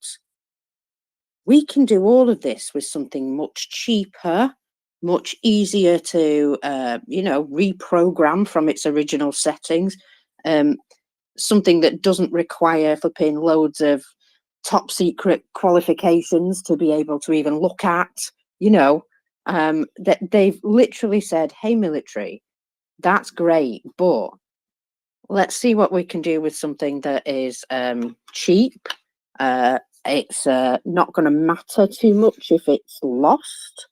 we can do all of this with something much cheaper, much easier to reprogram from its original settings, something that doesn't require flipping loads of top secret qualifications to be able to even look at. That they've literally said, hey, military, that's great, but let's see what we can do with something that is cheap. It's not going to matter too much if it's lost,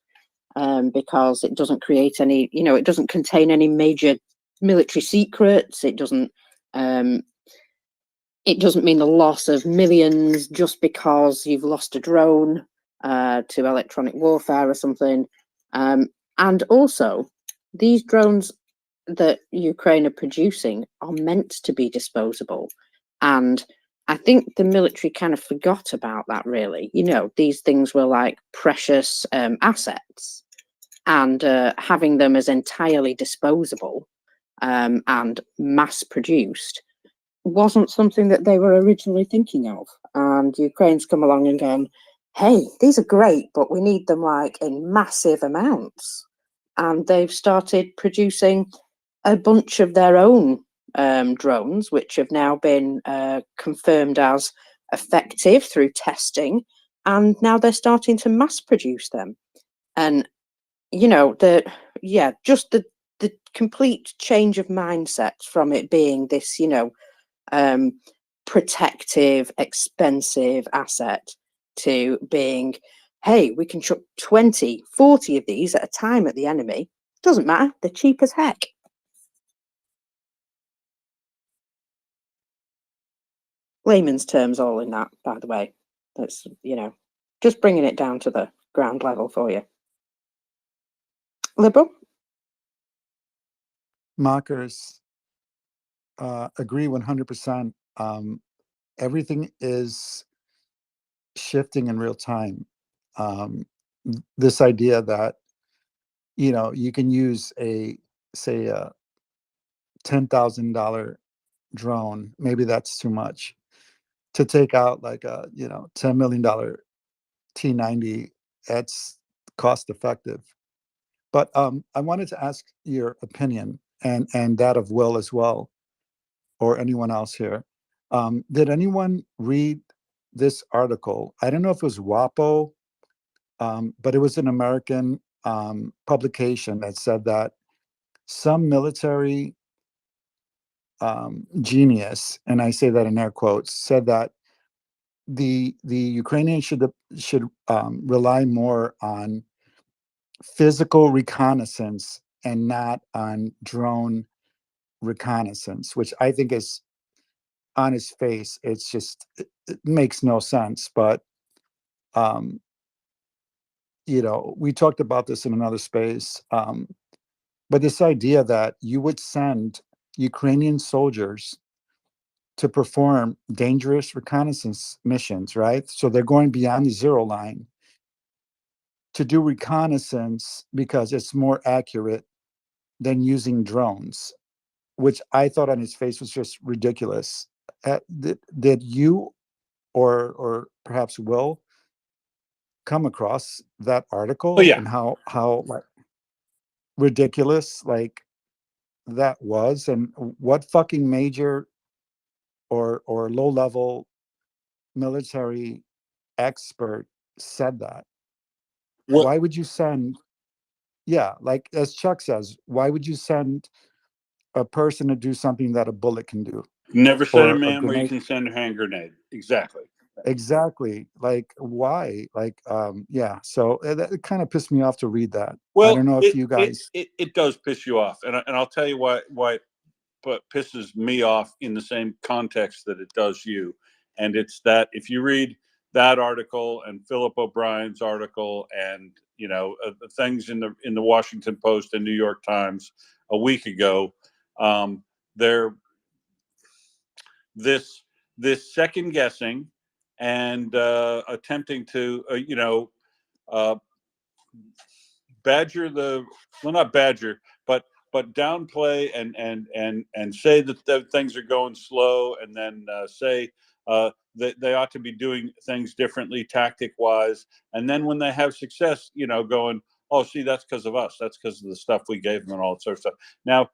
because it doesn't create any, it doesn't contain any major military secrets. It doesn't mean the loss of millions just because you've lost a drone to electronic warfare or something. And also, these drones that Ukraine are producing are meant to be disposable. And I think the military kind of forgot about that, really. These things were like precious assets, and having them as entirely disposable and mass produced wasn't something that they were originally thinking of. And Ukraine's come along and gone, hey, these are great, but we need them like in massive amounts. And they've started producing a bunch of their own drones, which have now been confirmed as effective through testing. And now they're starting to mass produce them. And, just the complete change of mindset from it being this, protective, expensive asset to being, hey, we can chuck 20, 40 of these at a time at the enemy. Doesn't matter. They're cheap as heck. Layman's terms all in that, by the way. That's, just bringing it down to the ground level for you. Liberal? Markers, agree 100%. Everything is shifting in real time. This idea that, you can use a $10,000 drone, maybe that's too much, to take out like a, $10 million T90, that's cost effective. But I wanted to ask your opinion and that of Will as well, or anyone else here. Did anyone read this article. I don't know if it was WAPO, but it was an American publication that said that some military genius, and I say that in air quotes, said that the Ukrainians should rely more on physical reconnaissance and not on drone reconnaissance, which I think is, on its face, it's just, it makes no sense. But we talked about this in another space. But this idea that you would send Ukrainian soldiers to perform dangerous reconnaissance missions, right? So they're going beyond the zero line to do reconnaissance because it's more accurate than using drones, which I thought on its face was just ridiculous. Did you or perhaps Will come across that article? Oh, yeah. And how like ridiculous like that was, and what fucking major or low level military expert said that? What? Why would you send, yeah, like as Chuck says, why would you send a person to do something that a bullet can do? Never send a Or a man where you grenade? can send a hand grenade. Exactly. Exactly. Like why? Like yeah. So it kind of pissed me off to read that. I Well, don't know if you guys. it does piss you off, and I'll tell you why but pisses me off in the same context that it does you. And it's that if you read that article and Philip O'Brien's article and things in the Washington Post and New York Times a week ago, they're this second guessing and attempting to badger not badger, but downplay and say that things are going slow, and then say that they ought to be doing things differently tactic wise, and then when they have success, going, oh, see, that's because of us, that's because of the stuff we gave them and all that sort of stuff. Now,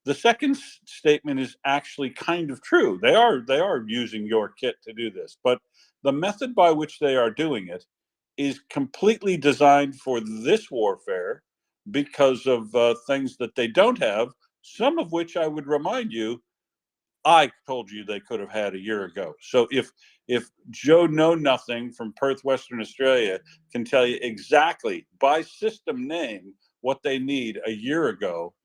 the second statement is actually kind of true. They are using your kit to do this, but the method by which they are doing it is completely designed for this warfare because of things that they don't have, some of which I would remind you, I told you they could have had a year ago. So if Joe Know Nothing from Perth, Western Australia can tell you exactly by system name what they need a year ago,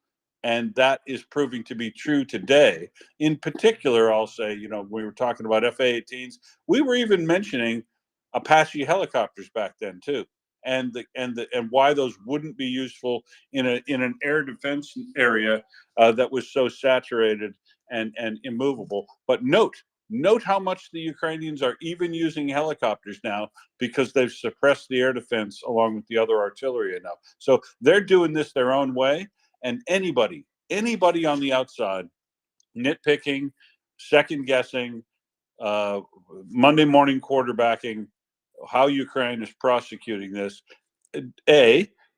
and that is proving to be true today. In particular, I'll say, we were talking about F/A-18s. We were even mentioning Apache helicopters back then too, and why those wouldn't be useful in an air defense area that was so saturated and immovable. But note how much the Ukrainians are even using helicopters now because they've suppressed the air defense along with the other artillery enough. So they're doing this their own way. And anybody on the outside nitpicking, second guessing, Monday morning quarterbacking how Ukraine is prosecuting this,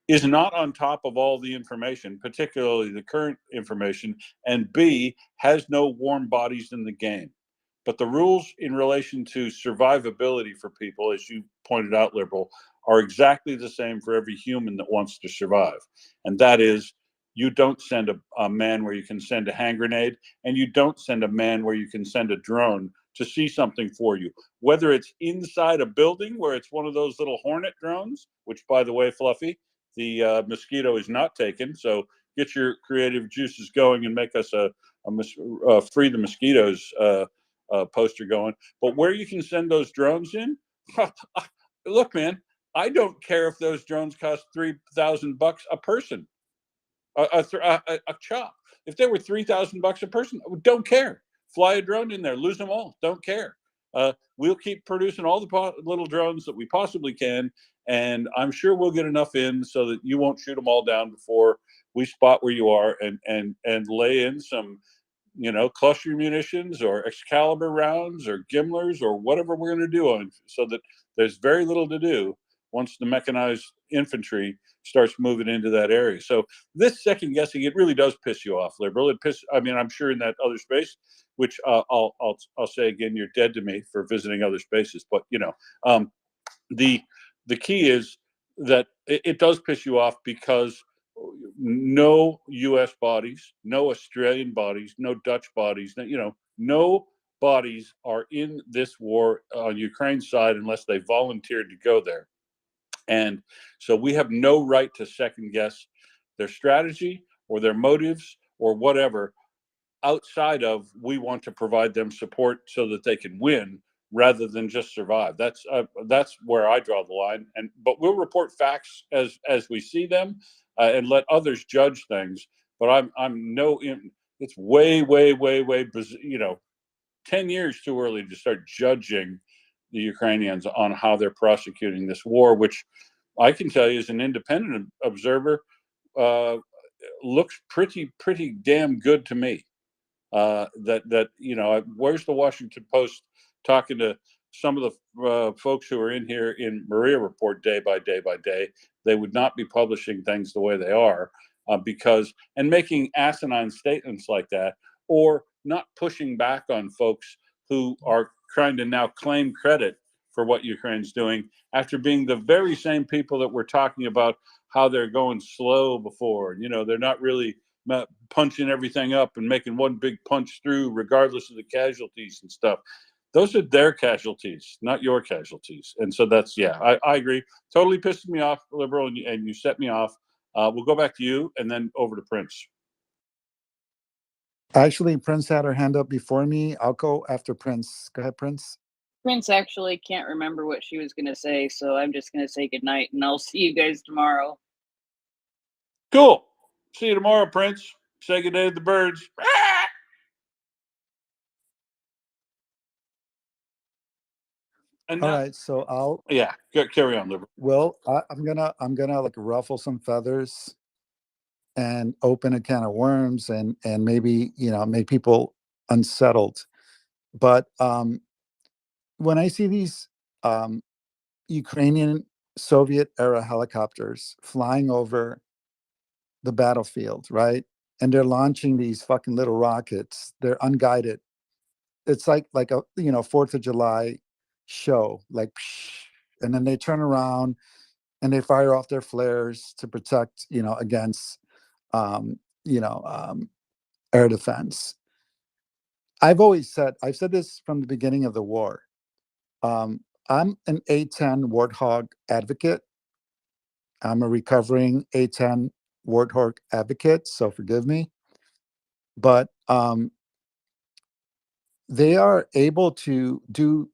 is not on top of all the information, particularly the current information, and B, has no warm bodies in the game. But the rules in relation to survivability for people, as you pointed out, Liberal, are exactly the same for every human that wants to survive. And that is, you don't send a man where you can send a hand grenade, and you don't send a man where you can send a drone to see something for you. Whether it's inside a building where it's one of those little Hornet drones, which, by the way, Fluffy, the mosquito is not taken. So get your creative juices going and make us a free the mosquitoes poster going. But where you can send those drones in, look, man, I don't care if those drones cost $3,000 a person, a chop. If they were $3,000 a person, don't care. Fly a drone in there, lose them all, don't care. We'll keep producing all the little drones that we possibly can, and I'm sure we'll get enough in so that you won't shoot them all down before we spot where you are and lay in some cluster munitions or Excalibur rounds or Gimlers or whatever we're going to do on, so that there's very little to do once the mechanized infantry starts moving into that area. So this second guessing, it really does piss you off, liberal. I mean, I'm sure in that other space, which I'll say again, you're dead to me for visiting other spaces. But the key is that it does piss you off because no U.S. bodies, no Australian bodies, no Dutch bodies, no bodies are in this war on Ukraine's side unless they volunteered to go there. And so we have no right to second guess their strategy or their motives or whatever outside of we want to provide them support so that they can win rather than just survive. That's where I draw the line. But we'll report facts as we see them and let others judge things. But it's way 10 years too early to start judging the Ukrainians on how they're prosecuting this war, which I can tell you as an independent observer, looks pretty damn good to me. Where's the Washington Post talking to some of the folks who are in here in MriyaReport day by day? They would not be publishing things the way they are and making asinine statements like that, or not pushing back on folks who are trying to now claim credit for what Ukraine's doing after being the very same people that we're talking about how they're going slow before. They're not really punching everything up and making one big punch through regardless of the casualties and stuff. Those are their casualties, not your casualties. And so I agree. Totally pisses me off, liberal, and you set me off. We'll go back to you and then over to Prince. Actually, Prince had her hand up before me. I'll go after Prince. Go ahead, Prince. Prince actually can't remember what she was going to say, so I'm just going to say goodnight, and I'll see you guys tomorrow. Cool. See you tomorrow, Prince. Say good day to the birds. All right, so I'll carry on, liberal. Well, I'm gonna like ruffle some feathers and open a can of worms and maybe make people unsettled. But when I see these Ukrainian Soviet era helicopters flying over the battlefield, right? And they're launching these fucking little rockets. They're unguided. It's like a 4th of July show, like, and then they turn around and they fire off their flares to protect, against, air defense. I've said this from the beginning of the war. I'm an A-10 Warthog advocate. I'm a recovering A-10 Warthog advocate, so forgive me. But they are able to do,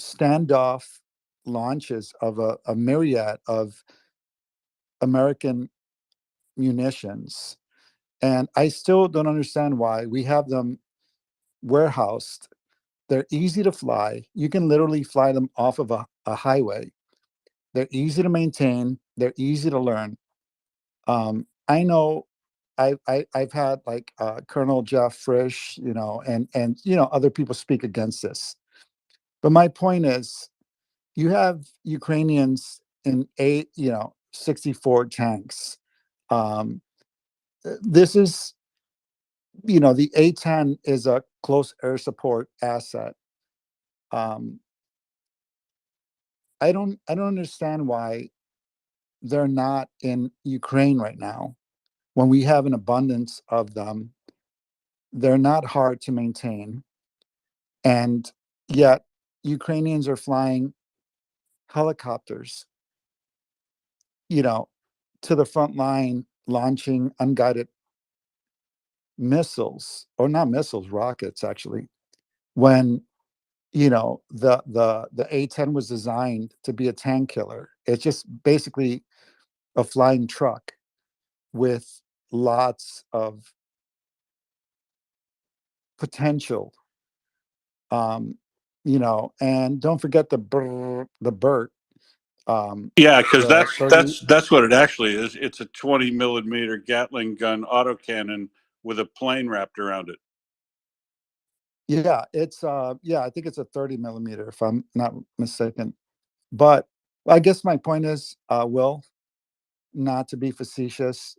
standoff launches of a myriad of American munitions. And I still don't understand why we have them warehoused. They're easy to fly. You can literally fly them off of a highway. They're easy to maintain. They're easy to learn. I know I've had like Colonel Jeff Frisch, and other people speak against this. But my point is, you have Ukrainians in 64 tanks. This is, the A-10 is a close air support asset. I don't understand why they're not in Ukraine right now when we have an abundance of them. They're not hard to maintain, and yet Ukrainians are flying helicopters, to the front line, launching unguided missiles, or not missiles, rockets, actually, when the A-10 was designed to be a tank killer. It's just basically a flying truck with lots of potential. And don't forget the BERT. Because the that's what it actually is. It's a 20 millimeter Gatling gun autocannon with a plane wrapped around it. Yeah, it's I think it's a 30 millimeter, if I'm not mistaken. But I guess my point is, Will, not to be facetious,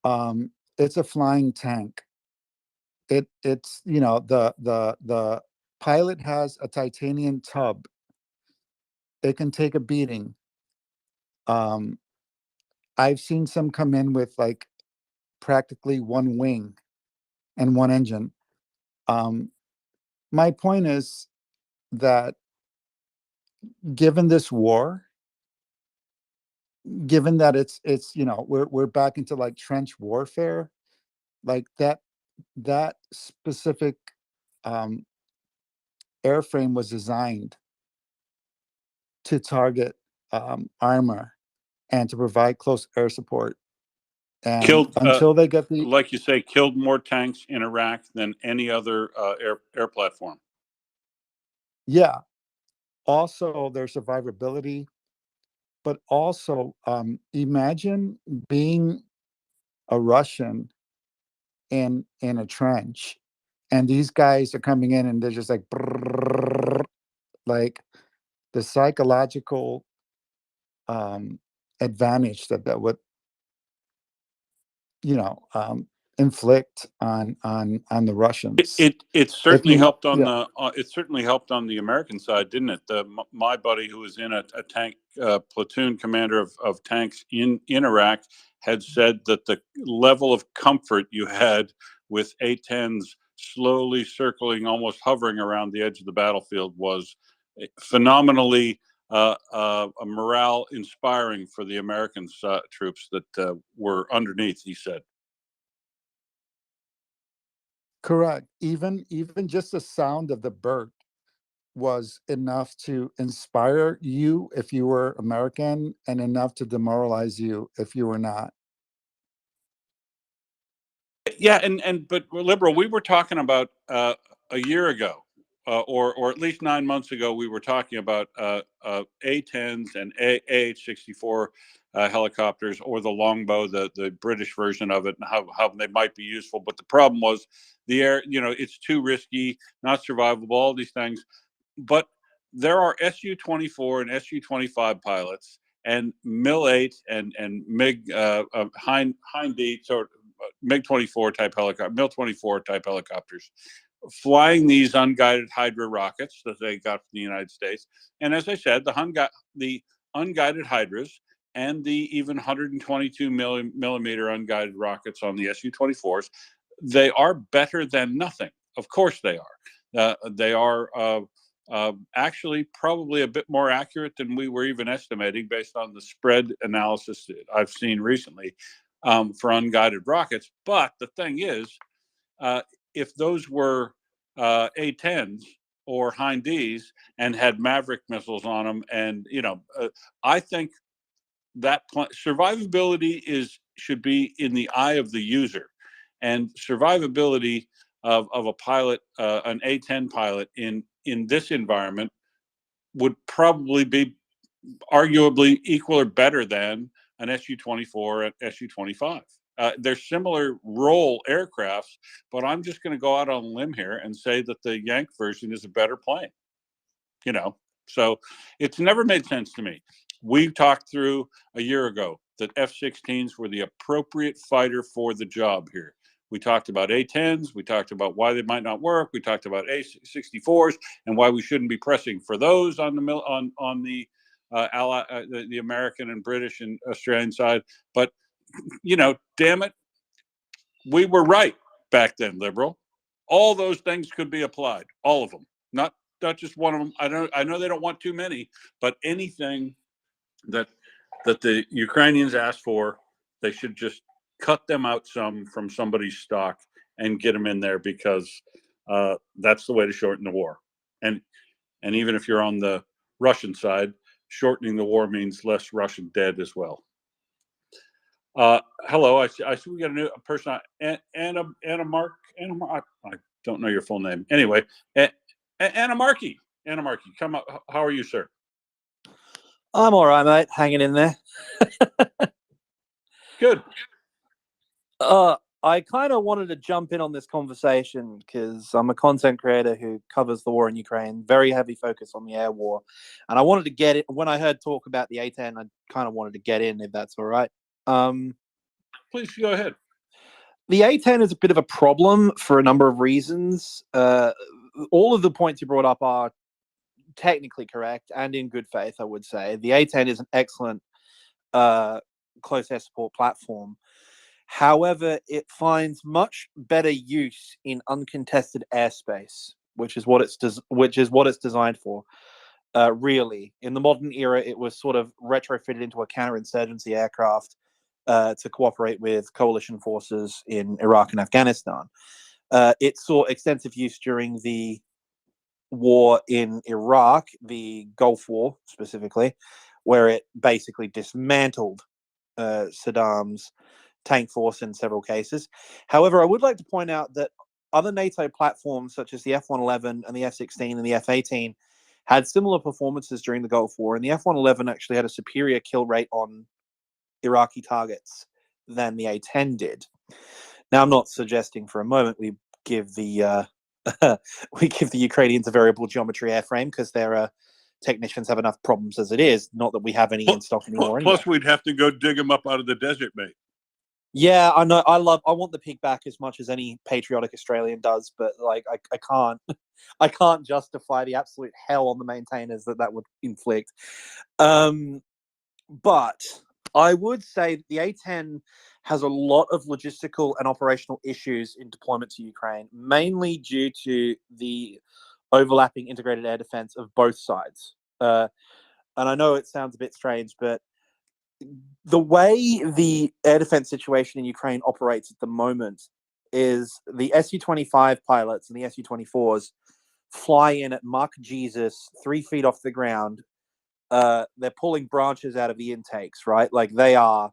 it's a flying tank. It's the pilot has a titanium tub. It can take a beating. I've seen some come in with like practically one wing and one engine. My point is that given this war, given that it's we're back into like trench warfare, like that specific airframe was designed to target armor and to provide close air support. And Killed, until they get the like you say, killed more tanks in Iraq than any other air platform. yeah, also their survivability, but also imagine being a Russian in a trench, and these guys are coming in and they're just like brrrr, like the psychological advantage that would inflict on the Russians. It certainly know, helped on yeah. the American side, didn't it? My buddy who was in a tank platoon commander of tanks in Iraq had said that the level of comfort you had with A-10s slowly circling, almost hovering around the edge of the battlefield was phenomenally morale inspiring for the American troops that were underneath, he said. Correct. Even just the sound of the bird was enough to inspire you if you were American, and enough to demoralize you if you were not. Yeah, but Liberal, we were talking about a year ago, or at least 9 months ago, we were talking about A-10s and AH-64 helicopters, or the Longbow, the British version of it, and how they might be useful. But the problem was the air. It's too risky, not survivable. All these things, but there are Su-24 and Su-25 pilots, and Mil-8 and MiG Hind Eats, or MiG-24 type helicopter, Mil-24 type helicopters, flying these unguided Hydra rockets that they got from the United States. And as I said, the unguided Hydras and the even 122 millimeter unguided rockets on the Su-24s, they are better than nothing. Of course they are. They are actually probably a bit more accurate than we were even estimating, based on the spread analysis that I've seen recently for unguided rockets. But the thing is, if those were A-10s or Hind Ds and had Maverick missiles on them, and I think that survivability should be in the eye of the user, and survivability of a pilot, an A-10 pilot in this environment, would probably be arguably equal or better than an Su-24 and Su-25. They're similar role aircrafts, but I'm just going to go out on a limb here and say that the Yank version is a better plane. So it's never made sense to me. We talked through a year ago that F-16s were the appropriate fighter for the job here. We talked about A-10s. We talked about why they might not work. We talked about A-64s and why we shouldn't be pressing for those on the the American and British and Australian side. But damn it, we were right back then, Liberal. All those things could be applied, all of them, not just one of them. I know they don't want too many, but anything that the Ukrainians ask for, they should just cut them out some from somebody's stock and get them in there, because that's the way to shorten the war. And even if you're on the Russian side, shortening the war means less Russian dead as well. Hello, I see we got a new person, Anna Mark. I don't know your full name. Anyway, Anna Markey, come up. How are you, sir? I'm all right, mate. Hanging in there. Good. I kind of wanted to jump in on this conversation because I'm a content creator who covers the war in Ukraine, very heavy focus on the air war. And I wanted to get it. When I heard talk about the A-10, I kind of wanted to get in, if that's all right. Please go ahead. The A10 is a bit of a problem for a number of reasons. All of the points you brought up are technically correct and in good faith, I would say. The A10 is an excellent close air support platform. However, it finds much better use in uncontested airspace, which is what it's designed for. Really, in the modern era, it was sort of retrofitted into a counterinsurgency aircraft to cooperate with coalition forces in Iraq and Afghanistan. It saw extensive use during the war in Iraq, the Gulf War specifically, where it basically dismantled Saddam's tank force in several cases. However, I would like to point out that other NATO platforms, such as the F-111 and the F-16 and the F-18, had similar performances during the Gulf War, and the F-111 actually had a superior kill rate on Iraqi targets than the A-10 did. Now, I'm not suggesting for a moment we give the Ukrainians a variable geometry airframe, because their technicians have enough problems as it is. Not that we have any in stock anymore. Plus, we'd have to go dig them up out of the desert, mate. Yeah, I know. I want the pig back as much as any patriotic Australian does, but like I can't, I can't justify the absolute hell on the maintainers that would inflict. But I would say that the A10 has a lot of logistical and operational issues in deployment to Ukraine, mainly due to the overlapping integrated air defense of both sides. And I know it sounds a bit strange, but the way the air defense situation in Ukraine operates at the moment is the Su-25 pilots and the Su-24s fly in at Mach Jesus 3 feet off the ground. They're pulling branches out of the intakes, right? Like, they are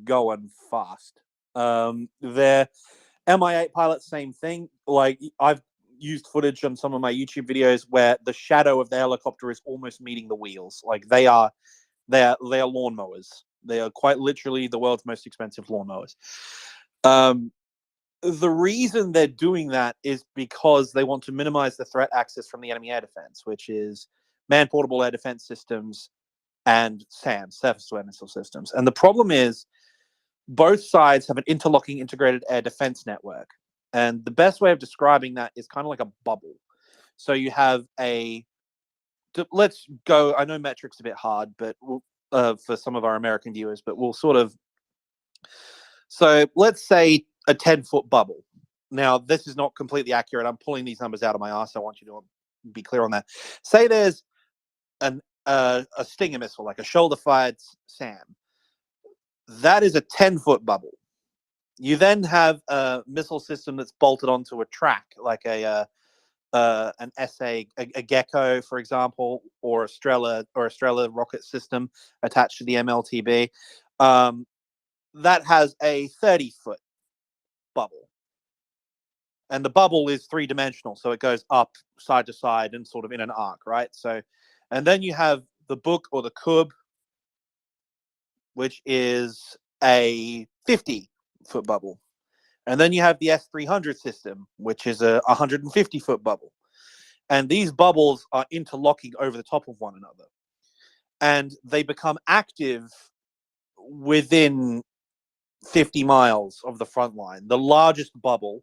going fast. Their Mi-8 pilots, same thing. Like, I've used footage on some of my YouTube videos where the shadow of the helicopter is almost meeting the wheels. Like, they are lawnmowers. They are quite literally the world's most expensive lawnmowers. The reason they're doing that is because they want to minimize the threat axis from the enemy air defense, which is man-portable air defense systems and SAM, surface-to-air missile systems. And the problem is both sides have an interlocking integrated air defense network. And the best way of describing that is kind of like a bubble. So you have let's go, I know metric's a bit hard, but for some of our American viewers, but we'll sort of, so let's say a 10-foot bubble. Now, this is not completely accurate. I'm pulling these numbers out of my ass. I want you to be clear on that. Say there's a Stinger missile, like a shoulder-fired SAM. That is a 10-foot bubble. You then have a missile system that's bolted onto a track, like an a Gecko, for example, or a Strela rocket system attached to the MLTB. That has a 30-foot bubble. And the bubble is three-dimensional, so it goes up side to side and sort of in an arc, right? So, and then you have the Buk or the Kub, which is a 50-foot bubble. And then you have the S-300 system, which is a 150-foot bubble. And these bubbles are interlocking over the top of one another. And they become active within 50 miles of the front line. The largest bubble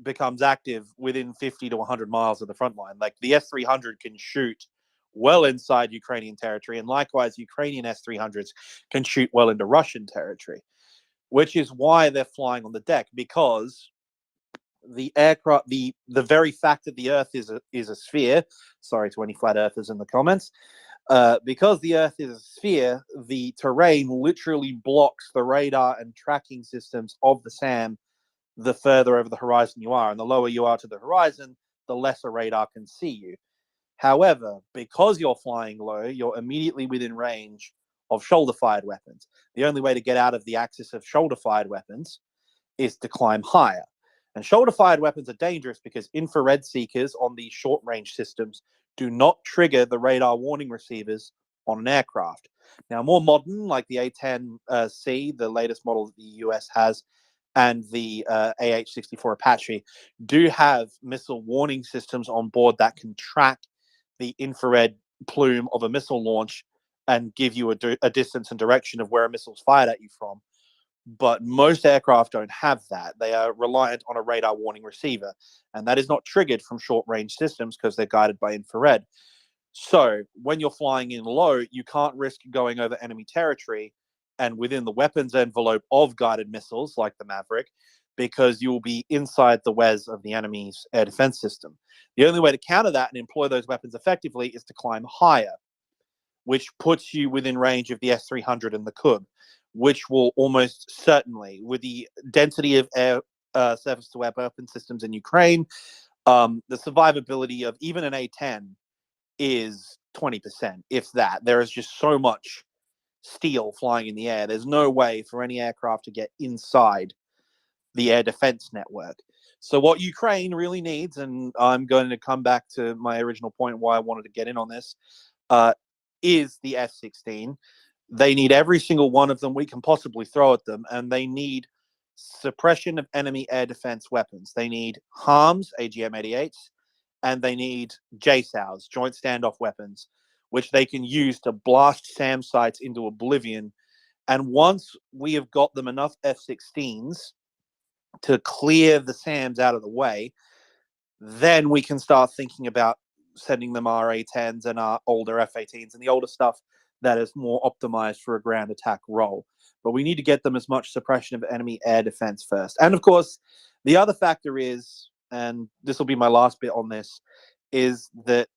becomes active within 50 to 100 miles of the front line. Like, the S-300 can shoot well inside Ukrainian territory, and likewise, Ukrainian S-300s can shoot well into Russian territory, which is why they're flying on the deck, because the aircraft, the very fact that the Earth is a sphere, sorry to any flat earthers in the comments, because the Earth is a sphere, the terrain literally blocks the radar and tracking systems of the SAM the further over the horizon you are. And the lower you are to the horizon, the less a radar can see you. However, because you're flying low, you're immediately within range of shoulder-fired weapons. The only way to get out of the axis of shoulder-fired weapons is to climb higher. And shoulder-fired weapons are dangerous because infrared seekers on these short-range systems do not trigger the radar warning receivers on an aircraft. Now, more modern, like the A-10C, the latest model that the US has, and the AH-64 Apache, do have missile warning systems on board that can track the infrared plume of a missile launch and give you a distance and direction of where a missile's fired at you from. but most aircraft don't have that. They are reliant on a radar warning receiver, and that is not triggered from short-range systems because they're guided by infrared. So when you're flying in low, you can't risk going over enemy territory and within the weapons envelope of guided missiles like the Maverick, because you will be inside the WES of the enemy's air defense system. The only way to counter that and employ those weapons effectively is to climb higher, which puts you within range of the S-300 and the Kub, which will almost certainly, with the density of air surface-to-air weapon systems in Ukraine, the survivability of even an A-10 is 20%, if that. There is just so much steel flying in the air. There's no way for any aircraft to get inside the air defense network. So what Ukraine really needs, and I'm going to come back to my original point why I wanted to get in on this, is the F-16. They need every single one of them we can possibly throw at them, and they need suppression of enemy air defense weapons. They need HARMs, AGM-88s, and they need JSOWs, joint standoff weapons, which they can use to blast SAM sites into oblivion. And once we have got them enough F-16s to clear the SAMs out of the way, then we can start thinking about sending them our A-10s and our older F-18s and the older stuff that is more optimized for a ground attack role. But we need to get them as much suppression of enemy air defense first. And of course, the other factor is, and this will be my last bit on this, is that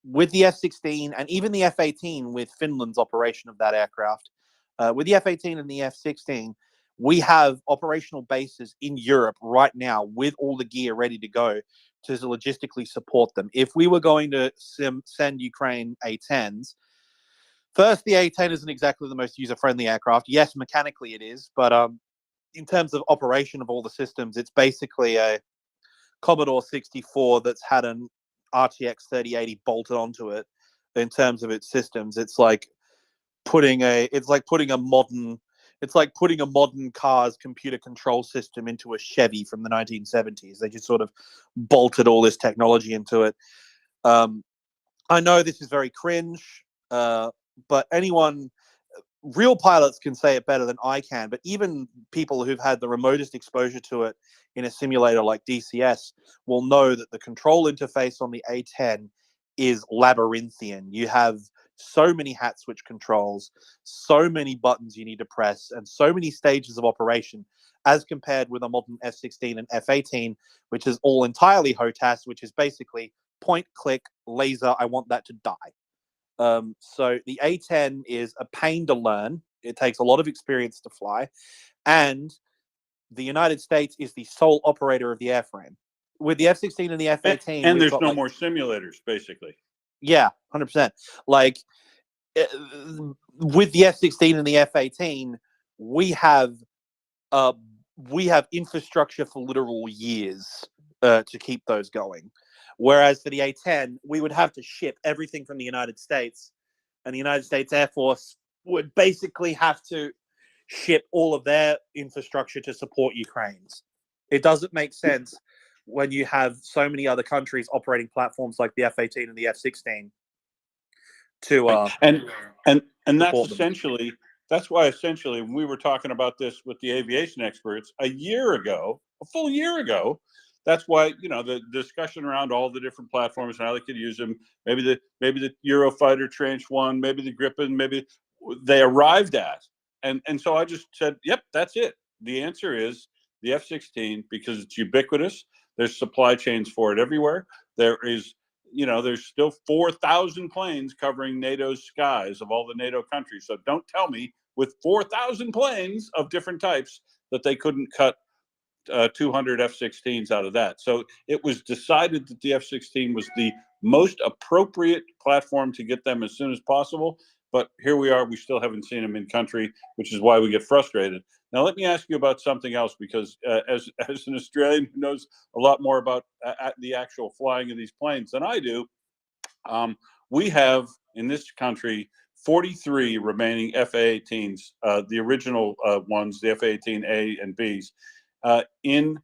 with the F-16 and even the F-18 with Finland's operation of that aircraft, with the F-18 and the F-16, we have operational bases in Europe right now with all the gear ready to go to logistically support them. If we were going to send Ukraine A-10s, first, the A-10 isn't exactly the most user-friendly aircraft. Yes, mechanically it is, but in terms of operation of all the systems, it's basically a Commodore 64 that's had an RTX 3080 bolted onto it. In terms of its systems, it's like putting a modern car's computer control system into a Chevy from the 1970s. They just sort of bolted all this technology into it. I know this is very cringe, but real pilots can say it better than I can, but even people who've had the remotest exposure to it in a simulator like DCS will know that the control interface on the A-10 is labyrinthian. You have so many hat switch controls, so many buttons you need to press, and so many stages of operation as compared with a modern F-16 and F-18, which is all entirely HOTAS, which is basically point, click, laser, I want that to die. So the A-10 is a pain to learn. It takes a lot of experience to fly. And the United States is the sole operator of the airframe. With the F-16 and the F-18... And there's no more simulators, basically. Yeah, 100%. Like, with the F-16 and the F-18, we have infrastructure for literal years to keep those going. Whereas for the A-10, we would have to ship everything from the United States, and the United States Air Force would basically have to ship all of their infrastructure to support Ukraine's. It doesn't make sense when you have so many other countries operating platforms like the F-18 and the F-16 to and that's why essentially when we were talking about this with the aviation experts a full year ago, that's why, the discussion around all the different platforms and how they could use them, maybe the Eurofighter Tranche 1, maybe the Gripen, maybe they arrived at, and so I just said, yep, that's it. The answer is the F-16, because it's ubiquitous. There's supply chains for it everywhere. There's still 4,000 planes covering NATO's skies of all the NATO countries. So don't tell me with 4,000 planes of different types that they couldn't cut 200 F-16s out of that. So it was decided that the F-16 was the most appropriate platform to get them as soon as possible. But here we are, we still haven't seen them in country, which is why we get frustrated. Now, let me ask you about something else, because as an Australian who knows a lot more about the actual flying of these planes than I do, we have in this country 43 remaining F-18s, the original ones, the F-18A and Bs, in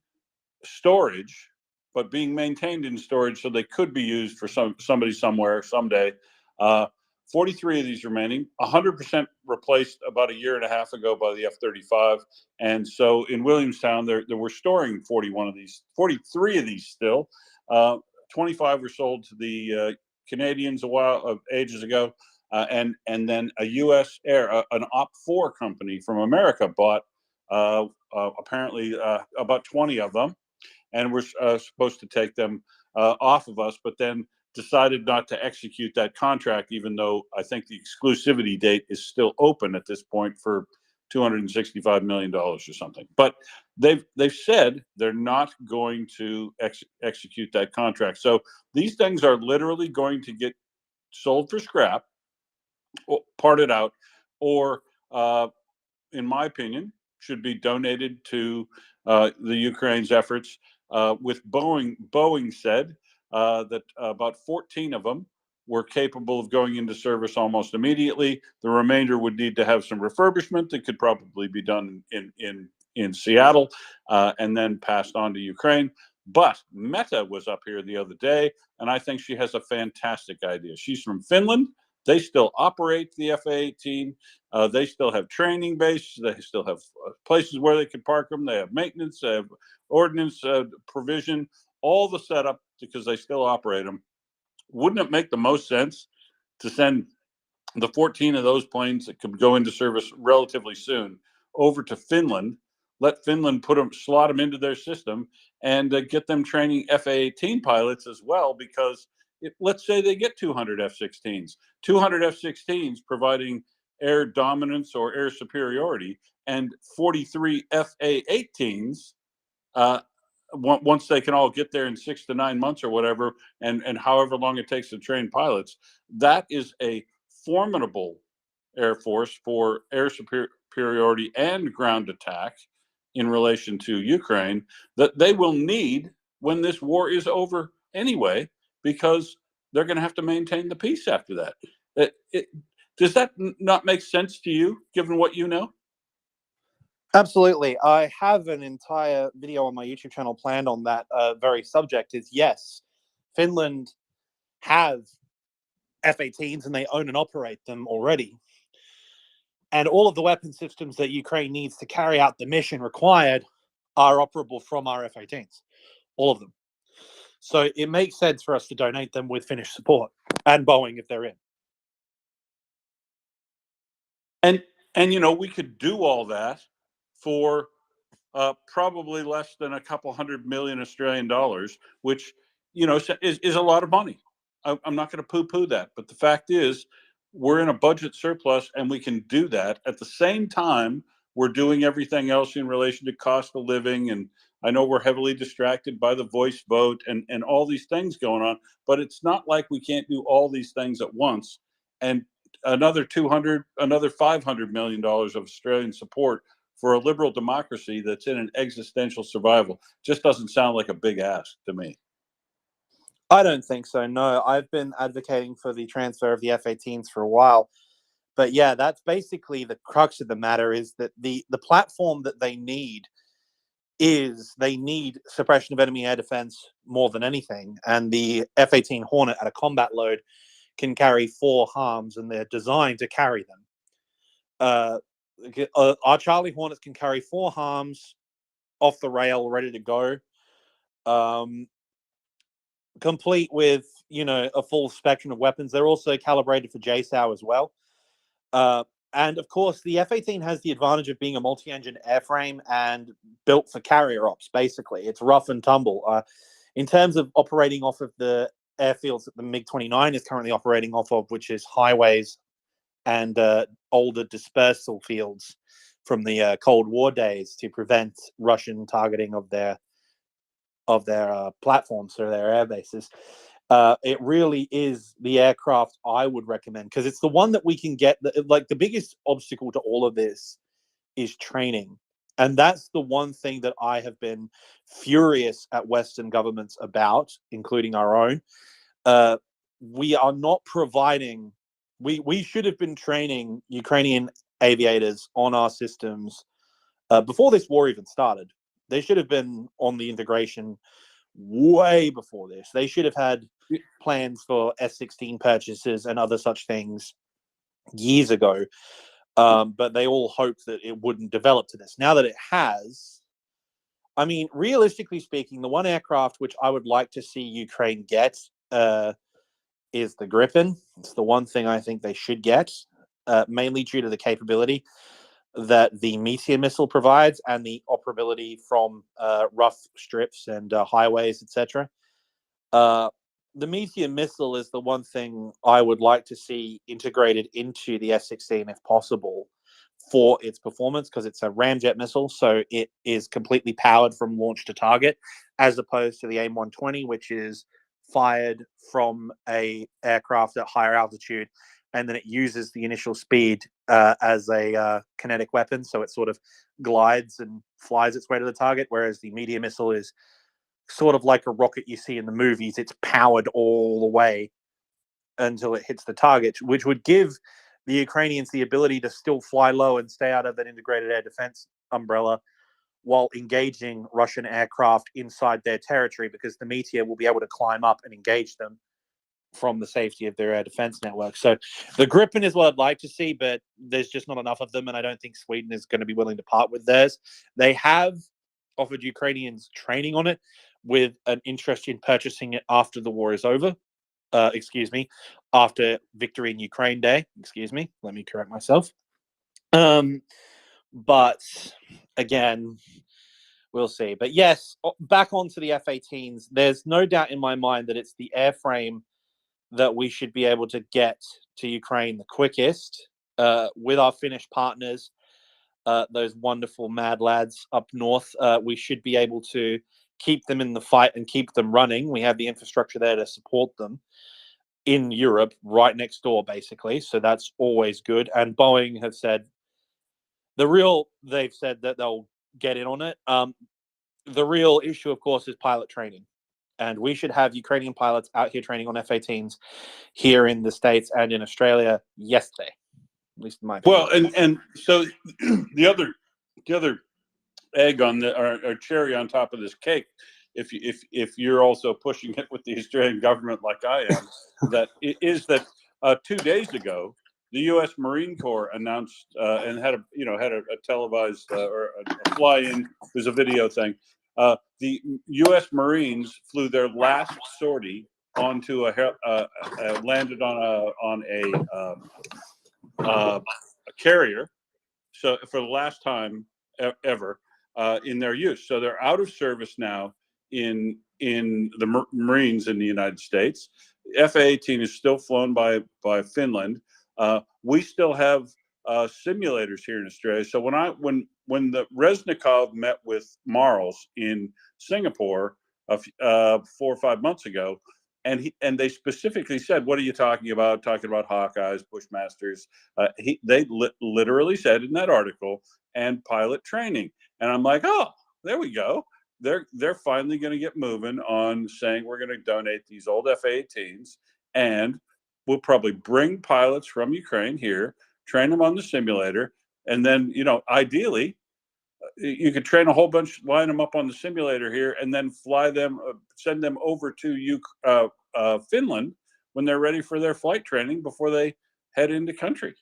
storage, but being maintained in storage so they could be used for somebody somewhere someday 43 of these remaining, 100% replaced about a year and a half ago by the F-35. And so in Williamstown, we're storing 43 of these still. 25 were sold to the Canadians ages ago. And then a U.S. an OP4 company from America bought apparently about 20 of them, and we're supposed to take them off of us, but then decided not to execute that contract, even though I think the exclusivity date is still open at this point for $265 million or something. But they've said they're not going to execute that contract. So these things are literally going to get sold for scrap, or parted out, or in my opinion, should be donated to the Ukraine's efforts. With Boeing said that about 14 of them were capable of going into service almost immediately. The remainder would need to have some refurbishment that could probably be done in Seattle and then passed on to Ukraine. But Meta was up here the other day, and I think she has a fantastic idea. She's from Finland. They still operate the F-18. They still have training bases. They still have places where they can park them. They have maintenance, they have ordnance provision, all the setup because they still operate them. Wouldn't it make the most sense to send the 14 of those planes that could go into service relatively soon over to Finland, let Finland slot them into their system, and get them training F-18 pilots as well? Because let's say they get 200 F-16s, 200 F-16s providing air dominance or air superiority, and 43 F-A-18s once they can all get there in 6 to 9 months or whatever, and however long it takes to train pilots. That is a formidable air force for air superiority and ground attack in relation to Ukraine that they will need when this war is over anyway, because they're going to have to maintain the peace after that. Does that not make sense to you, given what you know? Absolutely. I have an entire video on my YouTube channel planned on that very subject. Is yes, Finland have F-18s and they own and operate them already. And all of the weapon systems that Ukraine needs to carry out the mission required are operable from our F-18s, all of them. So it makes sense for us to donate them with Finnish support, and Boeing if they're in. And we could do all that for probably less than a couple $100 million Australian dollars, which is a lot of money. I'm not going to poo-poo that, but the fact is, we're in a budget surplus, and we can do that. At the same time, we're doing everything else in relation to cost of living, and I know we're heavily distracted by the voice vote and all these things going on, but it's not like we can't do all these things at once. And another $500 million of Australian support for a liberal democracy that's in an existential survival just doesn't sound like a big ask to me. I don't think so, no. I've been advocating for the transfer of the F-18s for a while. But yeah, that's basically the crux of the matter, is that the platform that they need suppression of enemy air defense more than anything. And the F-18 Hornet at a combat load can carry 4 harms, and they're designed to carry them. Our Charlie Hornets can carry 4 harms off the rail, ready to go, complete with a full spectrum of weapons. They're also calibrated for JSOW as well, and of course the F-18 has the advantage of being a multi-engine airframe and built for carrier ops. Basically, it's rough and tumble in terms of operating off of the airfields that the MiG-29 is currently operating off of, which is highways and older dispersal fields from the Cold War days to prevent Russian targeting of their platforms or their air bases. It really is the aircraft I would recommend, because it's the one that we can get. The biggest obstacle to all of this is training. And that's the one thing that I have been furious at Western governments about, including our own. We are not providing, we should have been training Ukrainian aviators on our systems before this war even started. They should have been on the integration way before this. They should have had plans for F-16 purchases and other such things years ago, but they all hoped that it wouldn't develop to this. Now that it has, I mean, realistically speaking, the one aircraft which I would like to see Ukraine get is the Gripen. It's the one thing I think they should get, mainly due to the capability that the Meteor missile provides and the operability from rough strips and highways, etc. The Meteor missile is the one thing I would like to see integrated into the F-16 if possible for its performance, because it's a ramjet missile, so it is completely powered from launch to target, as opposed to the AIM-120, which is fired from a aircraft at higher altitude, and then it uses the initial speed as a kinetic weapon, so it sort of glides and flies its way to the target, whereas the Meteor missile is sort of like a rocket you see in the movies. It's powered all the way until it hits the target, which would give the Ukrainians the ability to still fly low and stay out of that integrated air defense umbrella while engaging Russian aircraft inside their territory, because the Meteor will be able to climb up and engage them from the safety of their air defense network. So the Gripen is what I'd like to see, but there's just not enough of them, and I don't think Sweden is going to be willing to part with theirs. They have offered Ukrainians training on it, with an interest in purchasing it after the war is over. After Victory in Ukraine Day. Let me correct myself. But again, we'll see. But yes, back onto the F-18s. There's no doubt in my mind that it's the airframe that we should be able to get to Ukraine the quickest, with our Finnish partners, those wonderful mad lads up north. We should be able to keep them in the fight and keep them running. We have the infrastructure there to support them in Europe, right next door, basically. So that's always good. And Boeing have said they've said that they'll get in on it. The real issue, of course, is pilot training. And we should have Ukrainian pilots out here training on F-18s here in the States and in Australia yesterday, at least in my opinion. Well, and so the other egg on the or cherry on top of this cake, if you're also pushing it with the Australian government like I am, that is that 2 days ago the U.S. Marine Corps announced and had a televised or a fly-in. There's a video thing. The U.S. Marines flew their last sortie onto landed on a carrier, so for the last time ever in their use. So they're out of service now in the Marines in the United States. F-18 is still flown by Finland. We still have simulators here in Australia. So when the Reznikov met with Marles in Singapore 4 or 5 months ago, and they specifically said, "What are you talking about? Talking about Hawkeyes, Bushmasters?" They literally said in that article, "and pilot training." And I'm like, "Oh, there we go. They're finally going to get moving on saying we're going to donate these old F-18s, and we'll probably bring pilots from Ukraine here, train them on the simulator, and then ideally." You could train a whole bunch, line them up on the simulator here, and then fly them, send them over to Finland when they're ready for their flight training before they head into country.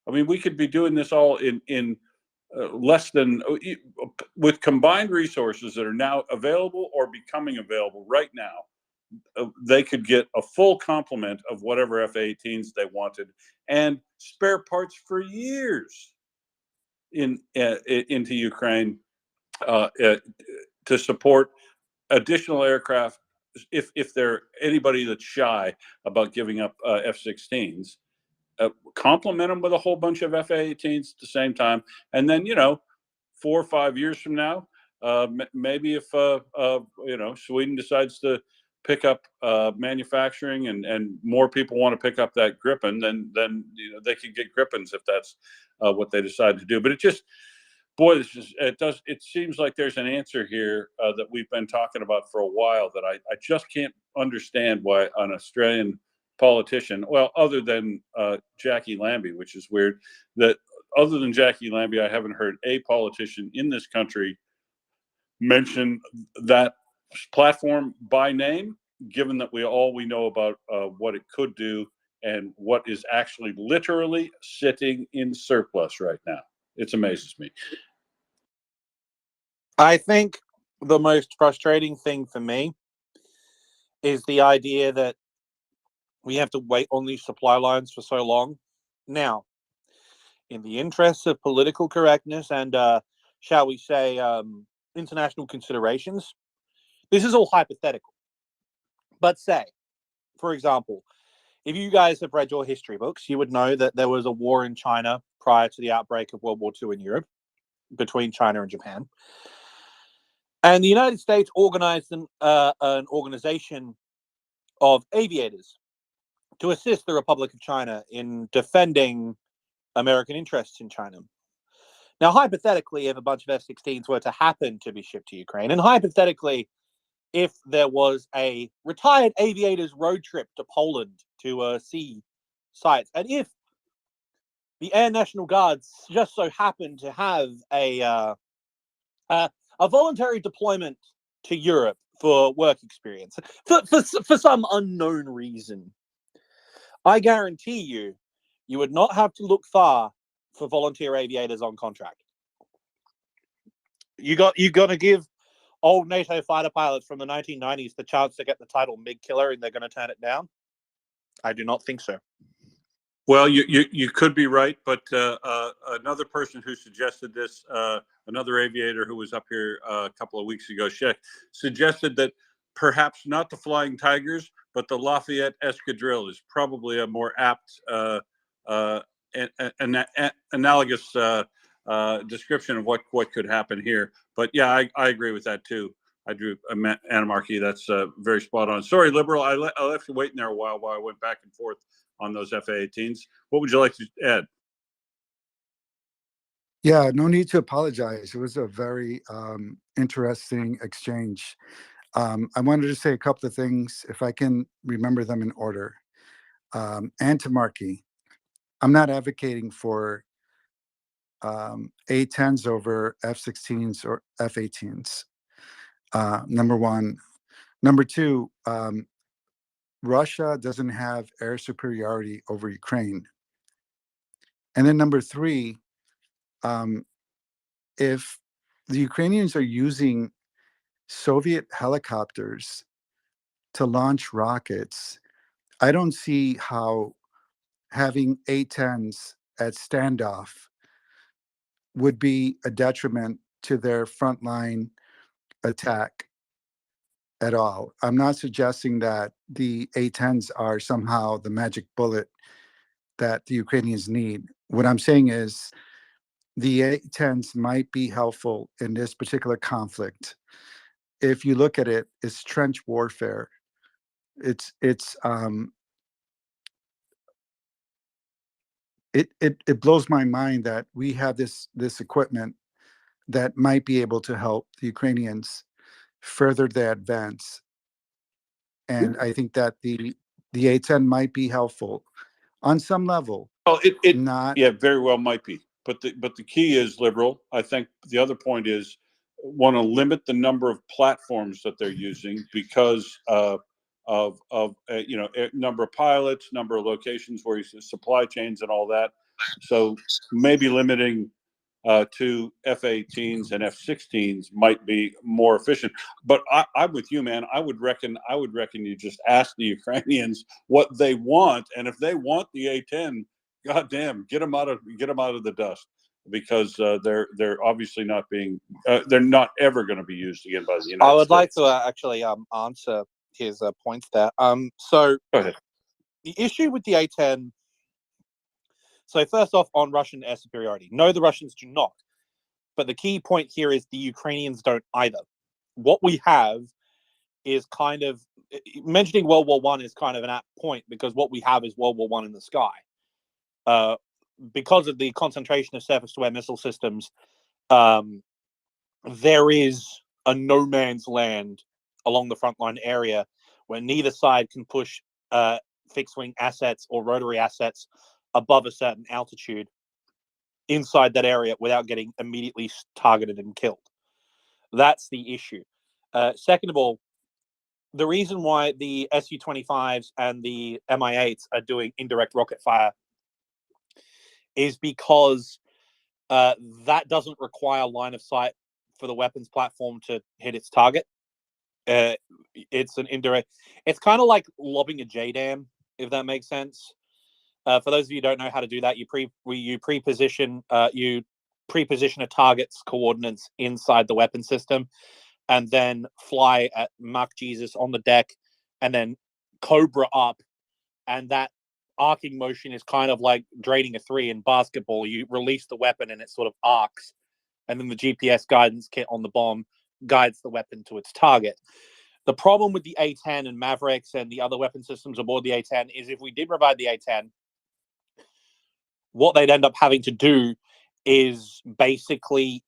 I mean, we could be doing this all in less than, with combined resources that are now available or becoming available right now. They could get a full complement of whatever F-18s they wanted and spare parts for years into Ukraine to support additional aircraft. If there anybody that's shy about giving up F-16s, complement them with a whole bunch of F-18s at the same time, and then 4 or 5 years from now, maybe if Sweden decides to pick up manufacturing and more people want to pick up that Gripen, then they can get Gripens if that's what they decide to do. But it seems like there's an answer here that we've been talking about for a while that I just can't understand why an Australian politician, well, other than Jackie Lambie, which is weird, that other than Jackie Lambie, I haven't heard a politician in this country mention that platform by name. given that we know about what it could do and what is actually literally sitting in surplus right now. It amazes me. I think the most frustrating thing for me is the idea that we have to wait on these supply lines for so long. Now, in the interests of political correctness and, shall we say, international considerations, this is all hypothetical. But say, for example, if you guys have read your history books, you would know that there was a war in China prior to the outbreak of World War II in Europe between China and Japan. And the United States organized an organization of aviators to assist the Republic of China in defending American interests in China. Now, hypothetically, if a bunch of F-16s were to happen to be shipped to Ukraine, and hypothetically, if there was a retired aviators road trip to Poland to see sites, and if the Air National Guards just so happened to have a voluntary deployment to Europe for work experience for some unknown reason, I guarantee you would not have to look far for volunteer aviators on contract. You got to give old NATO fighter pilots from the 1990s the chance to get the title MiG killer, and they're going to turn it down? I do not think so. Well, you could be right, but another person who suggested this, another aviator who was up here a couple of weeks ago, Sheikh, suggested that perhaps not the Flying Tigers, but the Lafayette Escadrille is probably a more apt analogous description of what could happen here. But yeah, I agree with that too. I do, Anarchy. That's very spot on. Sorry, Liberal, I left you waiting there a while I went back and forth on those FA-18s. What would you like to add? Yeah, no need to apologize. It was a very interesting exchange. I wanted to say a couple of things, if I can remember them in order. And to Markey, I'm not advocating for A-10s over F-16s or F-18s. Number one. Number two, Russia doesn't have air superiority over Ukraine. And then number three, if the Ukrainians are using Soviet helicopters to launch rockets, I don't see how having A-10s at standoff would be a detriment to their frontline attack at all. I'm not suggesting that the A-10s are somehow the magic bullet that the Ukrainians need. What I'm saying is the A-10s might be helpful in this particular conflict. If you look at it, it's trench warfare. It blows my mind that we have this equipment that might be able to help the Ukrainians further their advance. And I think that the A-10 might be helpful on some level. Oh, it very well might be. But the key is, Liberal. I think the other point is want to limit the number of platforms that they're using because of number of pilots, number of locations where you see supply chains and all that. So maybe limiting to F-18s and F-16s might be more efficient. But I'm with you, man. I would reckon you just ask the Ukrainians what they want, and if they want the A-10, goddamn, get them out of the dust, because they're obviously not being they're not ever going to be used again by the United States. I would like to actually answer his points there. So go ahead. The issue with the A-10. So first off, on Russian air superiority, no, the Russians do not. But the key point here is the Ukrainians don't either. What we have is kind of mentioning World War I is kind of an apt point, because what we have is World War I in the sky. Because of the concentration of surface-to-air missile systems, there is a no man's land along the frontline area where neither side can push fixed-wing assets or rotary assets above a certain altitude inside that area without getting immediately targeted and killed. That's the issue. Second of all, the reason why the Su-25s and the Mi-8s are doing indirect rocket fire is because that doesn't require line of sight for the weapons platform to hit its target. It's an indirect. It's kind of like lobbing a JDAM, if that makes sense. For those of you who don't know how to do that, you pre-position a target's coordinates inside the weapon system, and then fly at Mach Jesus on the deck, and then Cobra up, and that arcing motion is kind of like draining a 3 in basketball. You release the weapon and it sort of arcs, and then the GPS guidance kit on the bomb guides the weapon to its target. The problem with the A-10 and Mavericks and the other weapon systems aboard the A-10 is if we did provide the A-10, what they'd end up having to do is basically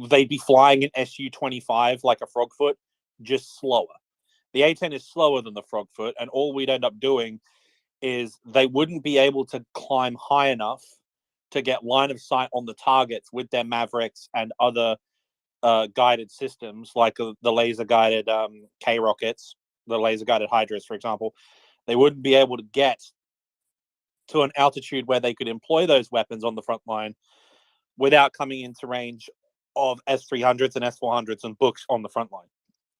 they'd be flying an Su-25 like a Frogfoot, just slower. The A-10 is slower than the Frogfoot, and all we'd end up doing is they wouldn't be able to climb high enough to get line of sight on the targets with their Mavericks and other guided systems, like the laser-guided K-rockets, the laser-guided Hydras, for example. They wouldn't be able to get to an altitude where they could employ those weapons on the front line without coming into range of S-300s and S-400s and books on the front line,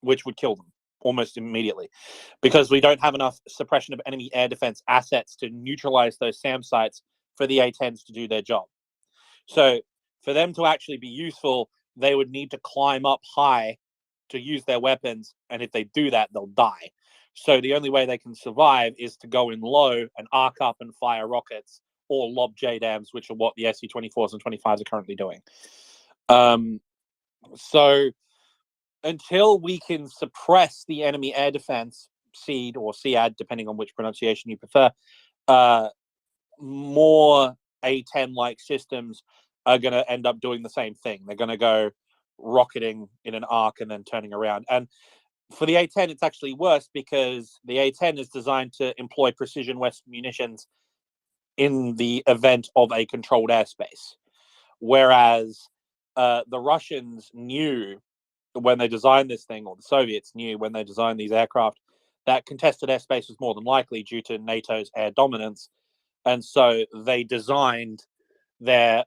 which would kill them almost immediately, because we don't have enough suppression of enemy air defense assets to neutralize those SAM sites for the A-10s to do their job. So for them to actually be useful, they would need to climb up high to use their weapons, and if they do that, they'll die. So the only way they can survive is to go in low and arc up and fire rockets or lob JDAMs, which are what the Su-24s and 25s are currently doing. So until we can suppress the enemy air defense, SEAD or SEAD, depending on which pronunciation you prefer, more A-10-like systems are going to end up doing the same thing. They're going to go rocketing in an arc and then turning around. And for the A-10, it's actually worse because the A-10 is designed to employ precision Western munitions in the event of a controlled airspace. Whereas the Russians knew when they designed this thing, or the Soviets knew when they designed these aircraft, that contested airspace was more than likely due to NATO's air dominance. And so they designed the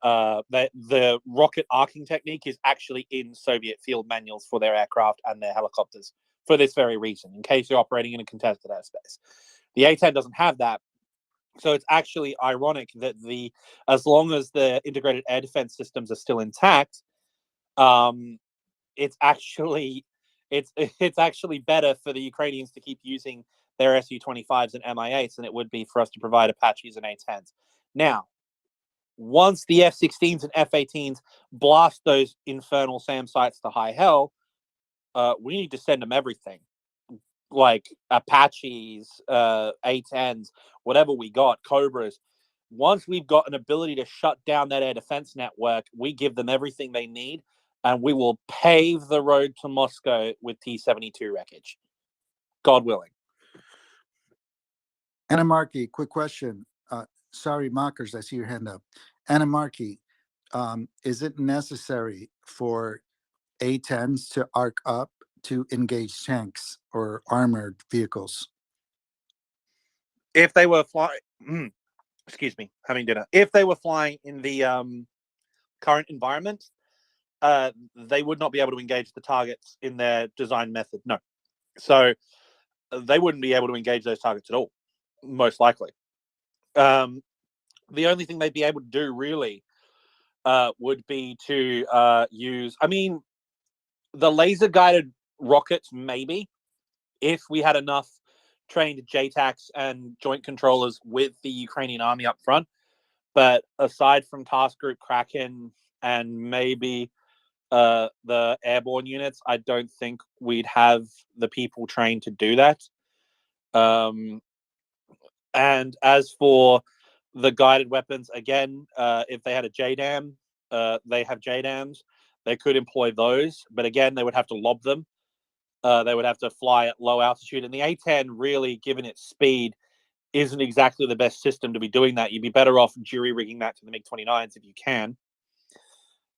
rocket arcing technique is actually in Soviet field manuals for their aircraft and their helicopters for this very reason, in case you're operating in a contested airspace. The A-10 doesn't have that. So it's actually ironic that as long as the integrated air defense systems are still intact, it's actually better for the Ukrainians to keep using their Su-25s and Mi-8s than it would be for us to provide Apaches and A-10s. Now, once the F-16s and F-18s blast those infernal SAM sites to high hell, we need to send them everything, like Apaches, A-10s, whatever we got, Cobras. Once we've got an ability to shut down that air defense network, we give them everything they need, and we will pave the road to Moscow with T-72 wreckage. God willing. Anna Markey, quick question. Sorry, mockers, I see your hand up. Anna Markey, is it necessary for A-10s to arc up to engage tanks or armored vehicles? If they were flying, excuse me, having dinner. If they were flying in the current environment, they would not be able to engage the targets in their design method. No. So they wouldn't be able to engage those targets at all, most likely. The only thing they'd be able to do really would be to use, the laser guided rockets, maybe, if we had enough trained JTACs and joint controllers with the Ukrainian army up front. But aside from Task Group Kraken and maybe the airborne units, I don't think we'd have the people trained to do that. And as for the guided weapons, again, if they had a JDAM, they have JDAMs. They could employ those, but again, they would have to lob them. They would have to fly at low altitude. And the A-10, really, given its speed, isn't exactly the best system to be doing that. You'd be better off jury-rigging that to the MiG-29s if you can.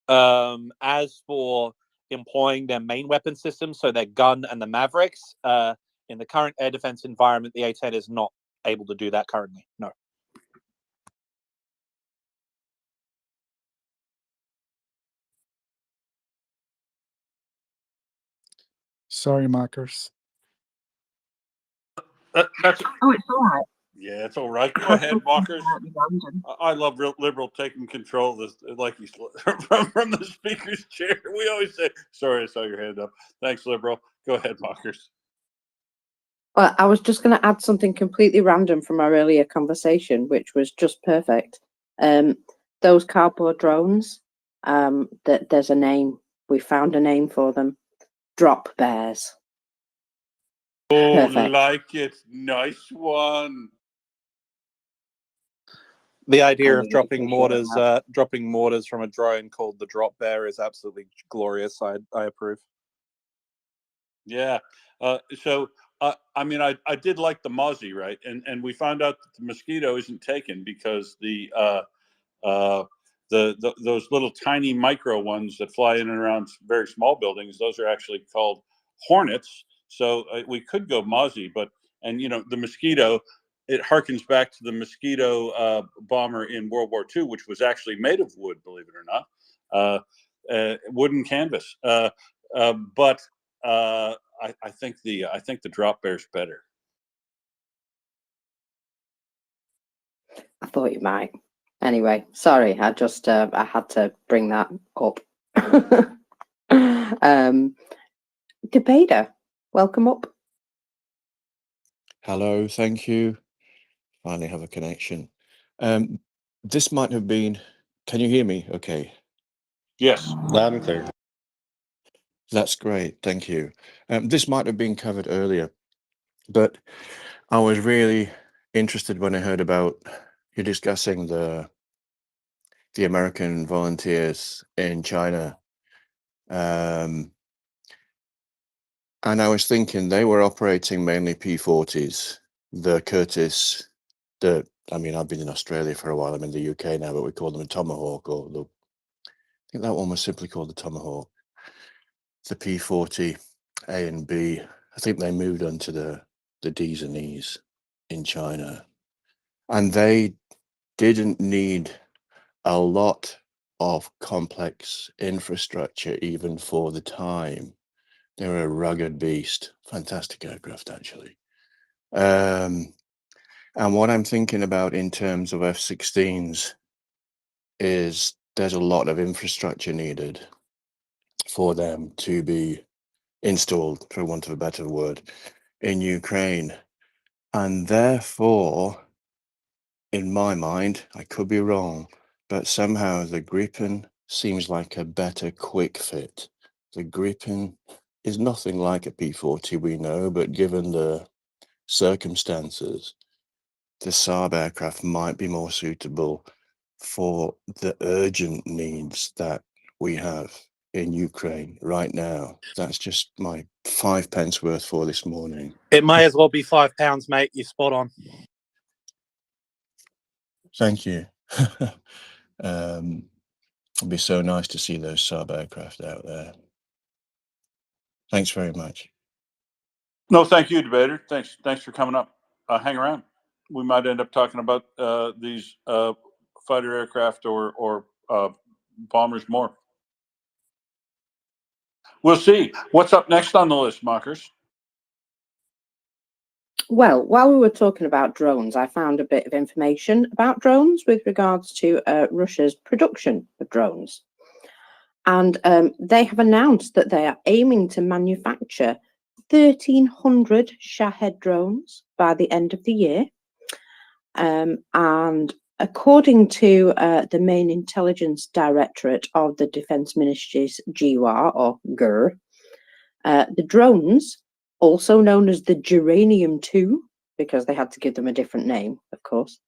As for employing their main weapon systems, so their gun and the Mavericks. In the current air defense environment, the A-10 is not able to do that currently. No. Sorry, Markers. That's Oh, it's all right. yeah, it's all right. Go I ahead, thought Walkers. something might be random. I love liberal taking control of this, like he's from the speaker's chair. We always say, "Sorry, I saw your hand up." Thanks, liberal. Go ahead, Walkers. Well, I was just going to add something completely random from our earlier conversation, which was just perfect. Those cardboard drones, that there's a name. We found a name for them. Drop bears. Oh, Perfect. like it. Nice one. The idea I of really dropping appreciate mortars from a drone called the Drop Bear is absolutely glorious. I approve. Yeah. So, I mean, I did like the Mozzie, right? And we found out that the Mosquito isn't taken because those little tiny micro ones that fly in and around very small buildings, those are actually called Hornets. So we could go Mozzie, and the Mosquito, it harkens back to the Mosquito bomber in World War II, which was actually made of wood, believe it or not, wooden canvas. But I think the Drop Bear's better. I thought you might. Anyway, sorry. I just I had to bring that up. Debater, welcome up. Hello, thank you. Finally have a connection. This might have been, can you hear me? Okay, Yes. Loud and clear. that's great, thank you. This might have been covered earlier, but I was really interested when I heard about you discussing the American volunteers in China. And I was thinking they were operating mainly P-40s, the Curtis, I've been in Australia for a while, I'm in the UK now, but we call them a Tomahawk, or I think that one was simply called the Tomahawk. The P-40 A and B, I think they moved on to the D's and E's in China. And they didn't need a lot of complex infrastructure even for the time. They were a rugged beast, fantastic aircraft actually. And what I'm thinking about in terms of F-16s is there's a lot of infrastructure needed for them to be installed, for want of a better word, in Ukraine. And therefore, in my mind, I could be wrong, but somehow the Gripen seems like a better quick fit. The Gripen is nothing like a P-40, we know, but given the circumstances, the Saab aircraft might be more suitable for the urgent needs that we have in Ukraine right now. That's just my 5 pence worth for this morning. It may as well be £5, mate. You're spot on. Thank you. It'd be so nice to see those Saab aircraft out there. Thanks very much. No, thank you, debater. Thanks for coming up. Hang around. We might end up talking about these fighter aircraft or bombers more. We'll see. What's up next on the list, Mockers? Well, while we were talking about drones, I found a bit of information about drones with regards to Russia's production of drones. And they have announced that they are aiming to manufacture 1,300 Shahed drones by the end of the year. And according to the main intelligence directorate of the Defence Ministry's GWAR, or GER, the drones, also known as the Geranium-2, because they had to give them a different name, of course,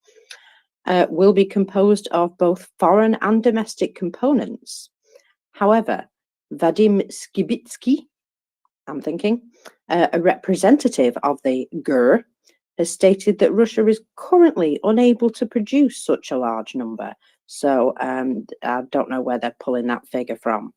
will be composed of both foreign and domestic components. However, Vadim Skibitsky, a representative of the GER, has stated that Russia is currently unable to produce such a large number. So I don't know where they're pulling that figure from.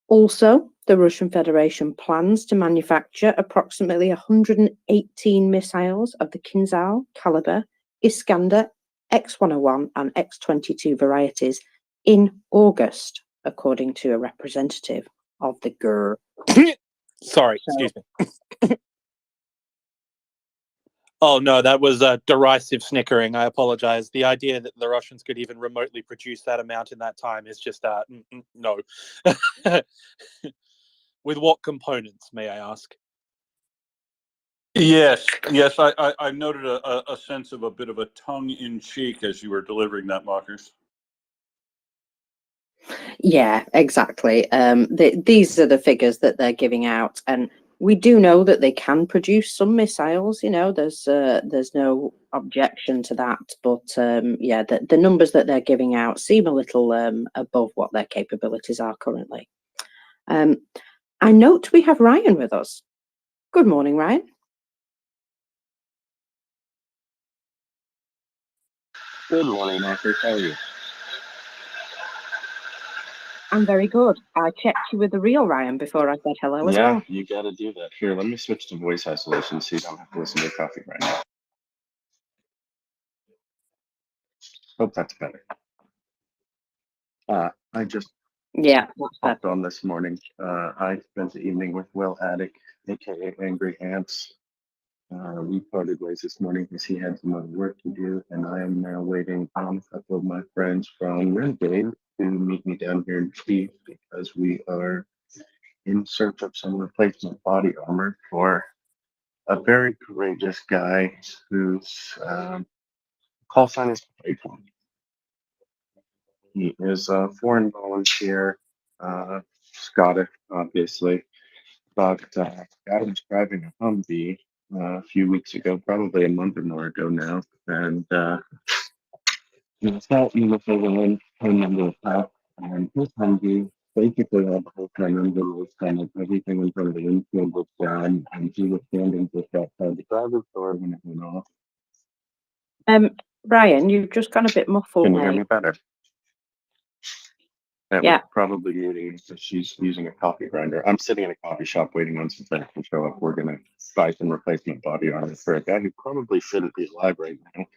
Also, the Russian Federation plans to manufacture approximately 118 missiles of the Kinzhal caliber, Iskander, X-101 and X-22 varieties in August, according to a representative of the GER. Sorry, excuse me. Oh no, that was derisive snickering. I apologize. The idea that the Russians could even remotely produce that amount in that time is just no. With what components, may I ask? Yes, yes. I noted a sense of a bit of a tongue in cheek as you were delivering that, Mockers. Yeah, exactly. These are the figures that they're giving out, and we do know that they can produce some missiles. You know, there's no objection to that, but yeah, the numbers that they're giving out seem a little above what their capabilities are currently. I note we have Ryan with us. Good morning, Ryan. Good morning, Marcus. How are you? I'm very good. I checked you with the real Ryan before I said hello as well. You got to do that. Here, let me switch to voice isolation so you don't have to listen to coffee right now. Hope that's better. I just Yeah, that's popped better. on this morning. I spent the evening with Will Attic, aka Angry Ants. We parted ways this morning because he had some other work to do, and I am now waiting on a couple of my friends from Renegade to meet me down here in Chief because we are in search of some replacement body armor for a very courageous guy whose call sign is Python. He is a foreign volunteer, Scottish, obviously, but got him driving a Humvee a few weeks ago, probably a month or more ago now, and he's got uniform under attack, and his Humvee basically had the whole time under was kind of everything in front of the windshield was down, and he was standing just outside the driver's door when it went off. Ryan, you've just gone a bit muffled. Can you hear me better? That Yeah. was probably muting because she's using a coffee grinder. I'm sitting in a coffee shop waiting on some friends to show up. We're going to buy some replacement body armor for a guy who probably shouldn't be alive right now.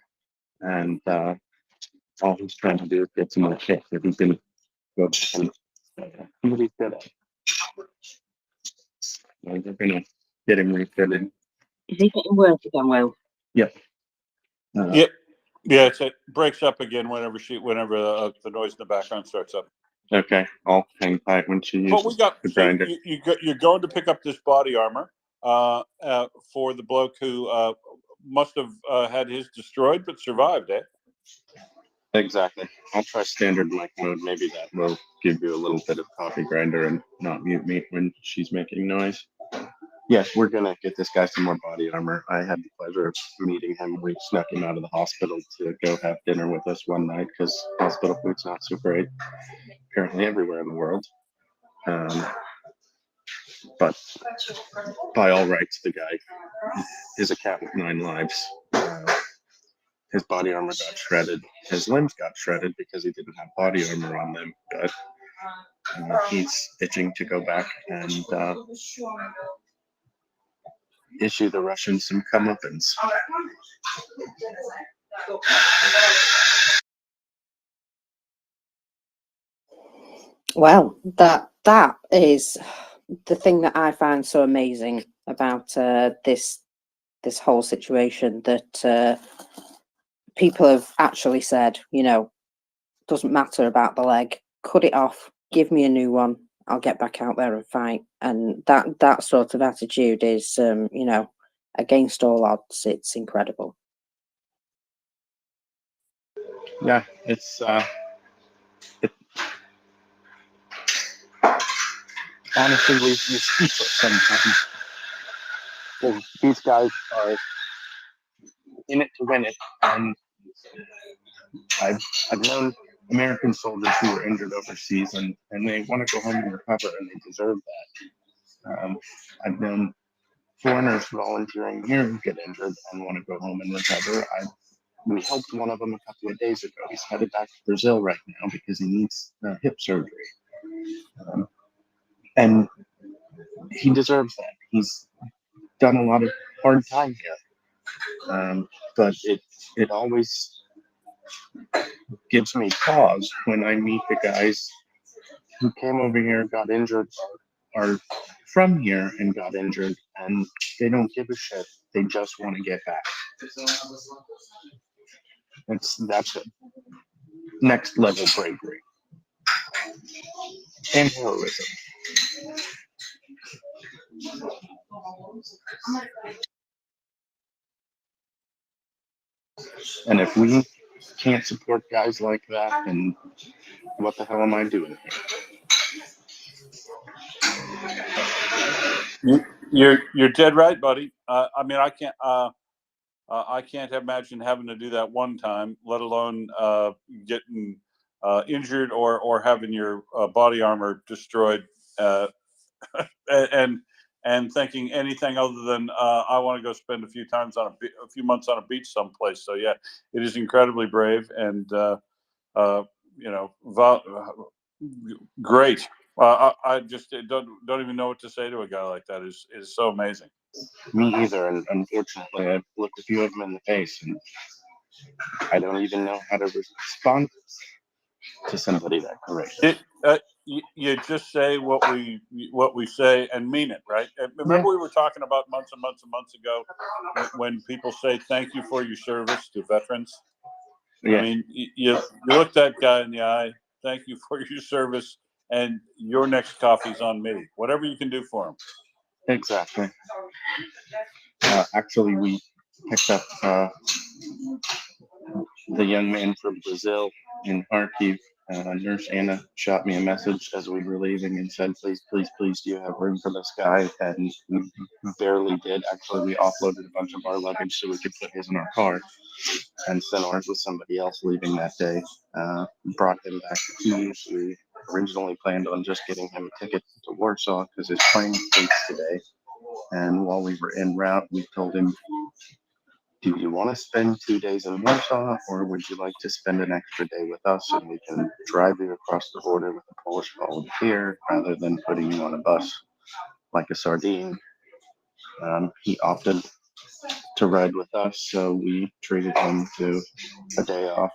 And all he's trying to do is get some more shit so he can go back and see what he's good at. And we're going to get him refitted. Is he getting worse again, Will? Yep. Yep. Yeah, it breaks up again whenever the noise in the background starts up. Okay, I'll hang tight when she uses But we got the grinder. you're going to pick up this body armor for the bloke who must have had his destroyed but survived, eh? Exactly. I'll try standard mic mode. Maybe that will give you a little bit of coffee grinder and not mute me when she's making noise. Yes, we're going to get this guy some more body armor. I had the pleasure of meeting him. We snuck him out of the hospital to go have dinner with us one night because hospital food's not so great, apparently everywhere in the world. But by all rights, the guy is a cat with 9 lives. His body armor got shredded. His limbs got shredded because he didn't have body armor on them. But he's itching to go back and issue the Russians some comeuppance. Well, that is the thing that I find so amazing about this whole situation, that people have actually said, you know, doesn't matter about the leg, cut it off, give me a new one, I'll get back out there and fight. And that sort of attitude is, you know, against all odds. It's incredible. Yeah, it's honestly we speechless sometimes. These guys are in it to win it, and I've known American soldiers who were injured overseas, and they want to go home and recover, and they deserve that. I've known foreigners volunteering here who get injured and want to go home and recover. We helped one of them a couple of days ago. He's headed back to Brazil right now because he needs hip surgery. And he deserves that. He's done a lot of hard time here. But it always gives me pause when I meet the guys who came over here, got injured, are from here and got injured, and they don't give a shit. They just want to get back. That's it. Next level bravery and heroism. And if we can't support guys like that, then what the hell am I doing here? You're dead right, buddy. I mean, I can't imagine having to do that one time, let alone getting injured or having your body armor destroyed, and and thinking anything other than I want to go spend a few months on a beach someplace. So yeah, it is incredibly brave and you know, great. I just don't even know what to say to a guy like that. Is so amazing. Me either, and unfortunately, I've looked a few of them in the face, and I don't even know how to respond to somebody that courageous. You just say what we say and mean it, right? Remember, we were talking about months and months and months ago when people say thank you for your service to veterans. Yeah. I mean, you look that guy in the eye. Thank you for your service, and your next coffee's on me. Whatever you can do for him. Exactly. Actually, we picked up the young man from Brazil in Kharkiv. Nurse Anna shot me a message as we were leaving and said, please, please, please, do you have room for this guy? And we barely did. Actually, we offloaded a bunch of our luggage so we could put his in our car and sent ours with somebody else leaving that day. Brought him back to Kyiv. We originally planned on just getting him a ticket to Warsaw because his plane leaves today. And while we were en route, we told him, do you want to spend 2 days in Warsaw, or would you like to spend an extra day with us and we can drive you across the border with a Polish volunteer rather than putting you on a bus like a sardine? He opted to ride with us, so we treated him to a day off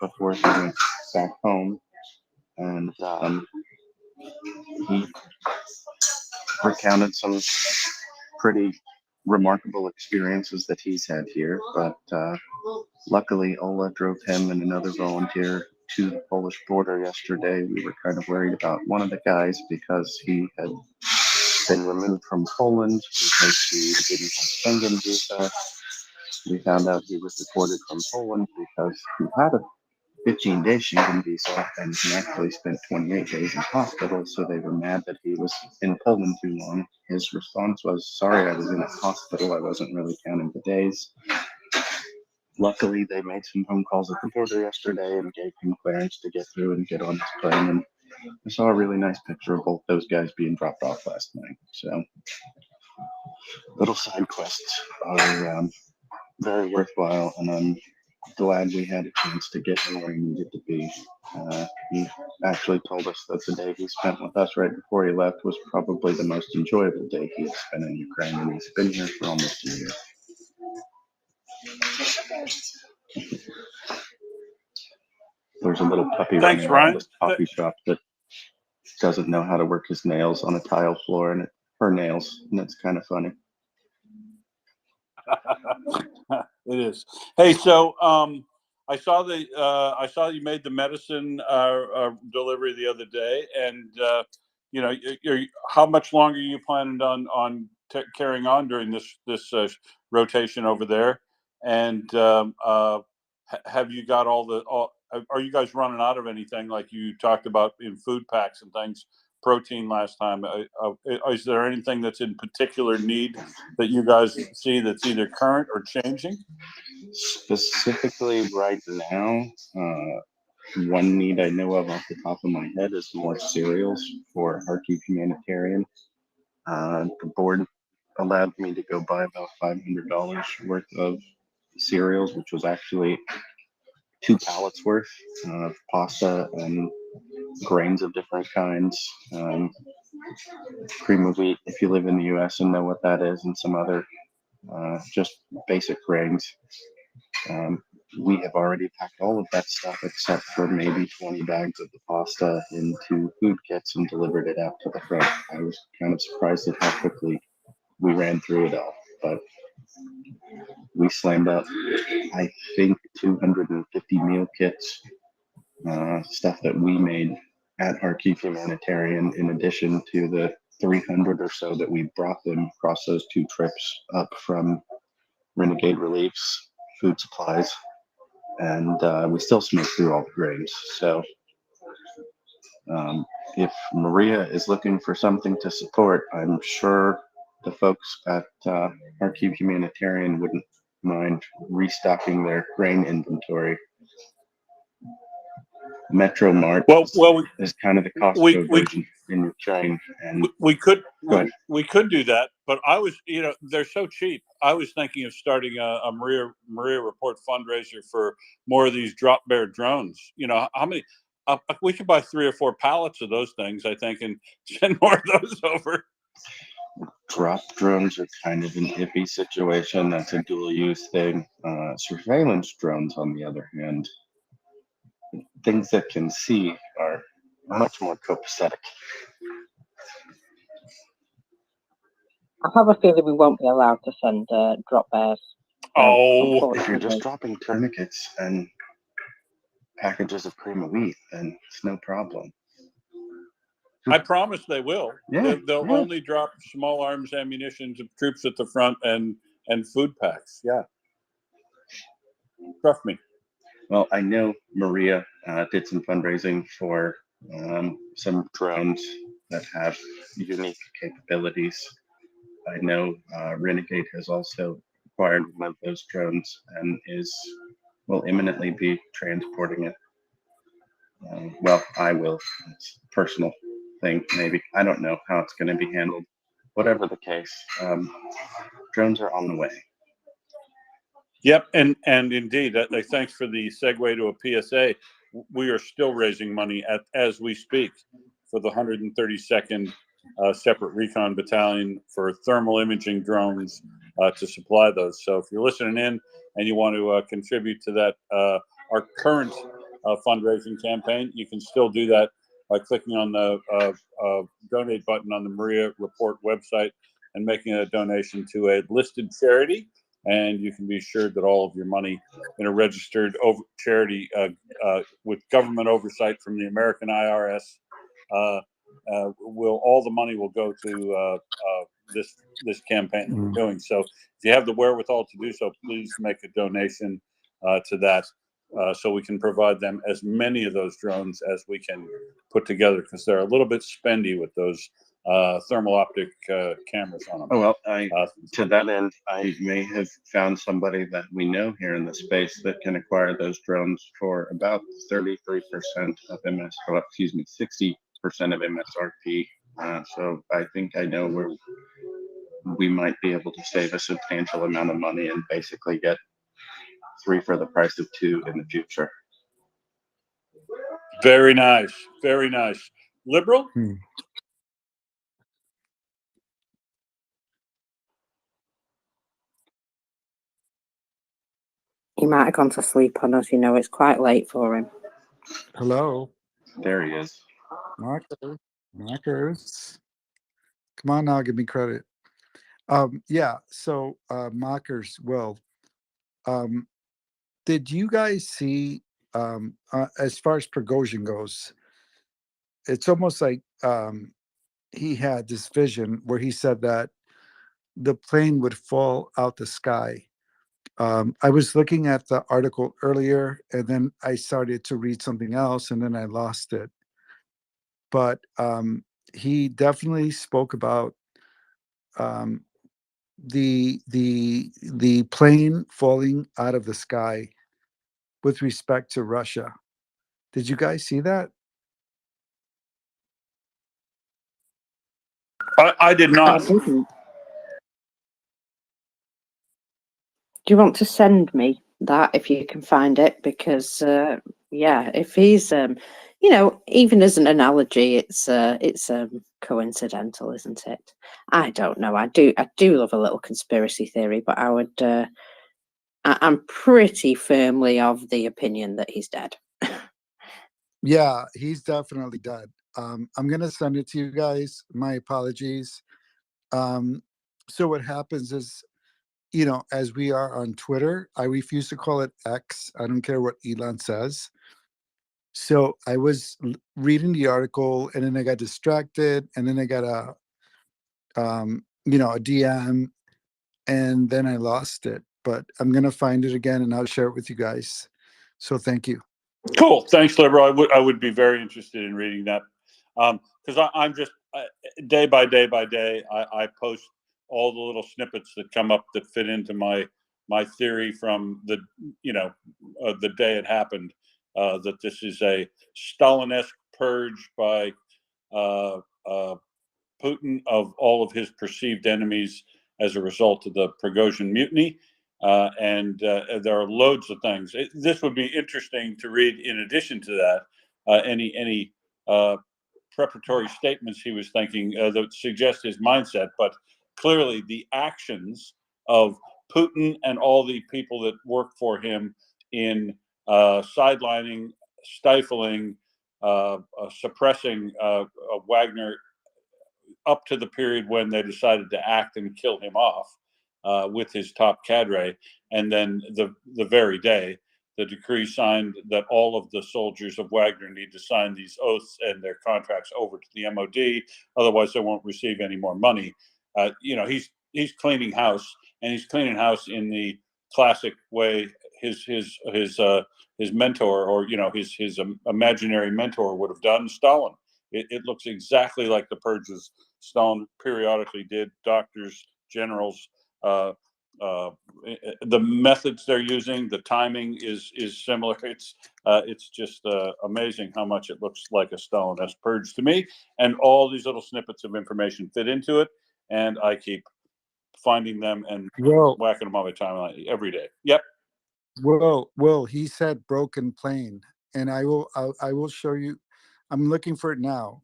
before he went back home. And he recounted some pretty remarkable experiences that he's had here, but luckily Ola drove him and another volunteer to the Polish border yesterday. We were kind of worried about one of the guys because he had been removed from Poland because he didn't have Schengen visa. We found out he was deported from Poland because he had a 15-day Schengen visa, and he actually spent 28 days in hospital, so they were mad that he was in Poland too long. His response was, sorry, I was in a hospital, I wasn't really counting the days. Luckily, they made some phone calls at the border yesterday and gave him clearance to get through and get on his plane, and I saw a really nice picture of both those guys being dropped off last night. So, little side quests are very worthwhile, and I'm glad we had a chance to get him where he needed to be. He actually told us that the day he spent with us right before he left was probably the most enjoyable day he had spent in Ukraine, and he's been here for almost a year. There's a little puppy Thanks, running around Ryan. this coffee shop that doesn't know how to work his nails on a tile floor, and her nails, and it's kind of funny. It is. Hey, so I saw you made the medicine delivery the other day, and you know, how much longer are you planning on carrying on during this rotation over there? And have you got all? Are you guys running out of anything like you talked about in food packs and things? Protein last time. Is there anything that's in particular need that you guys see that's either current or changing? Specifically right now, one need I know of off the top of my head is more cereals for Kharkiv Humanitarian. The board allowed me to go buy about $500 worth of cereals, which was actually 2 pallets worth of pasta and grains of different kinds. cream of wheat, if you live in the U.S. and know what that is, and some other just basic grains. We have already packed all of that stuff except for maybe 20 bags of the pasta into food kits and delivered it out to the front. I was kind of surprised at how quickly we ran through it all, but we slammed up, I think, 250 meal kits, stuff that we made at Archive Humanitarian, in addition to the 300 or so that we brought them across those 2 trips up from Renegade Relief's food supplies. And we still smoked through all the grains. So if Maria is looking for something to support, I'm sure the folks at Archive Humanitarian wouldn't mind restocking their grain inventory. Metro Mart is kind of the Costco version in Ukraine, and we could do that, but I was, they're so cheap. I was thinking of starting a MriyaReport fundraiser for more of these drop bear drones. How many? We could buy 3 or 4 pallets of those things, I think, and send more of those over. Drop drones are kind of an iffy situation. That's a dual use thing. Surveillance drones, on the other hand, things that can see, are much more copacetic. I have a feeling we won't be allowed to send drop bears. If you're just dropping tourniquets and packages of cream of wheat, then it's no problem. I promise they will. Yeah, they'll only drop small arms ammunition to troops at the front and food packs. Yeah. Trust me. Well, I know Maria did some fundraising for some drones that have unique capabilities. I know Renegade has also acquired one of those drones and will imminently be transporting it. Well, I will. It's a personal thing, maybe. I don't know how it's going to be handled. Whatever the case, drones are on the way. Yep, and indeed, thanks for the segue to a PSA. We are still raising money as we speak for the 132nd separate recon battalion for thermal imaging drones to supply those. So if you're listening in and you want to contribute to that, our current fundraising campaign, you can still do that by clicking on the donate button on the MriyaReport website and making a donation to a listed charity. And you can be assured that all of your money in a registered charity with government oversight from the American IRS all the money will go to this campaign that we're doing. So if you have the wherewithal to do so, please make a donation to that so we can provide them as many of those drones as we can put together, because they're a little bit spendy with those thermal optic cameras on them. Oh, well, to that end, I may have found somebody that we know here in the space that can acquire those drones for about 33% of 60% of MSRP. So I think I know where we might be able to save a substantial amount of money and basically get 3 for the price of 2 in the future. Very nice. Very nice. Liberal? He might have gone to sleep on us. It's quite late for him. Hello. There he is. Markers. Come on now, give me credit. Yeah, so Mockers, well, did you guys see, as far as Prigozhin goes, it's almost like he had this vision where he said that the plane would fall out the sky. I was looking at the article earlier, and then I started to read something else, and then I lost it. But he definitely spoke about the plane falling out of the sky with respect to Russia. Did you guys see that? I did not. I didn't. Do you want to send me that if you can find it? Because if he's you know, even as an analogy, it's coincidental, isn't it? I don't know. I do love a little conspiracy theory, but I would. I'm pretty firmly of the opinion that he's dead. Yeah, he's definitely dead. I'm gonna send it to you guys. My apologies. So what happens is, you know, as we are on Twitter, I refuse to call it X. I don't care what Elon says. So I was reading the article, and then I got distracted, and then I got you know, a DM, and then I lost it. But I'm gonna find it again, and I'll share it with you guys. So thank you. Cool. Thanks, Liberal. I would be very interested in reading that, because I'm just day by day by day. I post all the little snippets that come up that fit into my theory from the the day it happened. That this is a Stalin-esque purge by uh, uh, Putin of all of his perceived enemies as a result of the Prigozhin mutiny. And there are loads of things. This would be interesting to read in addition to that. Any preparatory statements he was thinking that suggest his mindset, but clearly the actions of Putin and all the people that work for him in sidelining, stifling, suppressing Wagner up to the period when they decided to act and kill him off with his top cadre, and then the very day the decree signed that all of the soldiers of Wagner need to sign these oaths and their contracts over to the MOD, otherwise they won't receive any more money. He's cleaning house, and he's cleaning house in the classic way his mentor, or his imaginary mentor, would have done, Stalin. It looks exactly like the purges Stalin periodically did. Doctors, generals, the methods they're using, the timing is similar. It's just amazing how much it looks like a Stalin-esque purge to me, and all these little snippets of information fit into it, and I keep finding them and Well, whacking them on my timeline every day. Yep. well, he said broken plane, and I will show you. I'm looking for it now.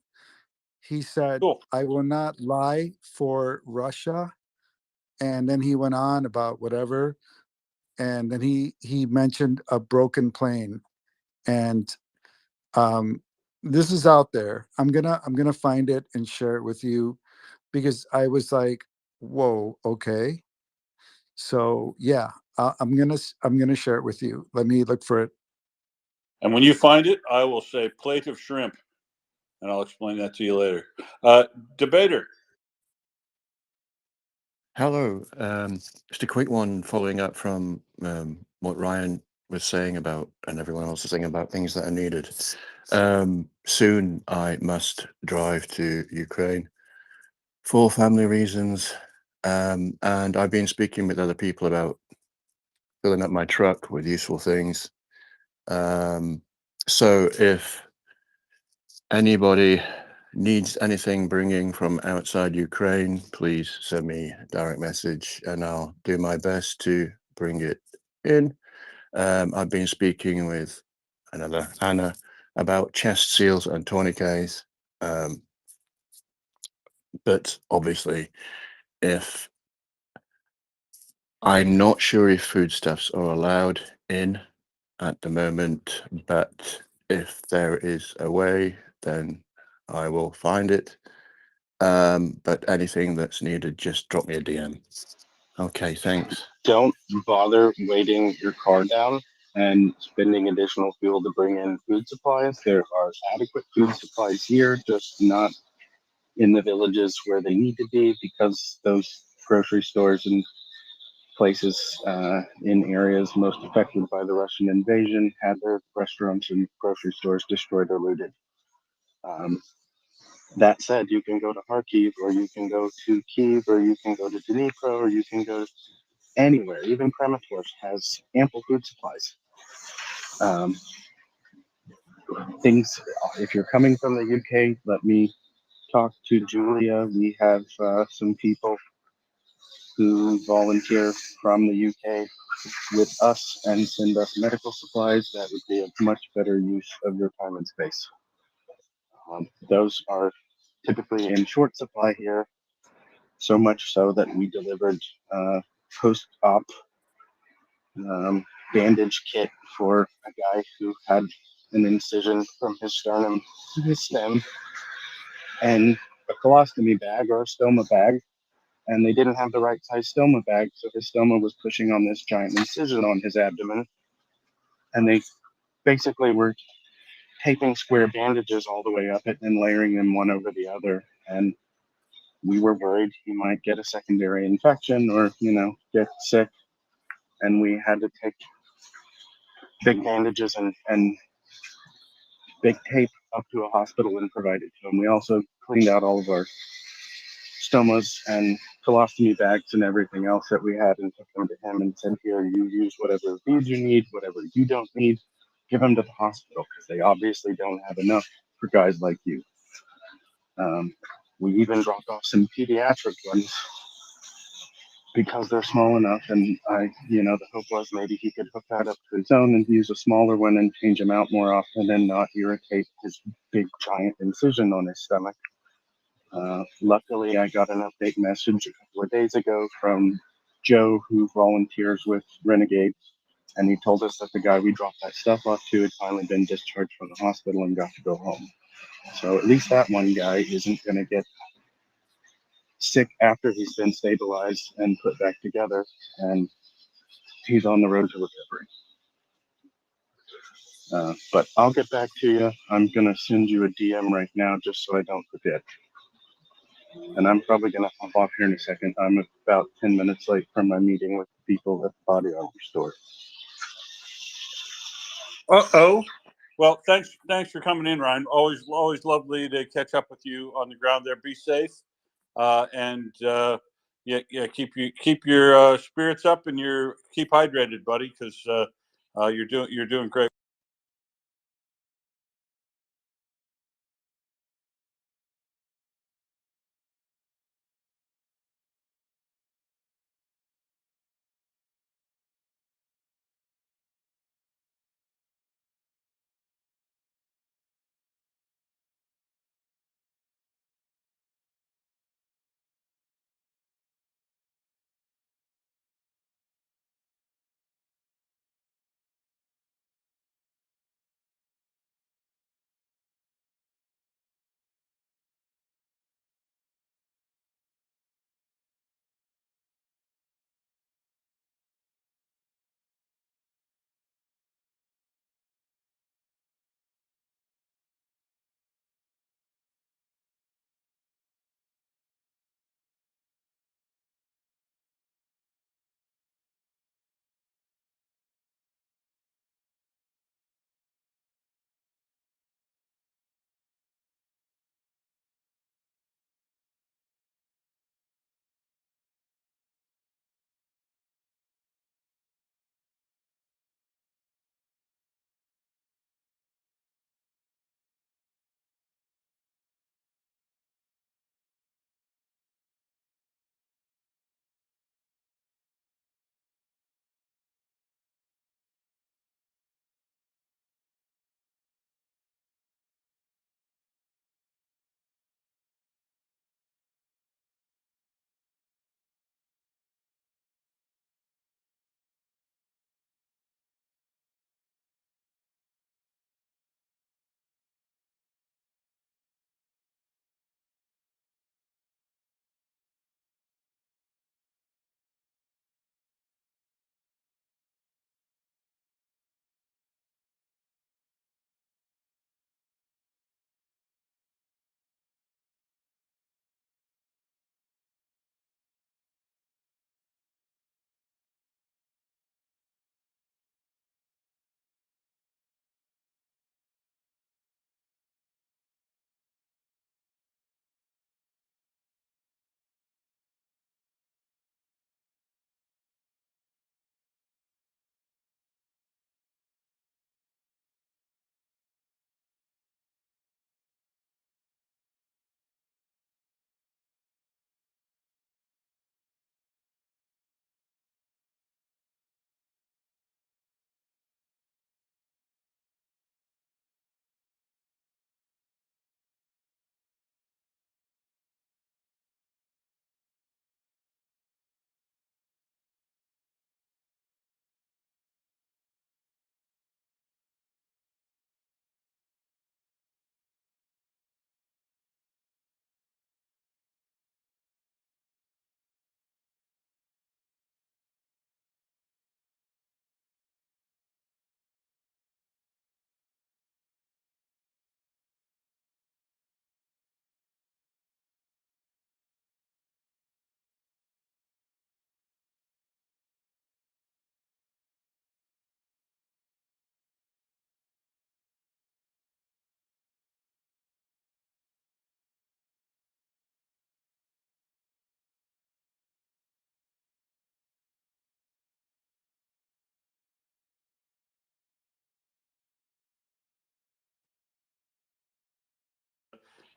He said, Cool. "I will not lie for Russia," and then he went on about whatever, and then he mentioned a broken plane, and this is out there. I'm gonna find it and share it with you, because I was like, "Whoa, okay." So yeah, I'm gonna share it with you. Let me look for it. And when you find it, I will say plate of shrimp, and I'll explain that to you later. Debater. Hello. Just a quick one following up from what Ryan was saying about, and everyone else is saying about things that are needed. Soon I must drive to Ukraine for family reasons. And I've been speaking with other people about filling up my truck with useful things. So if anybody needs anything bringing from outside Ukraine, please send me a direct message and I'll do my best to bring it in. I've been speaking with another Anna about chest seals and tourniquets. But obviously, if I'm not sure if foodstuffs are allowed in at the moment, but if there is a way, then I will find it. But anything that's needed, just drop me a DM. Okay, thanks. Don't bother weighting your car down and spending additional fuel to bring in food supplies. There are adequate food supplies here, just not in the villages where they need to be, because those grocery stores and places in areas most affected by the Russian invasion had their restaurants and grocery stores destroyed or looted. That said, you can go to Kharkiv, or you can go to Kiev, or you can go to Dnipro, or you can go anywhere. Even Kramatorsk has ample food supplies. Things, if you're coming from the UK, let me talk to Julia. We have some people who volunteer from the UK with us and send us medical supplies. That would be a much better use of your time and space. Those are typically in short supply here, so much so that we delivered post-op bandage kit for a guy who had an incision from his sternum to his stem, and a colostomy bag or a stoma bag, and they didn't have the right size stoma bag, so his stoma was pushing on this giant incision on his abdomen, and they basically were taping square bandages all the way up it and layering them one over the other, and we were worried he might get a secondary infection or, get sick, and we had to take big bandages and big tape up to a hospital and provide it to him. We also cleaned out all of our stomas and colostomy bags and everything else that we had and took them to him and said, here, you use whatever beads you need, whatever you don't need, give them to the hospital because they obviously don't have enough for guys like you. We even dropped off some pediatric ones because they're small enough, and the hope was maybe he could hook that up to his own and use a smaller one and change him out more often and not irritate his big giant incision on his stomach. Luckily, I got an update message a couple of days ago from Joe, who volunteers with Renegade, and he told us that the guy we dropped that stuff off to had finally been discharged from the hospital and got to go home. So at least that one guy isn't going to get sick after he's been stabilized and put back together, and he's on the road to recovery. But I'll get back to you. I'm going to send you a DM right now just so I don't forget. And I'm probably going to hop off here in a second. I'm about 10 minutes late from my meeting with people at the body armor store. Uh-oh. Well, thanks for coming in, Ryan. Always lovely to catch up with you on the ground there. Be safe. And keep your spirits up and keep hydrated, buddy, because you're doing great.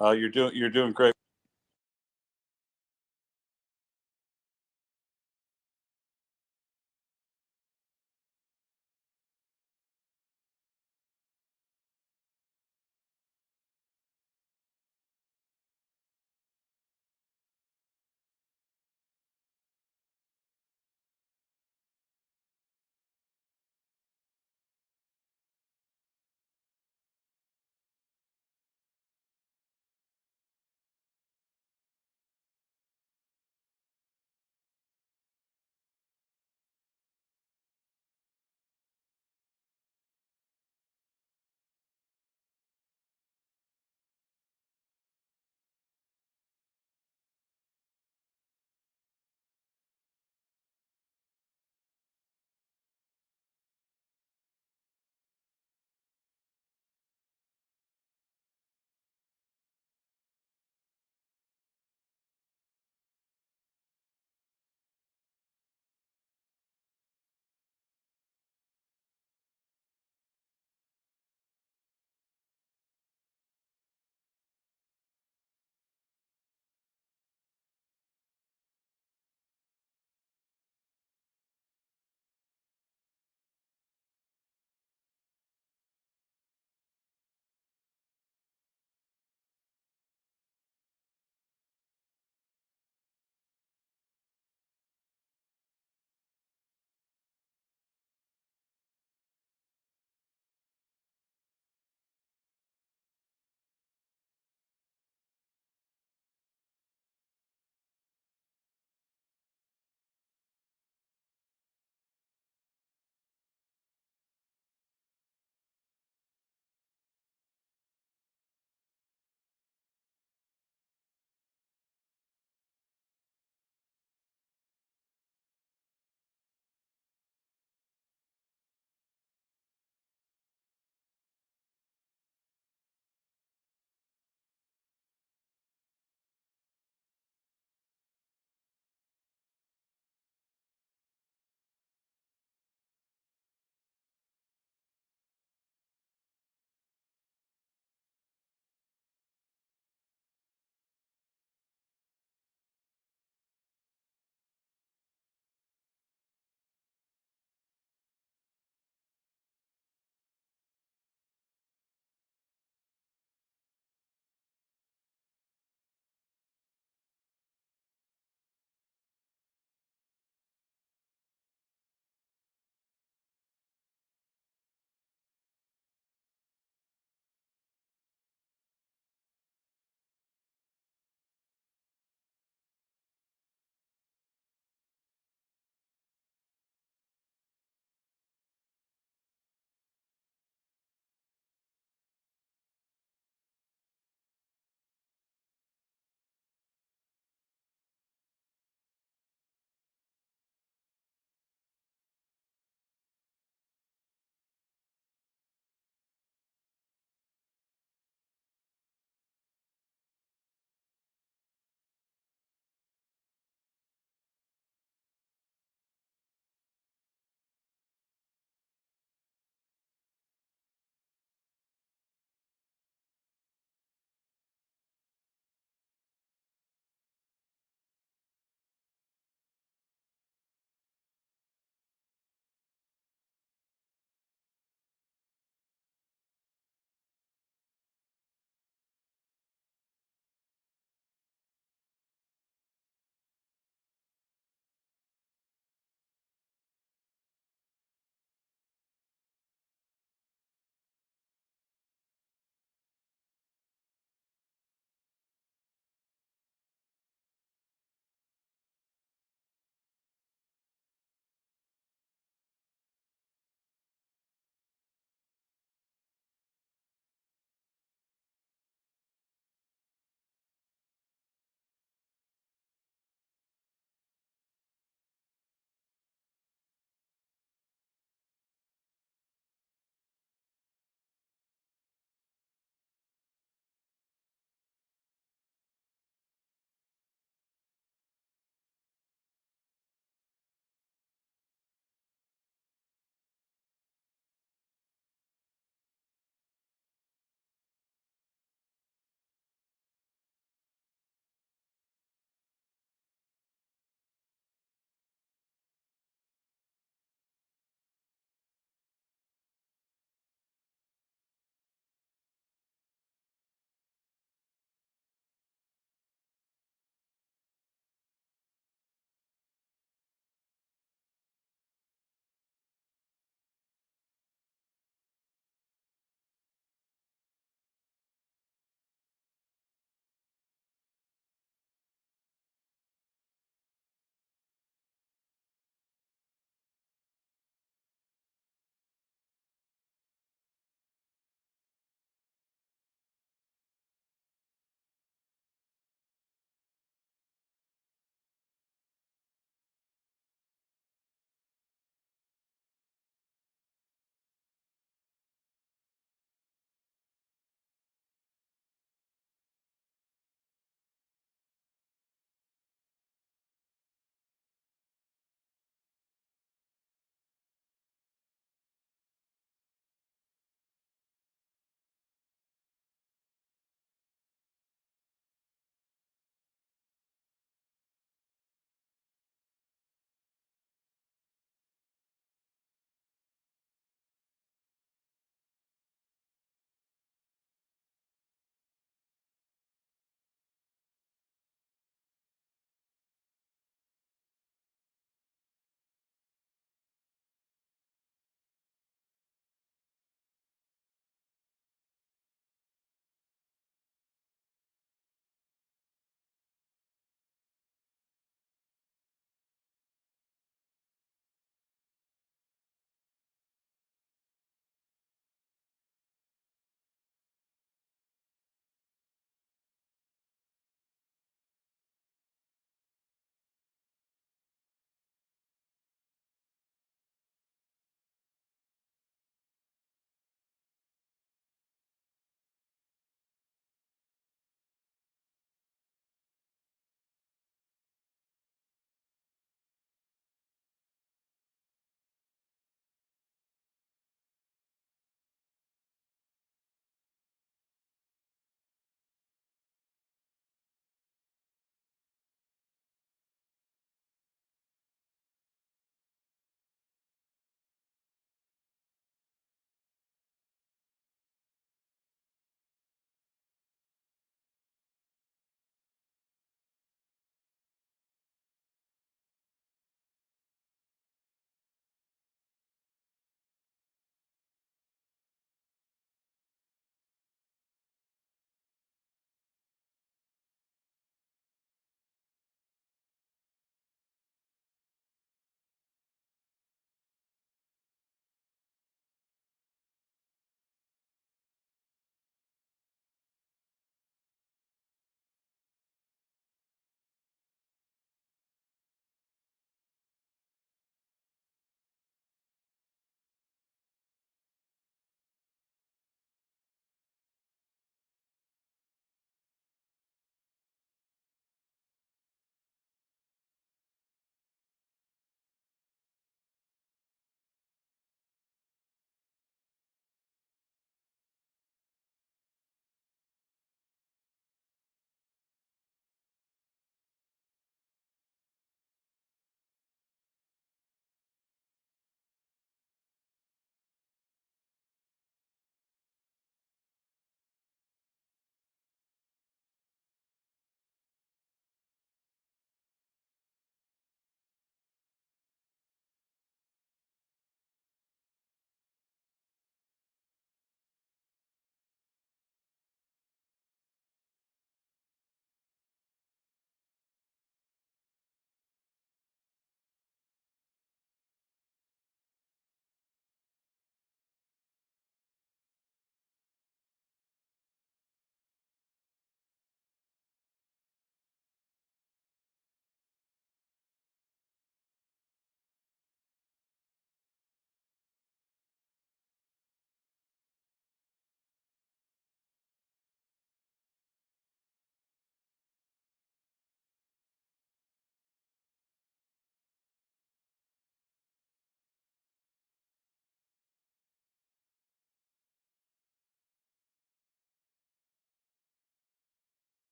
You're doing great.